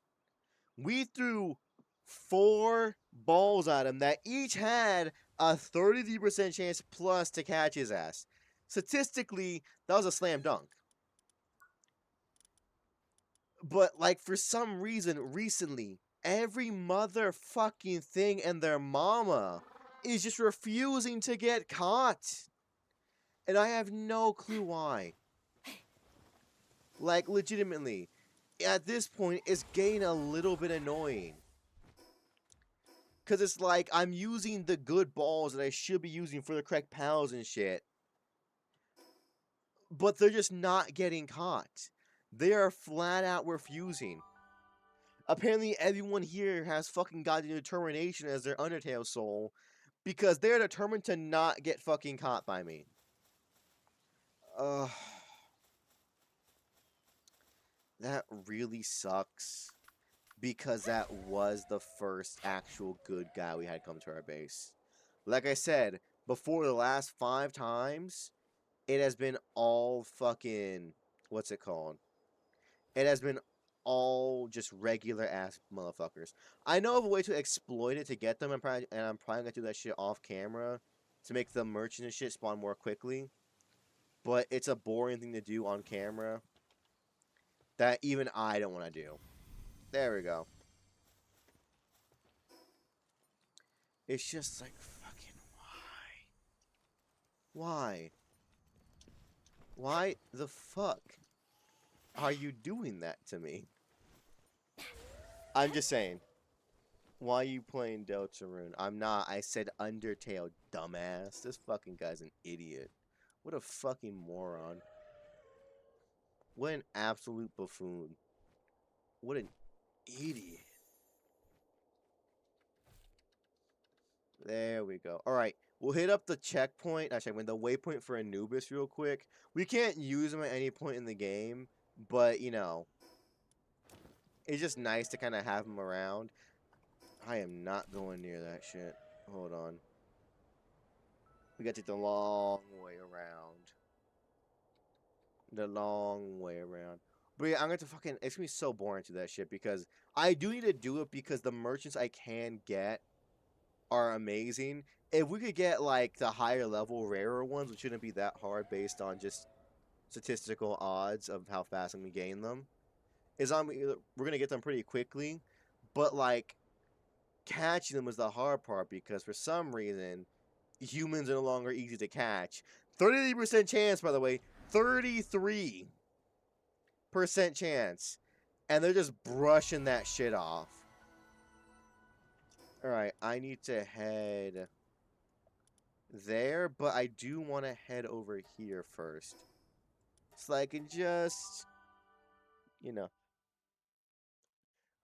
We threw 4 balls at him that each had a 33% chance plus to catch his ass. Statistically, that was a slam dunk. But like for some reason recently, every motherfucking thing and their mama is just refusing to get caught. And I have no clue why. Like legitimately, at this point it's getting a little bit annoying. Cause it's like I'm using the good balls that I should be using for the correct pals and shit. But they're just not getting caught. They are flat out refusing. Apparently everyone here has fucking gotten determination as their Undertale soul because they're determined to not get fucking caught by me. Ugh. That really sucks because that was the first actual good guy we had come to our base. Like I said, before the last 5 times, it has been all fucking, what's it called? It has been all just regular ass motherfuckers. I know of a way to exploit it to get them, and I'm probably gonna do that shit off camera to make the merchant and shit spawn more quickly. But it's a boring thing to do on camera that even I don't want to do. There we go. It's just like fucking why? Why? Why the fuck are you doing that to me? I'm just saying. Why are you playing Deltarune? I'm not. I said Undertale, dumbass. This fucking guy's an idiot. What a fucking moron. What an absolute buffoon. What an idiot. There we go. Alright, we'll hit up the checkpoint. Actually, I mean the waypoint for Anubis real quick. We can't use him at any point in the game, but, you know, it's just nice to kind of have him around. I am not going near that shit. Hold on. We got to take the long way around. The long way around. But yeah, I'm going to fucking... It's going to be so boring to that shit because I do need to do it because the merchants I can get are amazing. If we could get, like, the higher level, rarer ones, which shouldn't be that hard based on just statistical odds of how fast I'm going to gain them, we're going to get them pretty quickly. But, like, catching them is the hard part because for some reason, humans are no longer easy to catch. 33% chance, by the way. 33% chance. And they're just brushing that shit off. Alright, I need to head there, but I do want to head over here first. So I can just, you know.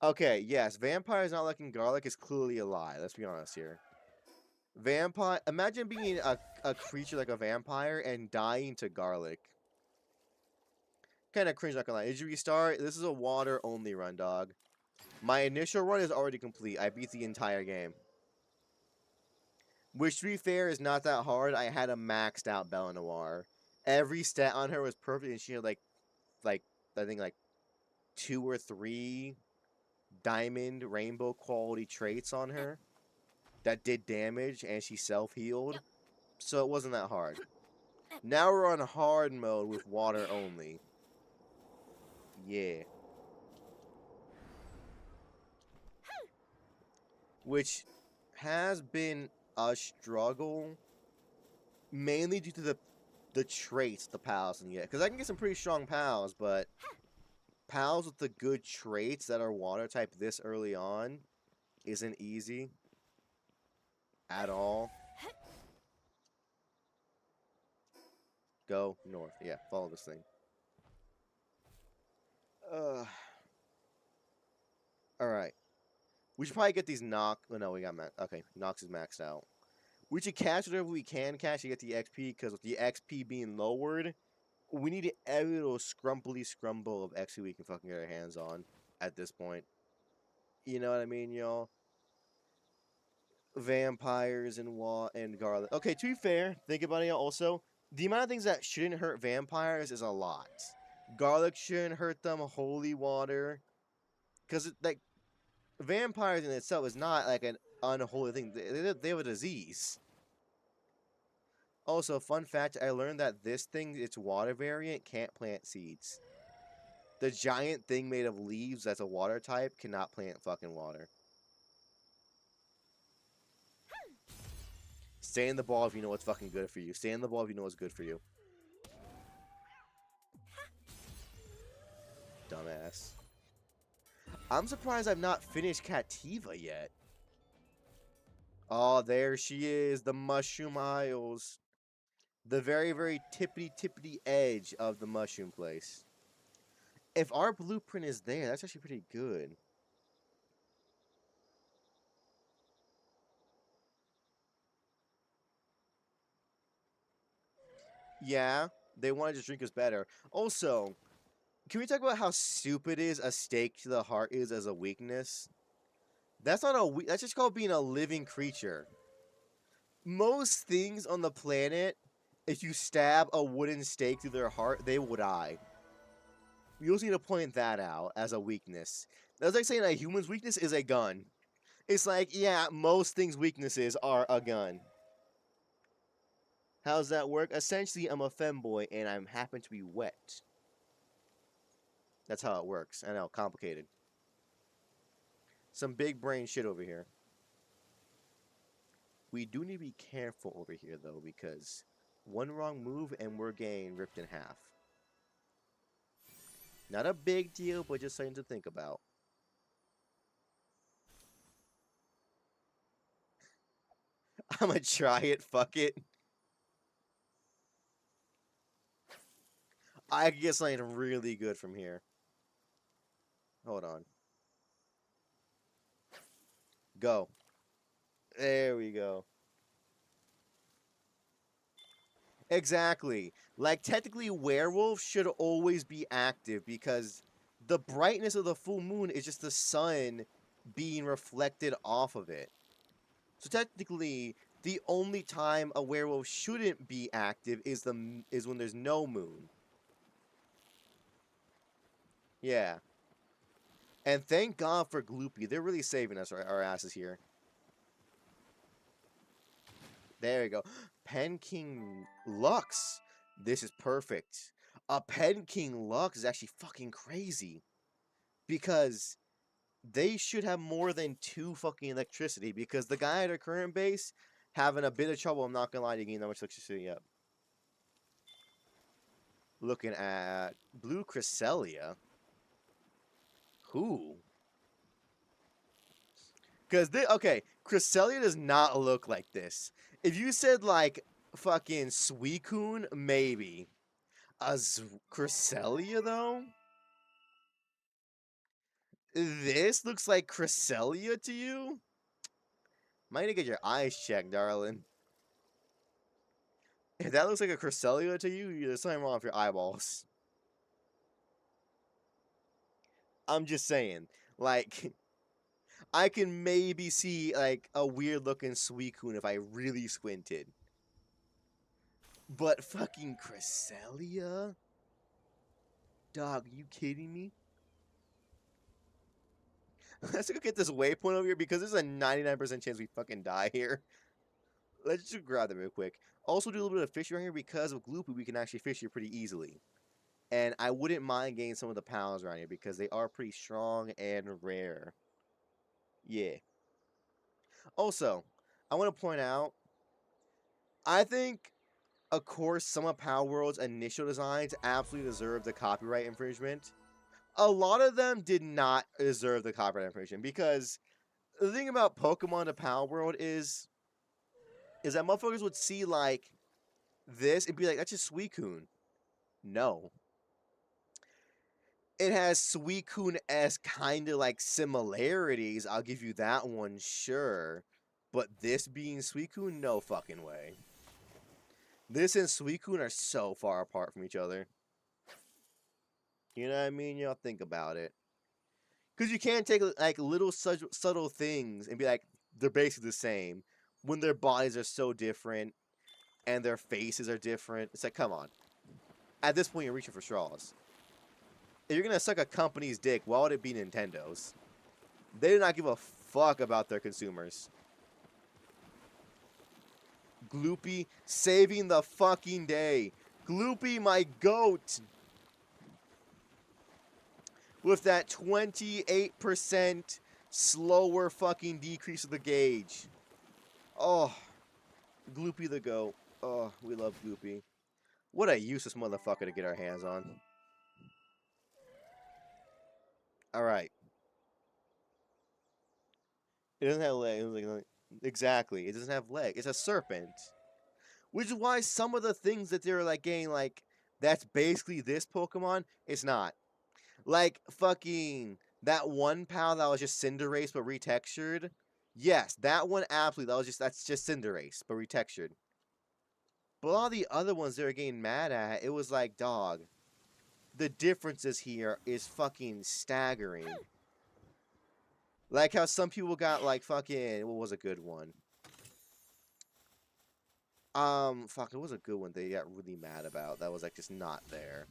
Okay, yes, vampires not liking garlic is clearly a lie. Let's be honest here. Vampire. Imagine being a creature like a vampire and dying to garlic. Kind of cringe, not gonna lie. Did you restart? This is a water only run, dog. My initial run is already complete. I beat the entire game. Which, to be fair, is not that hard. I had a maxed out Bella Noir. Every stat on her was perfect, and she had like I think like 2 or 3 diamond rainbow quality traits on her that did damage, and she self-healed. Yep. So it wasn't that hard. Now we're on hard mode with water only. Yeah. Which has been a struggle, mainly due to the traits the pals can get. Because I can get some pretty strong pals, but pals with the good traits that are water type this early on isn't easy at all. Go north. Yeah, follow this thing. Alright. We should probably get these Nox. Oh, no, we got max. Okay, Nox is maxed out. We should catch whatever we can catch to get the XP, because with the XP being lowered, we need every little scrumbly scrumble of XP we can fucking get our hands on at this point. You know what I mean, y'all? Vampires and garlic. Okay, to be fair, think about it also. The amount of things that shouldn't hurt vampires is a lot. Garlic shouldn't hurt them. Holy water. Because, like, vampires in itself is not, like, an unholy thing. They have a disease. Also, fun fact, I learned that this thing, its water variant, can't plant seeds. The giant thing made of leaves that's a water type cannot plant fucking water. Stay in the ball if you know what's fucking good for you. Stay in the ball if you know what's good for you. Dumbass. I'm surprised I've not finished Cativa yet. Oh, there she is. The Mushroom Isles. The very, very tippity edge of the mushroom place. If our blueprint is there, that's actually pretty good. Yeah, they want to just drink us better. Also, can we talk about how stupid is a stake to the heart is as a weakness? That's not a that's just called being a living creature. Most things on the planet, if you stab a wooden stake through their heart, they will die. You also need to point that out as a weakness. That's like saying a human's weakness is a gun. It's like, yeah, most things' weaknesses are a gun. How's that work? Essentially, I'm a femboy and I'm happen to be wet. That's how it works. I know, complicated. Some big brain shit over here. We do need to be careful over here, though, because one wrong move and we're getting ripped in half. Not a big deal, but just something to think about. I'm gonna try it, fuck it. I could get something really good from here. Hold on. Go. There we go. Exactly. Like, technically, werewolves should always be active because the brightness of the full moon is just the sun being reflected off of it. So technically, the only time a werewolf shouldn't be active is when there's no moon. Yeah. And thank God for Gloopy. They're really saving us, our asses here. There we go. Pen King Lux. This is perfect. A Pen King Lux is actually fucking crazy. Because they should have more than 2 fucking electricity. Because the guy at our current base having a bit of trouble, I'm not gonna lie, to gain that much electricity up. Looking at Blue Cresselia. Who? Because okay, Cresselia does not look like this. If you said like fucking Suicune, maybe. Cresselia though? This looks like Cresselia to you? Might need to get your eyes checked, darling. If that looks like a Cresselia to you, there's something wrong with your eyeballs. I'm just saying. Like, I can maybe see, like, a weird-looking Suicune if I really squinted. But fucking Cresselia? Dog, are you kidding me? Let's go get this waypoint over here because there's a 99% chance we fucking die here. Let's just grab them real quick. Also do a little bit of fishing around here because of Gloopy, we can actually fish here pretty easily. And I wouldn't mind getting some of the pounds around here because they are pretty strong and rare. Yeah. Also, I want to point out, I think, of course, some of Palworld's initial designs absolutely deserve the copyright infringement. A lot of them did not deserve the copyright infringement because the thing about Pokemon to Palworld is that motherfuckers would see, like, this and be like, that's just Suicune. No. It has Suicune-esque kind of, like, similarities. I'll give you that one, sure. But this being Suicune, no fucking way. This and Suicune are so far apart from each other. You know what I mean? Y'all think about it. Because you can't take, like, little subtle things and be like, they're basically the same. When their bodies are so different and their faces are different. It's like, come on. At this point, you're reaching for straws. If you're going to suck a company's dick, why would it be Nintendo's? They do not give a fuck about their consumers. Gloopy saving the fucking day. Gloopy, my goat. with that 28% slower fucking decrease of the gauge. Oh, Gloopy the goat. Oh, we love Gloopy. What a useless motherfucker to get our hands on. Alright. It doesn't have legs. Exactly. It doesn't have legs. It's a serpent. Which is why some of the things that they're like getting like that's basically this Pokemon, it's not. Like fucking that one pal that was just Cinderace but retextured. Yes, that one absolutely. That's just Cinderace but retextured. But all the other ones they were getting mad at, it was like, dog, the differences here is fucking staggering. Like how some people got like fucking what was a good one? Fuck, it was a good one they got really mad about. That was like just not there.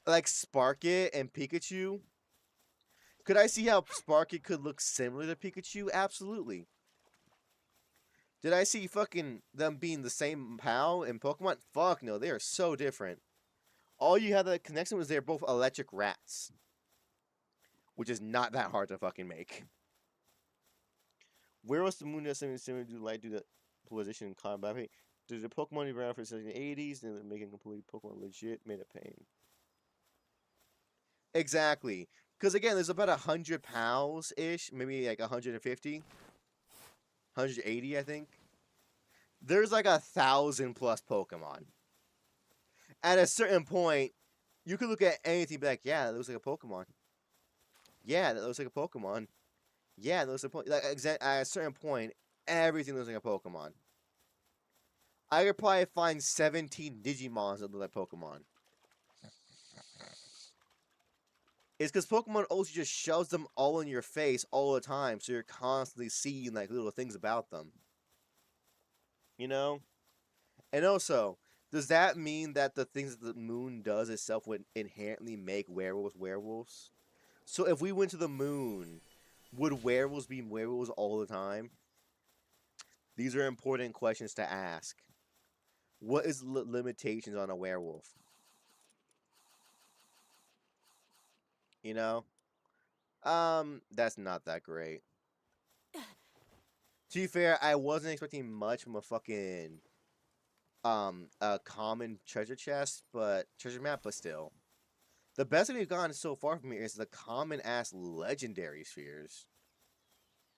Like Sparkit and Pikachu. Could I see how Sparkit could look similar to Pikachu? Absolutely. Did I see fucking them being the same POW in Pokemon? Fuck no, they are so different. All you had that connection was they're both electric rats. Which is not that hard to fucking make. Where was the moon that similar to light due to position in combat? Did the Pokemon around for the 80s and then making complete Pokemon legit made a pain? Exactly. Because again, there's about 100 POWs ish, maybe like 150, 180, I think. There's like 1,000 plus Pokemon. At a certain point, you could look at anything and be like, yeah, that looks like a Pokemon. Yeah, that looks like a Pokemon. Yeah, that looks like a Pokemon. Like, at a certain point, everything looks like a Pokemon. I could probably find 17 Digimons that look like Pokemon. It's because Pokemon also just shoves them all in your face all the time, so you're constantly seeing like little things about them. You know? And also, does that mean that the things that the moon does itself would inherently make werewolves werewolves? So if we went to the moon, would werewolves be werewolves all the time? These are important questions to ask. What is limitations on a werewolf? You know? That's not that great. To be fair, I wasn't expecting much from a fucking a common treasure chest, but treasure map, but still. The best thing we've gotten so far from here is the common ass legendary spheres.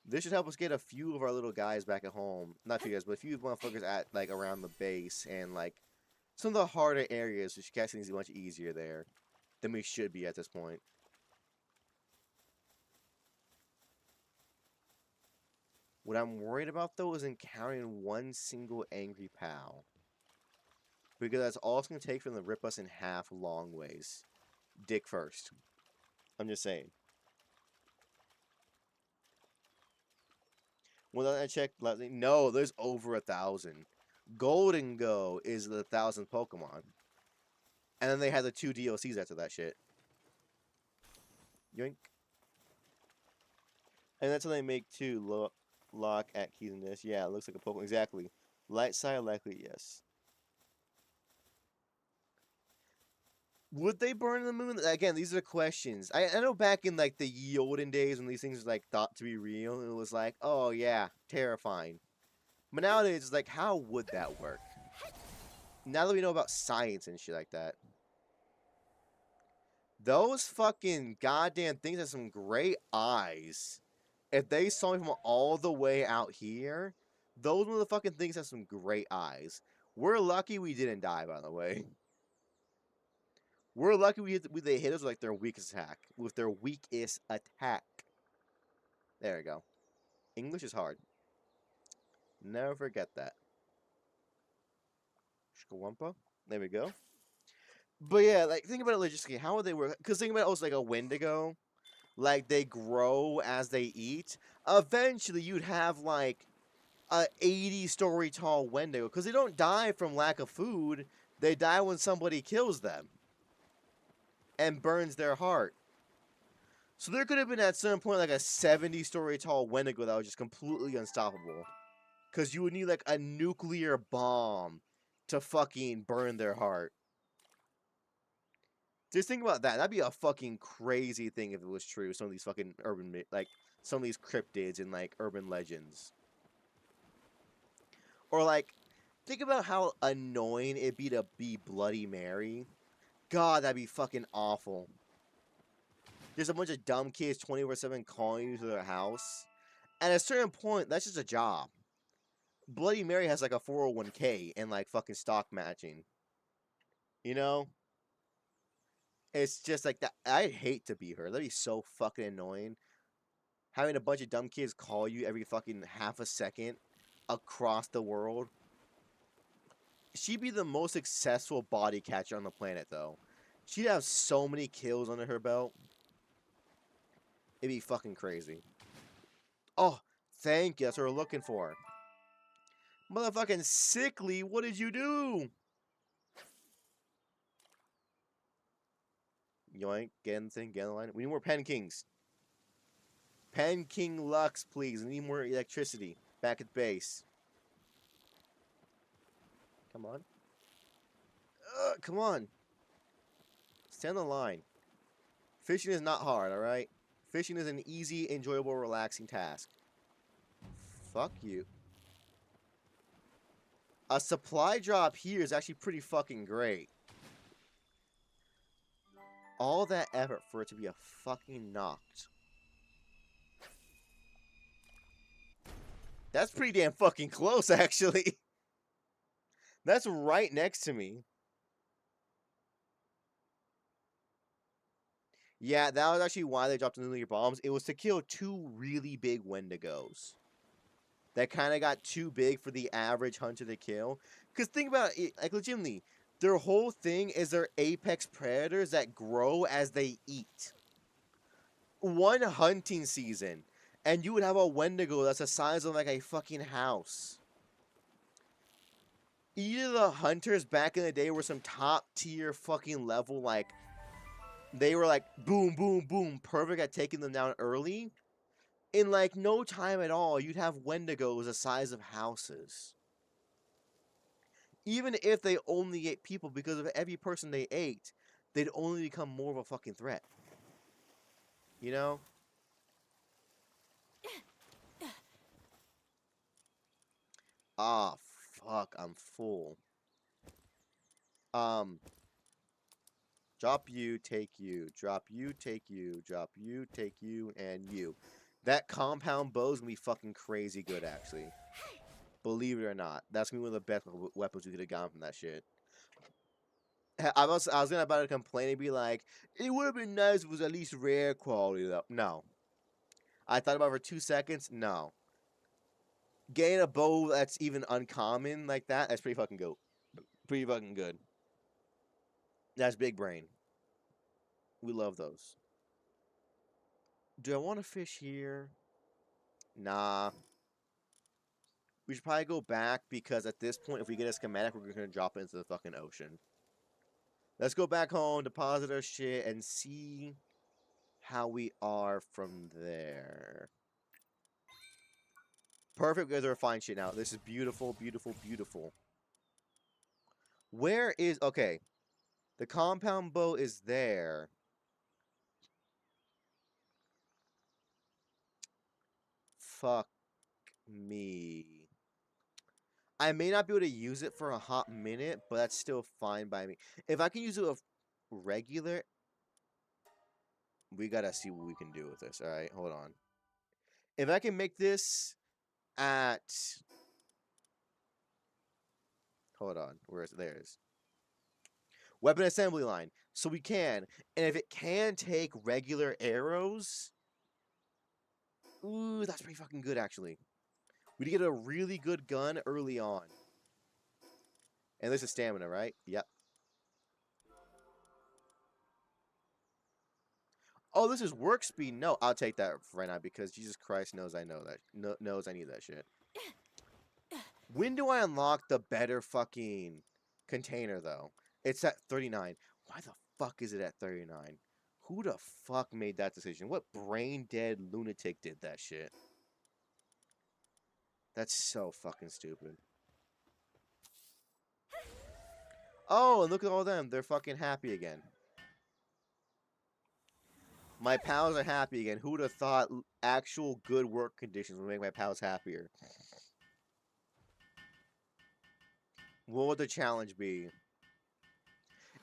This should help us get a few of our little guys back at home. Not few guys, but a few motherfuckers at like around the base and like some of the harder areas, which casting is much easier there than we should be at this point. What I'm worried about though is encountering one single angry pal. Because that's all it's going to take for them to rip us in half long ways. Dick first. I'm just saying. When I checked, no, there's over 1,000. Golden Go is the 1,000th Pokemon. And then they had the 2 DLCs after that shit. Yoink. And that's how they make 2 lock at keys in this. Yeah, it looks like a Pokemon. Exactly. Light side likely, yes. Would they burn the moon? Again, these are the questions. I know back in like the ye olden days when these things were like thought to be real, it was like, oh yeah, terrifying. But nowadays it's like, how would that work? Now that we know about science and shit like that. Those fucking goddamn things have some great eyes. If they saw me from all the way out here, those motherfucking things have some great eyes. We're lucky we didn't die, by the way. We're lucky they hit us with like their weakest attack. With their weakest attack. There we go. English is hard. Never forget that. Shkawumpa. There we go. But yeah, like think about it logistically. How would they work? Because think about it also like a Wendigo. Like they grow as they eat. Eventually, you'd have like a 80-story tall Wendigo. Because they don't die from lack of food. They die when somebody kills them and burns their heart. So there could have been at some point like a 70-story tall Wendigo that was just completely unstoppable. Because you would need like a nuclear bomb to fucking burn their heart. Just think about that. That'd be a fucking crazy thing if it was true. Some of these fucking like, some of these cryptids and, like, urban legends. Or, like, think about how annoying it'd be to be Bloody Mary. God, that'd be fucking awful. There's a bunch of dumb kids 24/7 calling you to their house. At a certain point, that's just a job. Bloody Mary has, like, a 401k and, like, fucking stock matching. You know? It's just like that. I'd hate to be her. That'd be so fucking annoying. Having a bunch of dumb kids call you every fucking half a second across the world. She'd be the most successful body catcher on the planet, though. She'd have so many kills under her belt. It'd be fucking crazy. Oh, thank you. That's what we're looking for. Motherfucking sickly, what did you do? Yoink, get in the thing, get in the line. We need more Pen Kings. Pen King Lux, please. We need more electricity. Back at base. Come on. Come on. Stay on the line. Fishing is not hard, alright? Fishing is an easy, enjoyable, relaxing task. Fuck you. A supply drop here is actually pretty fucking great. All that effort for it to be a fucking knocked. That's pretty damn fucking close, actually. That's right next to me. Yeah, that was actually why they dropped the nuclear bombs. It was to kill 2 really big Wendigos. That kind of got too big for the average hunter to kill. Because think about it, like, legitimately, their whole thing is they're apex predators that grow as they eat. One hunting season, and you would have a Wendigo that's the size of, like, a fucking house. Either the hunters back in the day were some top tier fucking level, like, they were like, boom, boom, boom, perfect at taking them down early. In, like, no time at all, you'd have Wendigos the size of houses. Even if they only ate people, because of every person they ate, they'd only become more of a fucking threat. You know? Ah, fuck, I'm full. Drop you, take you, drop you, take you, drop you, take you, and you. That compound bow's gonna be fucking crazy good, actually. Believe it or not. That's gonna be one of the best weapons we could have gotten from that shit. I was gonna about to complain and be like, it would have been nice if it was at least rare quality, though. No. I thought about it for 2 seconds. No. Getting a bow that's even uncommon like that, that's pretty fucking good. Pretty fucking good. That's big brain. We love those. Do I want to fish here? Nah. We should probably go back because at this point, if we get a schematic, we're going to drop it into the fucking ocean. Let's go back home, deposit our shit, and see how we are from there. Perfect, we guys are fine shit now. This is beautiful, beautiful, beautiful. Where is... Okay. The compound bow is there. Fuck me. I may not be able to use it for a hot minute, but that's still fine by me. If I can use it with regular... We gotta see what we can do with this. Alright, hold on. If I can make this at... Hold on. Where is it? There it is. Weapon assembly line. So we can. And if it can take regular arrows... Ooh, that's pretty fucking good, actually. We'd get a really good gun early on. And this is stamina, right? Yep. Oh, this is work speed. No, I'll take that right now because Jesus Christ knows I know that. Knows I need that shit. When do I unlock the better fucking container, though? It's at 39. Why the fuck is it at 39? Who the fuck made that decision? What brain-dead lunatic did that shit? That's so fucking stupid. Oh, and look at all them. They're fucking happy again. My pals are happy again. Who would have thought actual good work conditions would make my pals happier? What would the challenge be?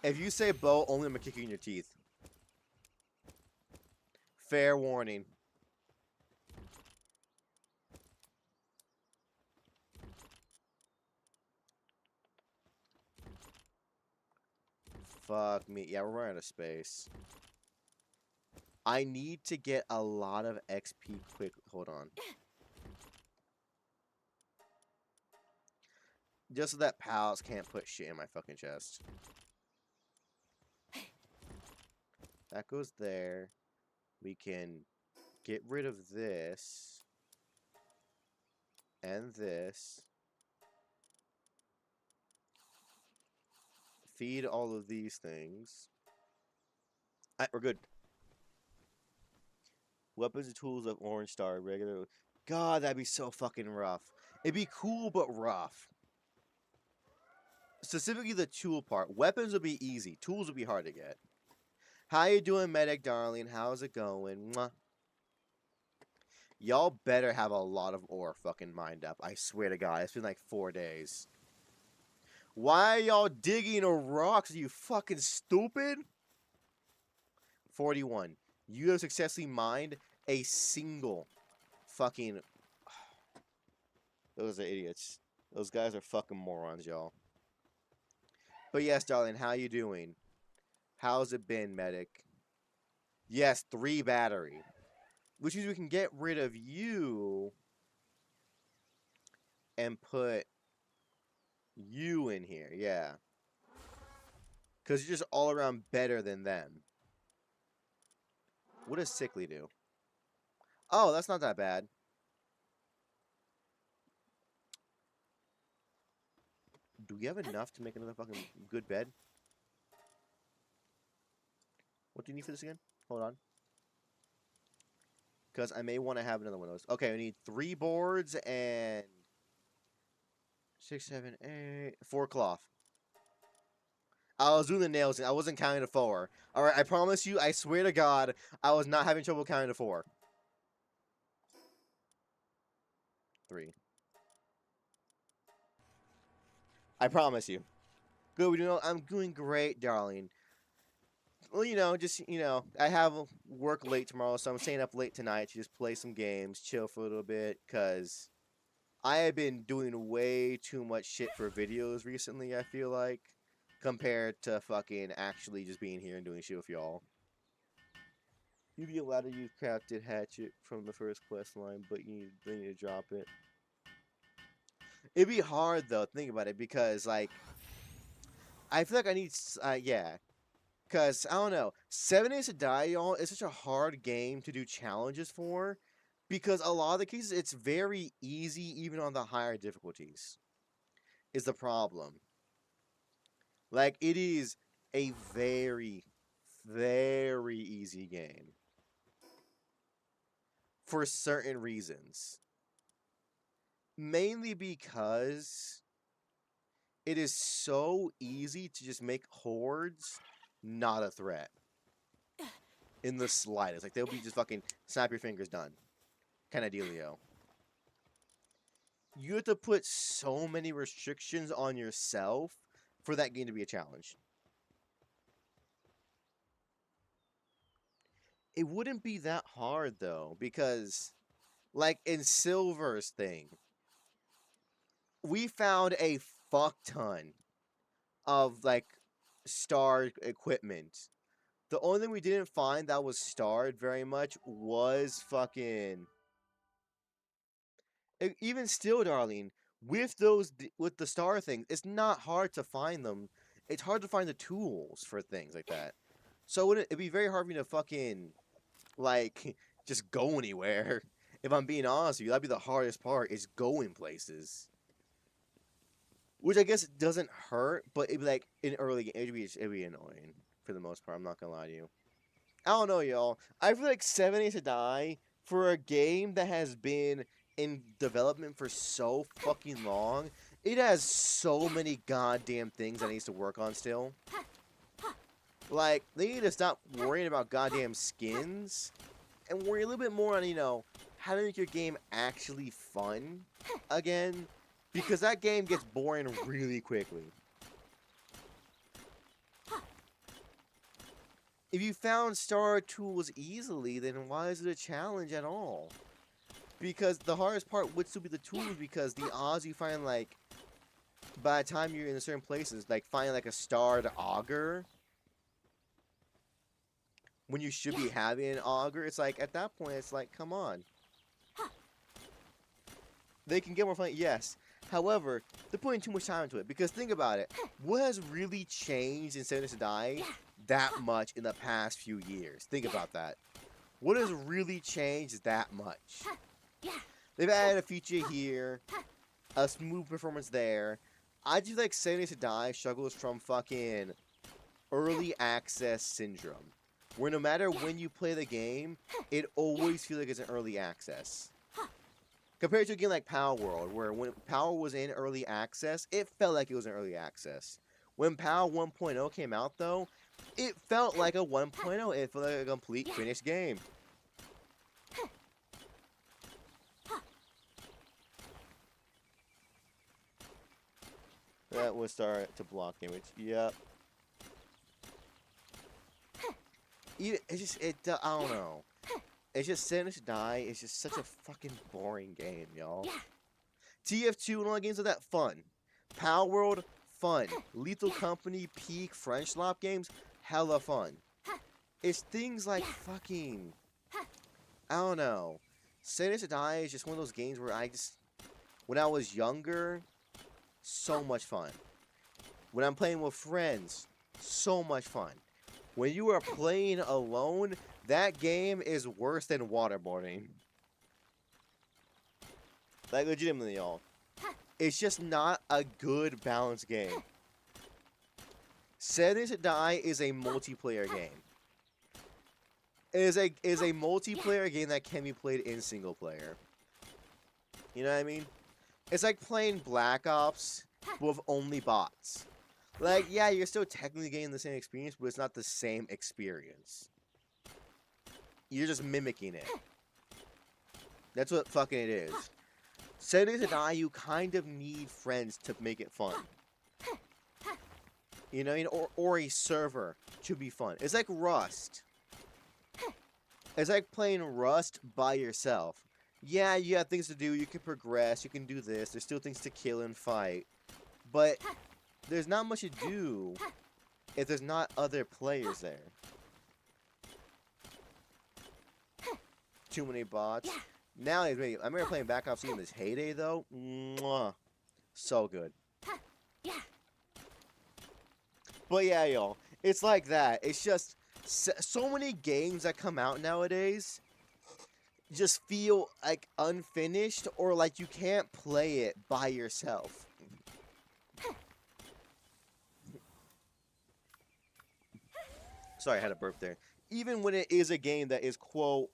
If you say bow, only I'm gonna kick you in your teeth. Fair warning. Fuck me. Yeah, we're running out of space. I need to get a lot of XP quick. Hold on. Just so that pals can't put shit in my fucking chest. That goes there. We can get rid of this. And this. Feed all of these things. Alright, we're good. Weapons and tools of Orange Star. Regular. God, that'd be so fucking rough. It'd be cool, but rough. Specifically the tool part. Weapons would be easy. Tools would be hard to get. How you doing, medic darling? How's it going? Y'all better have a lot of ore fucking mined up. I swear to God, it's been like 4 days. Why are y'all digging rocks? Are you fucking stupid? 41. You have successfully mined a single fucking... Those are idiots. Those guys are fucking morons, y'all. But yes, darling, how you doing? How's it been, medic? Yes, 3 battery. Which means we can get rid of you and put you in here, yeah. Because you're just all around better than them. What does Sickly do? Oh, that's not that bad. Do we have enough to make another fucking good bed? What do you need for this again? Hold on. Because I may want to have another one of those. Okay, we need 3 boards and 6, 7, 8, 4 cloth. I was doing the nails and I wasn't counting to 4. Alright, I promise you, I swear to God, I was not having trouble counting to 4. 3. I promise you. Good, I'm doing great, darling. Well, I have work late tomorrow, so I'm staying up late tonight to just play some games, chill for a little bit, because I have been doing way too much shit for videos recently, I feel like, compared to fucking actually just being here and doing shit with y'all. You'd be allowed to use crafted hatchet from the first quest line, but you need to drop it. It'd be hard, though, think about it, because, like, I feel like I need, yeah. Because, I don't know, 7 Days to Die, y'all, is such a hard game to do challenges for. Because a lot of the cases, it's very easy, even on the higher difficulties. Is the problem. Like, it is a very, very easy game. For certain reasons. Mainly because it is so easy to just make hordes not a threat. In the slightest. Like, they'll be just fucking snap your fingers, done. Kind of dealio. You have to put so many restrictions on yourself for that game to be a challenge. It wouldn't be that hard, though, because, like, in Silver's thing, we found a fuck ton of, like, star equipment. The only thing we didn't find that was starred very much was fucking... Even still, darling, with the star things, it's not hard to find them. It's hard to find the tools for things like that. So it'd be very hard for me to fucking, like, just go anywhere. If I'm being honest with you, that'd be the hardest part, is going places. Which I guess doesn't hurt, but it'd be like, in early game, it'd be annoying, for the most part, I'm not gonna lie to you. I don't know, y'all. I feel like 7 Days to Die, for a game that has been in development for so fucking long, it has so many goddamn things that it needs to work on still. Like, they need to stop worrying about goddamn skins and worry a little bit more on, you know, how to make your game actually fun again. Because that game gets boring really quickly. If you found star tools easily, then why is it a challenge at all? Because the hardest part would still be the tools, because the odds you find, like, by the time you're in certain places, like, finding, like, a starred auger, when you should be having an auger, it's like, at that point, it's like, come on. They can get more fun, yes. However, they're putting too much time into it, because think about it. What has really changed in Seven Days to Die that much in the past few years? Think about that. What has really changed that much? They've added a feature here, a smooth performance there. I just feel like Seven Days to Die struggles from fucking early access syndrome, where no matter when you play the game, it always feels like it's an early access. Compared to a game like Palworld, where when Power was in early access, it felt like it was in early access. When Power 1.0 came out, though, it felt like a 1.0. It felt like a complete finished game. That would start to block damage. Yep. It's just, I don't know. It's just Seven Days to Die. It's just such a fucking boring game, y'all. TF2 and all the games are that fun. Palworld, fun. Lethal Company, Peak, French Lop games, hella fun. It's things like fucking, I don't know. Seven Days to Die is just one of those games where when I was younger, so much fun. When I'm playing with friends, so much fun. When you are playing alone, that game is worse than waterboarding. Like, legitimately, y'all. It's just not a good, balanced game. Seven Days to Die is a multiplayer game. It is a multiplayer game that can be played in single player. You know what I mean? It's like playing Black Ops with only bots. Like, yeah, you're still technically getting the same experience, but it's not the same experience. You're just mimicking it. That's what fucking it is. Seven Days to Die, you kind of need friends to make it fun. You know, or a server to be fun. It's like Rust. It's like playing Rust by yourself. Yeah, you have things to do, you can progress, you can do this, there's still things to kill and fight. But there's not much to do if there's not other players there. Too many bots. Now, I remember playing Black Ops in this heyday, though. Mwah. So good. But yeah, y'all. It's like that. It's just so many games that come out nowadays just feel like unfinished, or like you can't play it by yourself. Sorry, I had a burp there. Even when it is a game that is, quote,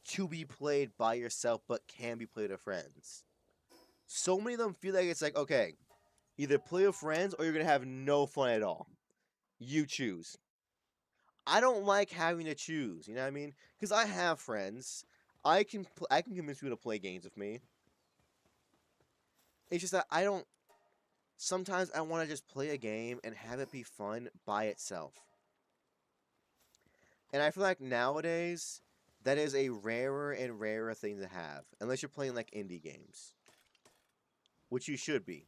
to be played by yourself but can be played with friends. So many of them feel like it's like, okay, either play with friends or you're going to have no fun at all. You choose. I don't like having to choose, you know what I mean? Because I have friends. I can convince people to play games with me. It's just that I don't... Sometimes I want to just play a game and have it be fun by itself. And I feel like nowadays, that is a rarer and rarer thing to have. Unless you're playing, like, indie games. Which you should be.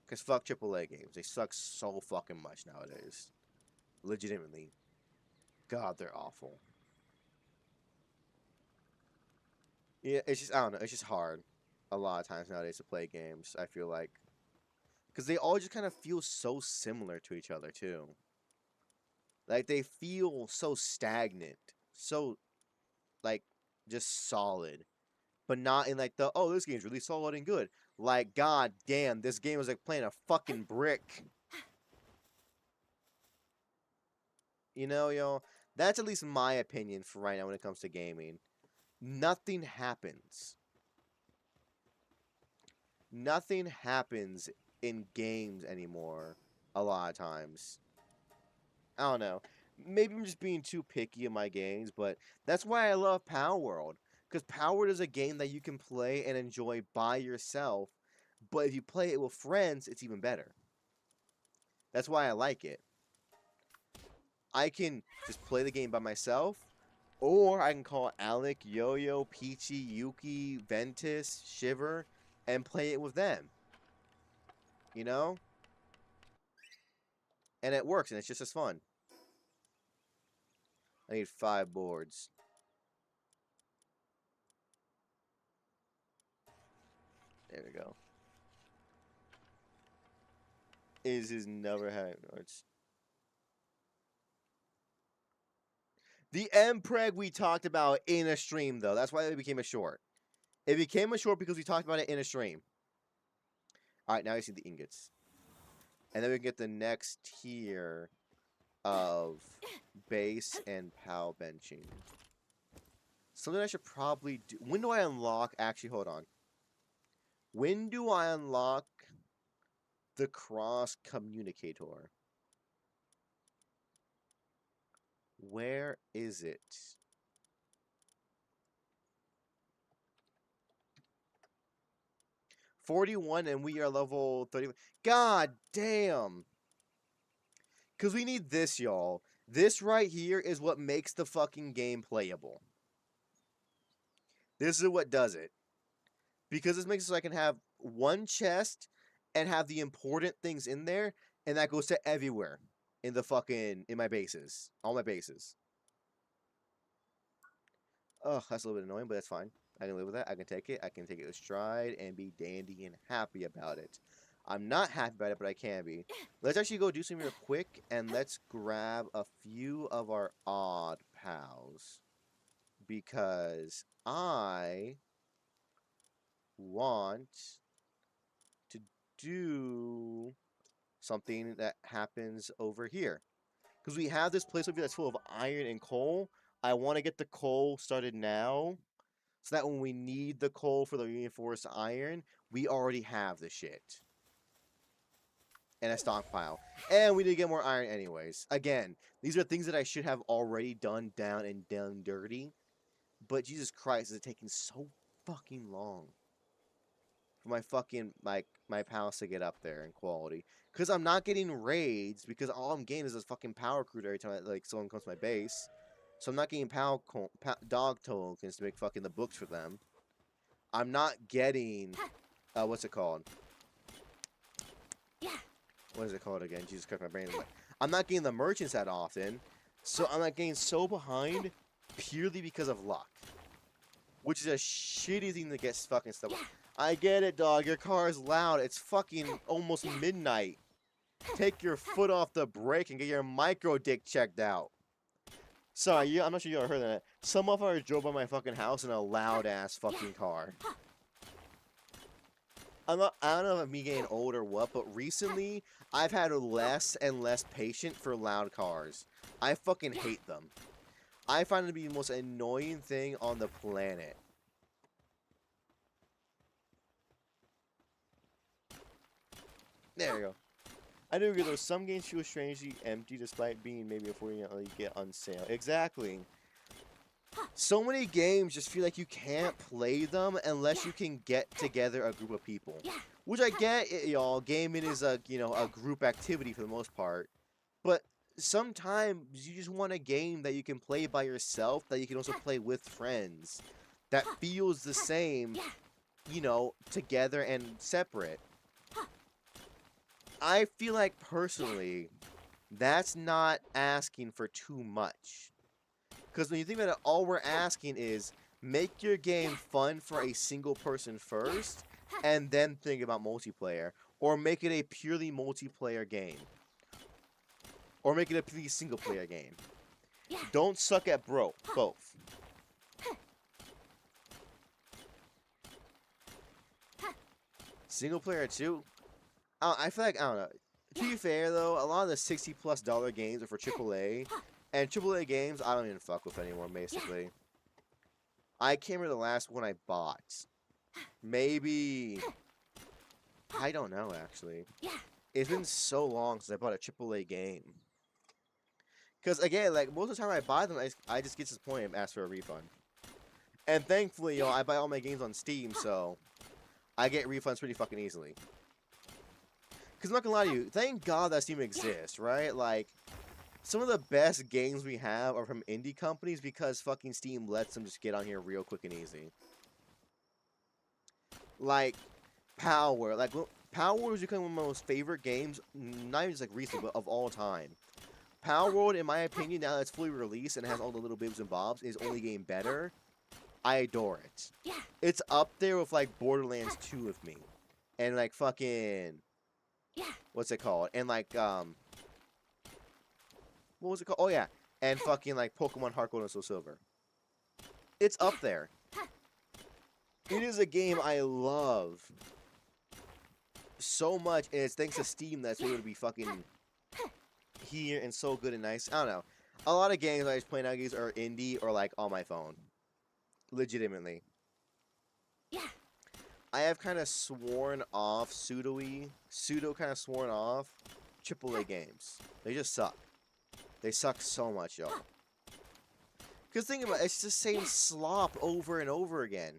Because fuck AAA games. They suck so fucking much nowadays. Legitimately. God, they're awful. Yeah, it's just, I don't know, it's just hard. A lot of times nowadays to play games, I feel like. Because they all just kind of feel so similar to each other, too. Like, they feel so stagnant. So, like, just solid. But not in, like, the, oh, this game's really solid and good. Like, god damn, this game was like playing a fucking brick. You know, yo? That's at least my opinion for right now when it comes to gaming. Nothing happens. Nothing happens in games anymore a lot of times. I don't know. maybe I'm just being too picky in my games, but that's why I love Palworld. Because Palworld is a game that you can play and enjoy by yourself, but if you play it with friends, it's even better. That's why I like it. I can just play the game by myself, or I can call Alec, Yo-Yo, Peachy, Yuki, Ventus, Shiver, and play it with them. You know? And it works, and it's just as fun. I need 5 boards. There we go. Is his never had arts. The Mpreg we talked about in a stream, though. That's why it became a short. It became a short because we talked about it in a stream. Alright, now you see the ingots. And then we can get the next tier of base and PAL benching. Something I should probably do. When do I unlock? Actually, hold on. When do I unlock the cross communicator? Where is it? $41 and we are level 30. God damn. Because we need this, y'all. This right here is what makes the fucking game playable. This is what does it. Because this makes it so I can have one chest and have the important things in there, and that goes to everywhere in the fucking, in my bases. All my bases. Ugh, that's a little bit annoying, but that's fine. I can live with that. I can take it. I can take it with stride and be dandy and happy about it. I'm not happy about it, but I can be. Let's actually go do something real quick, and let's grab a few of our odd pals. Because I want to do something that happens over here. Because we have this place over here that's full of iron and coal. I want to get the coal started now, so that when we need the coal for the reinforced iron, we already have the shit. And a stockpile. And we need to get more iron anyways. Again, these are things that I should have already done down and done dirty. But Jesus Christ, is it taking so fucking long for my fucking, like, my pals to get up there in quality. Because I'm not getting raids, because all I'm getting is this fucking power crude every time, like, someone comes to my base. So I'm not getting dog tokens to make fucking the books for them. I'm not getting, what's it called? What is it called again? Jesus Christ, my brain is like, I'm not getting the merchants that often. So I'm not getting so behind purely because of luck. Which is a shitty thing to get fucking stuff. I get it, dog. Your car is loud. It's fucking almost midnight. Take your foot off the brake and get your micro dick checked out. Sorry, I'm not sure you ever heard that. Some motherfucker drove by my fucking house in a loud ass fucking car. I don't know if I'm me getting old or what, but recently I've had less and less patience for loud cars. I fucking hate them. I find it to be the most annoying thing on the planet. There we go. I do agree though, some games feel strangely empty despite being maybe affording you get on sale. Exactly. So many games just feel like you can't play them unless you can get together a group of people. Which I get, y'all. Gaming is a, a group activity for the most part. But sometimes you just want a game that you can play by yourself, that you can also play with friends. That feels the same, together and separate. I feel like, personally, that's not asking for too much. Because when you think about it, all we're asking is make your game fun for a single person first, and then think about multiplayer. Or make it a purely multiplayer game. Or make it a purely single player game. Don't suck at both. Single player too? I feel like, I don't know. To be fair though, a lot of the $60+ games are for AAA. And AAA games, I don't even fuck with anymore, basically. I can't remember the last one I bought. Maybe... I don't know, actually. It's been so long since I bought a AAA game. Because again, like most of the time I buy them, I just get to this point and ask for a refund. And thankfully, I buy all my games on Steam, so I get refunds pretty fucking easily. Because I'm not gonna lie to you, thank God that Steam exists, right? Like, some of the best games we have are from indie companies because fucking Steam lets them just get on here real quick and easy. Like, Palworld. Like, Palworld is becoming one of my most favorite games, not even just like recently, but of all time. Palworld, in my opinion, now that it's fully released and has all the little bibs and bobs, is only getting better. I adore it. Yeah. It's up there with like Borderlands 2 with me. And like fucking what's it called? And like what was it called? Oh yeah. And fucking like Pokemon Heart Gold and Soul Silver. It's up there. It is a game I love so much, and it's thanks to Steam that's able to be fucking here and so good and nice. I don't know. A lot of games I just play nowadays are indie or like on my phone. Legitimately. Yeah. I have kind of sworn off pseudo kind of sworn off AAA games. They just suck. They suck so much, yo. Because think about it, it's the same slop over and over again.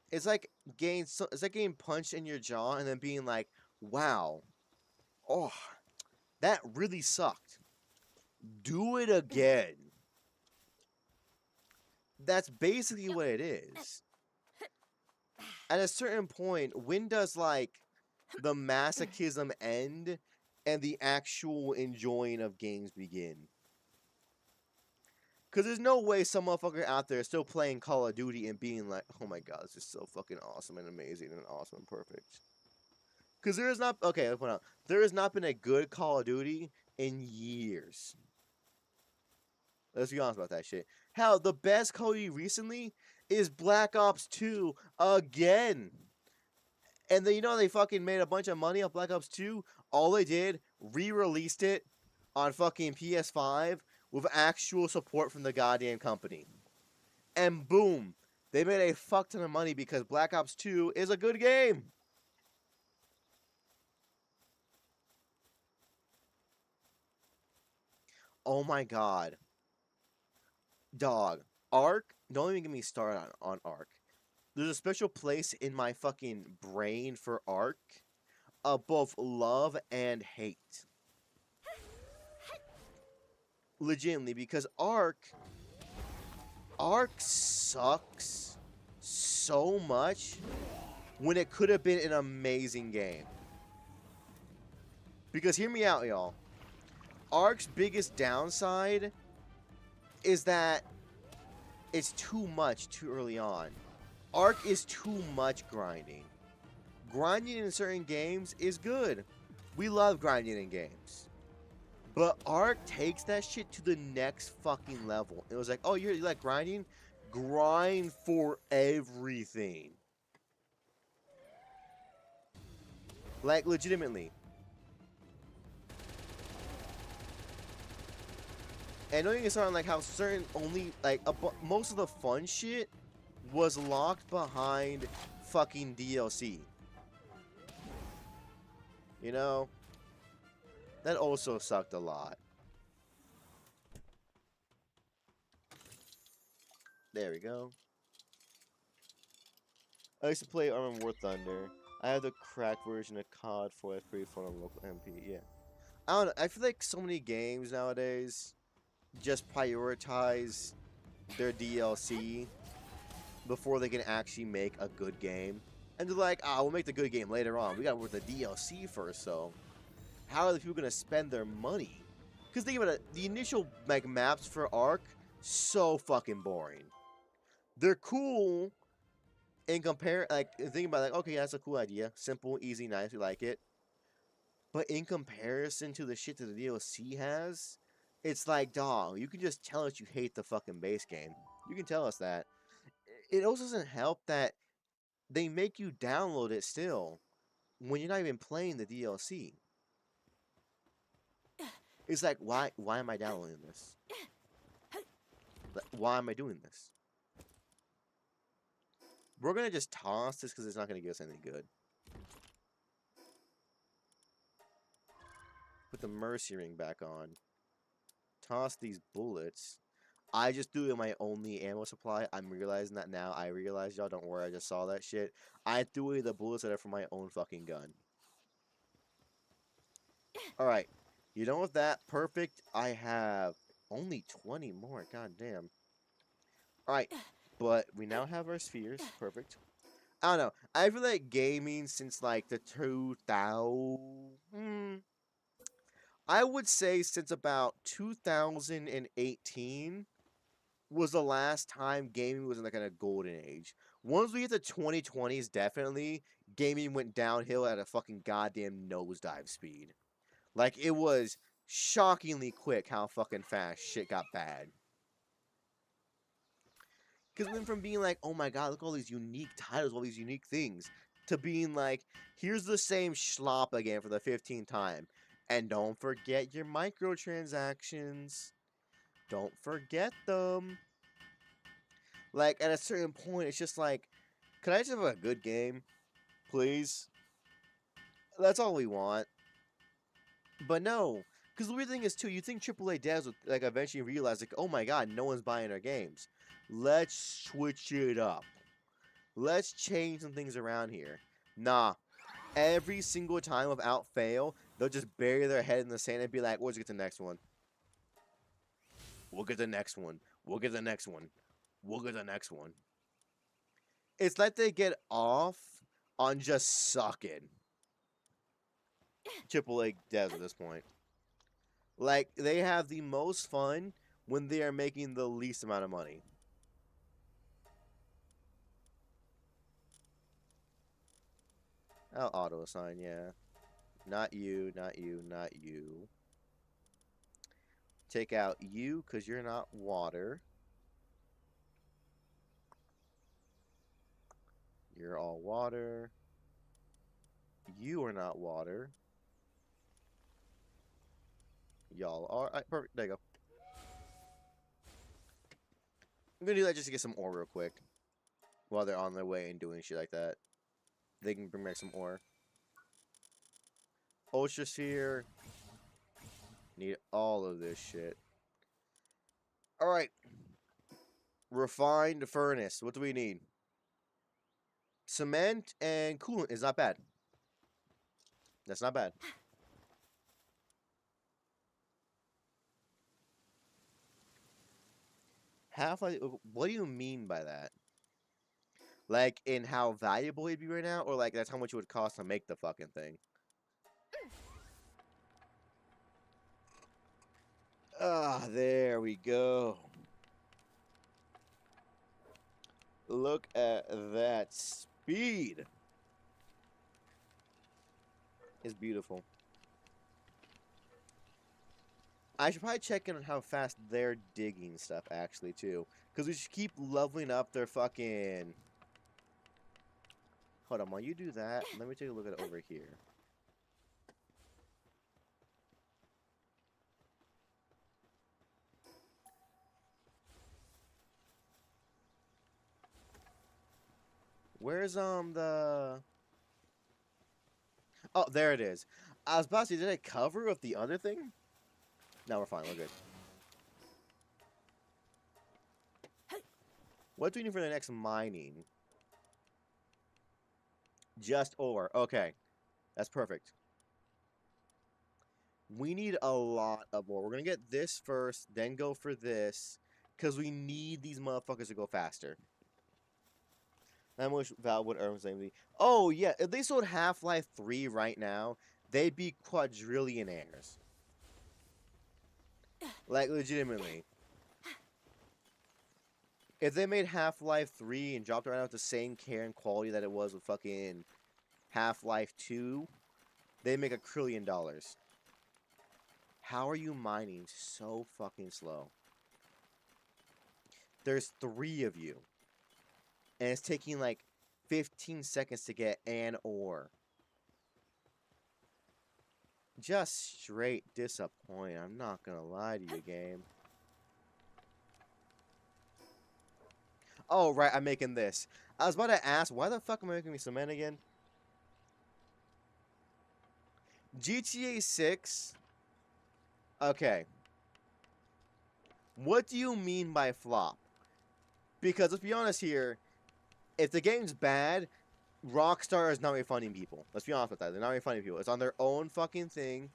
It's like getting punched in your jaw and then being like, wow, oh, that really sucked. Do it again. That's basically what it is. At a certain point, when does like the masochism end and the actual enjoying of games begin? Because there's no way some motherfucker out there is still playing Call of Duty and being like, oh my god, this is so fucking awesome and amazing and awesome and perfect. Because there is not, okay, let's point out, there has not been a good Call of Duty in years. Let's be honest about that shit. Hell, the best Call of Duty recently is Black Ops 2 again. And then, they fucking made a bunch of money off Black Ops 2. All they did, re-released it on fucking PS5 with actual support from the goddamn company. And boom, they made a fuck ton of money because Black Ops 2 is a good game. Oh my god. Dog. Ark? Don't even get me started on Ark. There's a special place in my fucking brain for Ark of both love and hate. Legitimately, because Ark sucks so much when it could have been an amazing game. Because hear me out, y'all. Ark's biggest downside is that it's too much too early on. Ark is too much grinding. Grinding in certain games is good. We love grinding in games. But Ark takes that shit to the next fucking level. It was like, oh, you like grinding? Grind for everything. Like, legitimately. And don't get started on like how certain only like most of the fun shit was locked behind fucking DLC. You know? That also sucked a lot. There we go. I used to play Armored War Thunder. I have the cracked version of COD 4. That's pretty fun on local MP, yeah. I don't know. I feel like so many games nowadays just prioritize their DLC before they can actually make a good game. And they're like, we'll make the good game later on. We gotta work the DLC first, so how are the people gonna spend their money? Because think about it, the initial like maps for Ark, so fucking boring. They're cool in compare think about okay, that's a cool idea. Simple, easy, nice, we like it. But in comparison to the shit that the DLC has, it's like, dog, you can just tell us you hate the fucking base game. You can tell us that. It also doesn't help that they make you download it still when you're not even playing the DLC. It's like, why am I downloading this? Why am I doing this? We're gonna just toss this because it's not gonna give us anything good. Put the Mercy Ring back on. Toss these bullets. I just threw in my only ammo supply. I'm realizing that now. I realize, y'all. Don't worry. I just saw that shit. I threw away the bullets that are from my own fucking gun. Alright. You know what that? Perfect. I have only 20 more. God damn. Alright. But we now have our spheres. Perfect. I don't know. I feel like gaming since like the 2000. I would say since about 2018 was the last time gaming was in like in a golden age. Once we hit the 2020s, definitely gaming went downhill at a fucking goddamn nosedive speed. Like it was shockingly quick how fucking fast shit got bad. Because we went from being like, oh my god, look at all these unique titles, all these unique things, to being like, here's the same schlop again for the 15th time. And don't forget your microtransactions. Don't forget them. Like, at a certain point, it's just like, can I just have a good game? Please? That's all we want. But no. Because the weird thing is, too, you think AAA devs would, like, eventually realize, like, oh my god, no one's buying our games. Let's switch it up. Let's change some things around here. Nah. Every single time without fail, they'll just bury their head in the sand and be like, let's get the next one. We'll get the next one. We'll get the next one. We'll get the next one. It's like they get off on just sucking. AAA devs at this point. Like, they have the most fun when they are making the least amount of money. I'll auto-assign, yeah. Not you, not you, not you. Take out you, because you're not water. You're all water. You are not water. Y'all are. Alright, perfect. There you go. I'm gonna do that just to get some ore real quick. While they're on their way and doing shit like that. They can bring back some ore. Ultra Sphere. Need all of this shit. Alright. Refined furnace. What do we need? Cement and coolant is not bad. That's not bad. Half-Life, what do you mean by that? Like, in how valuable it'd be right now? Or, like, that's how much it would cost to make the fucking thing? Ah, there we go. Look at that speed. It's beautiful. I should probably check in on how fast they're digging stuff, actually, too. Because we should keep leveling up their fucking... Hold on, while you do that, let me take a look at it over here. Where's, the... Oh, there it is. I was about to say, did I cover with the other thing? No, we're fine, we're good. What do we need for the next mining? Just ore. Okay. That's perfect. We need a lot of ore. We're going to get this first, then go for this. Because we need these motherfuckers to go faster. I wish Valve would earn something. Oh, yeah. If they sold Half-Life 3 right now, they'd be quadrillionaires. Like, legitimately. If they made Half-Life 3 and dropped it around with the same care and quality that it was with fucking Half-Life 2, they'd make $1 trillion. How are you mining so fucking slow? There's 3 of you. And it's taking like 15 seconds to get an ore. Just straight disappointing. I'm not gonna lie to you, game. Oh, right, I'm making this. I was about to ask, why the fuck am I making me cement again? GTA 6. Okay. What do you mean by flop? Because let's be honest here, if the game's bad, Rockstar is not refunding people. Let's be honest with that. They're not refunding people. It's on their own fucking thing.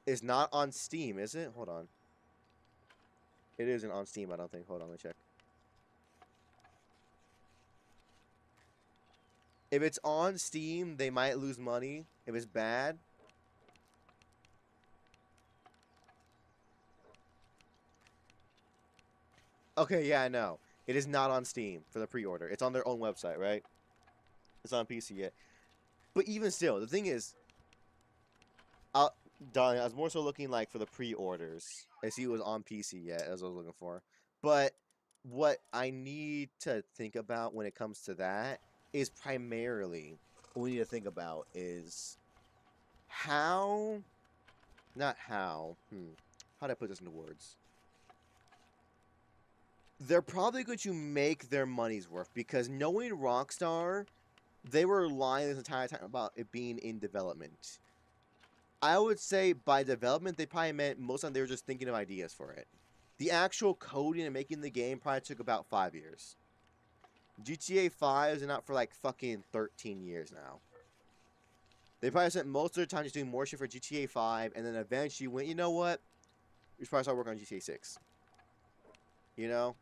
It's not on Steam, is it? Hold on. It isn't on Steam, I don't think. Hold on, let me check. If it's on Steam, they might lose money. If it's bad. Okay, yeah, I know. It is not on Steam for the pre-order. It's on their own website, right? It's on PC yet. But even still, the thing is, darling, I was more so looking like for the pre-orders. I see it was on PC yet, as I was looking for. But what I need to think about when it comes to that is primarily what we need to think about is how, not how. How do I put this into words? They're probably going to make their money's worth because knowing Rockstar, they were lying this entire time about it being in development. I would say by development, they probably meant most of the time they were just thinking of ideas for it. The actual coding and making the game probably took about 5 years. GTA 5 has been out for like fucking 13 years now. They probably spent most of their time just doing more shit for GTA 5 and then eventually went, you know what? We should probably start working on GTA 6. You know?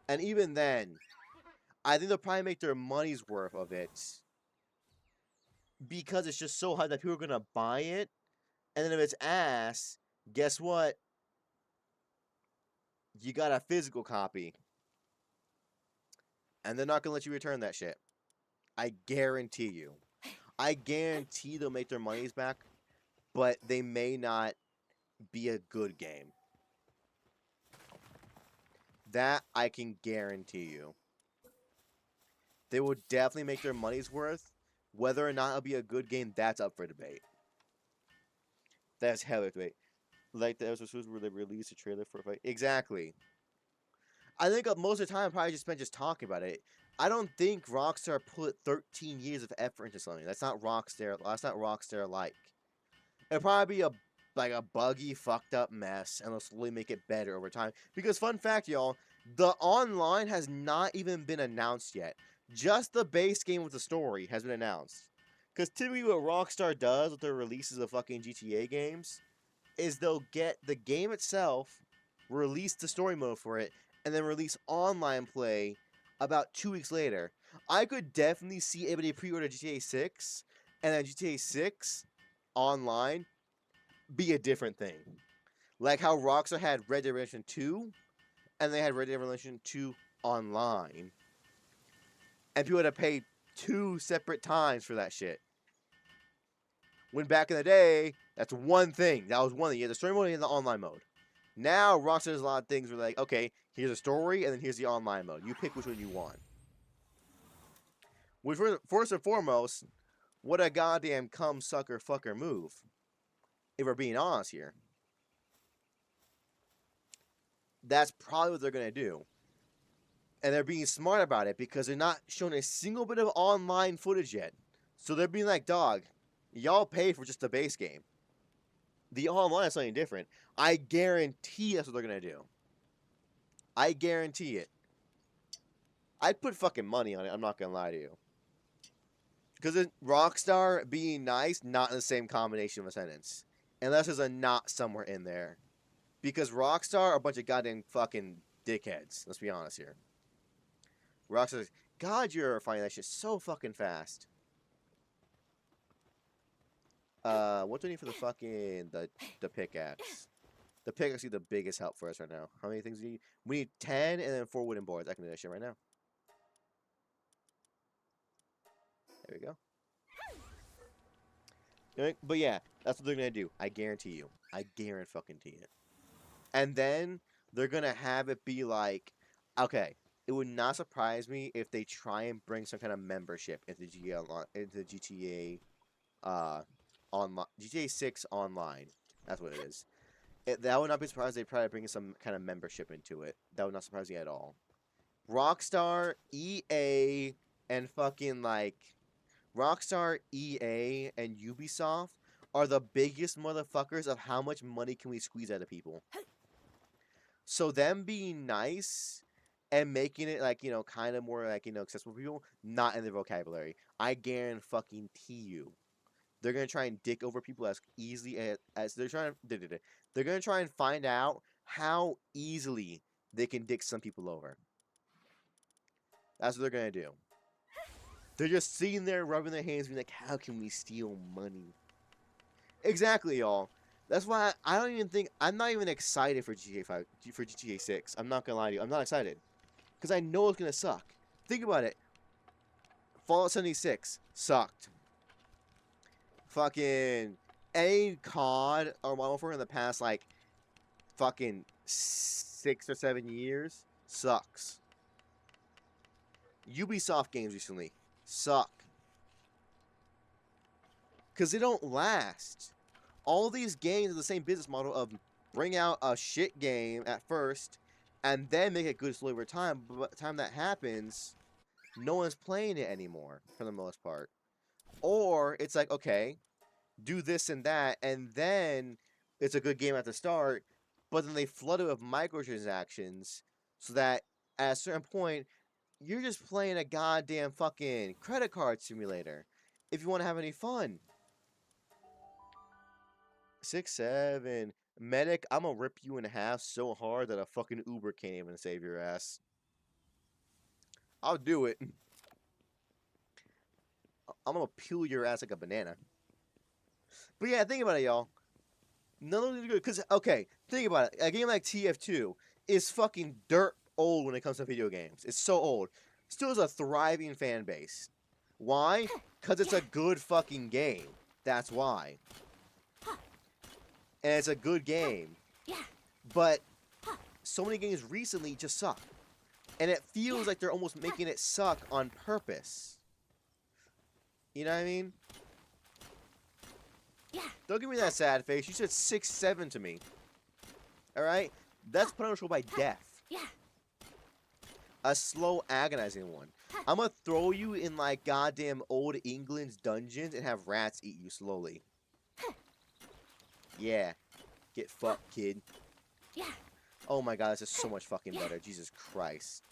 And even then, I think they'll probably make their money's worth of it because it's just so high that people are gonna buy it. And then if it's ass, guess what? You got a physical copy. And they're not gonna let you return that shit. I guarantee you. I guarantee they'll make their monies back, but they may not be a good game. That I can guarantee you. They will definitely make their money's worth. Whether or not it'll be a good game, that's up for debate. That's hella debate. Like the episodes where they released a trailer for a fight. Exactly. I think most of the time I probably just spent just talking about it. I don't think Rockstar put 13 years of effort into something. That's not Rockstar. That's not Rockstar like. It'll probably be a buggy, fucked up mess, and they'll slowly make it better over time. Because fun fact, y'all, the online has not even been announced yet. Just the base game with the story has been announced. Because typically what Rockstar does with their releases of fucking GTA games is they'll get the game itself, release the story mode for it, and then release online play about 2 weeks later. I could definitely see everybody pre-order GTA 6, and then GTA 6 online be a different thing. Like how Rockstar had Red Dead Redemption 2, and they had Red Dead Redemption 2 online. And people had to pay 2 separate times for that shit. When back in the day, that's one thing. That was one thing. You had the story mode and the online mode. Now, Rockstar does a lot of things where like, okay, here's a story, and then here's the online mode. You pick which one you want. Which, first and foremost, what a goddamn cum sucker fucker move. If we're being honest here. That's probably what they're going to do. And they're being smart about it because they're not showing a single bit of online footage yet. So they're being like, dog, y'all pay for just the base game. The online is something different. I guarantee that's what they're going to do. I guarantee it. I'd put fucking money on it, I'm not going to lie to you. Because Rockstar being nice, not in the same combination of a sentence. Unless there's a not somewhere in there. Because Rockstar are a bunch of goddamn fucking dickheads. Let's be honest here. Rockstar's, God, you're finding that shit so fucking fast. What do we need for the fucking, the pickaxe? The pickaxe is the biggest help for us right now. How many things do we need? We need 10 and then 4 wooden boards. I can do that shit right now. There we go. But yeah, that's what they're gonna do. I guarantee you. I guarantee fucking it. And then they're gonna have it be like, okay, it would not surprise me if they try and bring some kind of membership into GTA online, GTA 6 online. That's what it is. That would not be surprised if they try to bring some kind of membership into it. That would not surprise me at all. Rockstar, EA, and fucking like Rockstar, EA, and Ubisoft are the biggest motherfuckers of how much money can we squeeze out of people. So them being nice and making it like, kind of more like, accessible for people, not in their vocabulary. I guarantee fucking you. They're gonna try and dick over people as easily as they're gonna try and find out how easily they can dick some people over. That's what they're gonna do. They're just sitting there rubbing their hands, being like, "How can we steal money?" Exactly, y'all. That's why I don't even think I'm not even excited for GTA 5 for GTA 6. I'm not gonna lie to you. I'm not excited because I know it's gonna suck. Think about it. Fallout 76 sucked. Fucking any COD or Modern Warfare in the past like fucking 6 or 7 years sucks. Ubisoft games recently suck because they don't last. All these games are the same business model of bring out a shit game at first and then make it good slowly over time. But by the time that happens, no one's playing it anymore for the most part. Or it's like, okay, do this and that, and then it's a good game at the start, but then they flood it with microtransactions so that at a certain point, you're just playing a goddamn fucking credit card simulator if you want to have any fun. 6-7. Medic, I'm gonna rip you in half so hard that a fucking Uber can't even save your ass. I'll do it. I'm gonna peel your ass like a banana. But yeah, think about it, y'all. None of these are good. Because, okay, think about it. A game like TF2 is fucking dirt old when it comes to video games. It's so old. Still has a thriving fan base. Why? Because it's a good fucking game. That's why. And it's a good game. But so many games recently just suck. And it feels like they're almost making it suck on purpose. You know what I mean? Don't give me that sad face. You said 6-7 to me. Alright? That's punishable by death. A slow, agonizing one. I'm gonna throw you in like goddamn old England's dungeons and have rats eat you slowly. Yeah. Get fucked, kid. Oh my god, this is so much fucking better. Jesus Christ.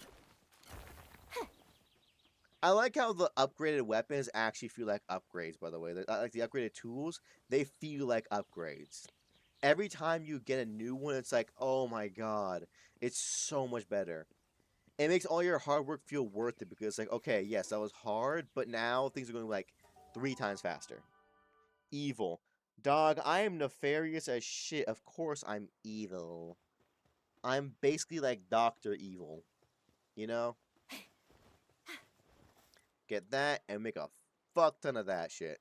I like how the upgraded weapons actually feel like upgrades, by the way. Like the upgraded tools, they feel like upgrades. Every time you get a new one, it's like, oh my god, it's so much better. It makes all your hard work feel worth it because it's like, okay, yes, that was hard, but now things are going like 3 times faster. Evil. Dog, I am nefarious as shit. Of course I'm evil. I'm basically like Dr. Evil. You know? Get that and make a fuck ton of that shit.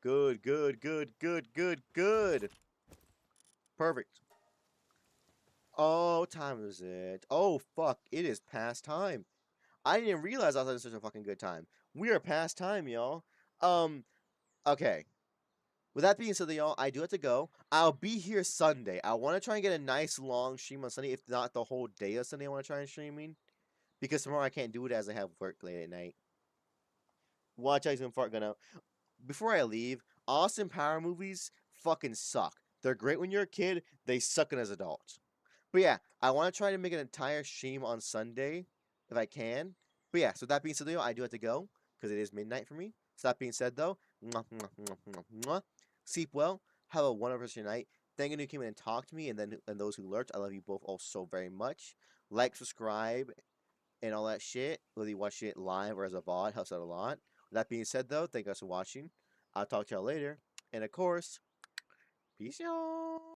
Good, good, good, good, good, good. Perfect. Oh, time is it? Oh, fuck. It is past time. I didn't realize I was having such a fucking good time. We are past time, y'all. Okay. With that being said, y'all, I do have to go. I'll be here Sunday. I want to try and get a nice long stream on Sunday, if not the whole day of Sunday. I want to try and streaming because tomorrow I can't do it as I have work late at night. Watch out, he's gonna fart gun out. Before I leave, Austin Power movies fucking suck. They're great when you're a kid. They suck as adults. But yeah, I want to try to make an entire stream on Sunday if I can. But yeah, so that being said, though, I do have to go because it is midnight for me. So that being said, though, mwah, mwah, mwah, mwah, mwah. Sleep well. Have a wonderful rest of your night. Thank you who came in and talked to me, and then and those who lurked. I love you both all so very much. Like, subscribe, and all that shit. Whether you watch it live or as a VOD, helps out a lot. With that being said, though, thank you guys for watching. I'll talk to y'all later. And of course, peace, y'all.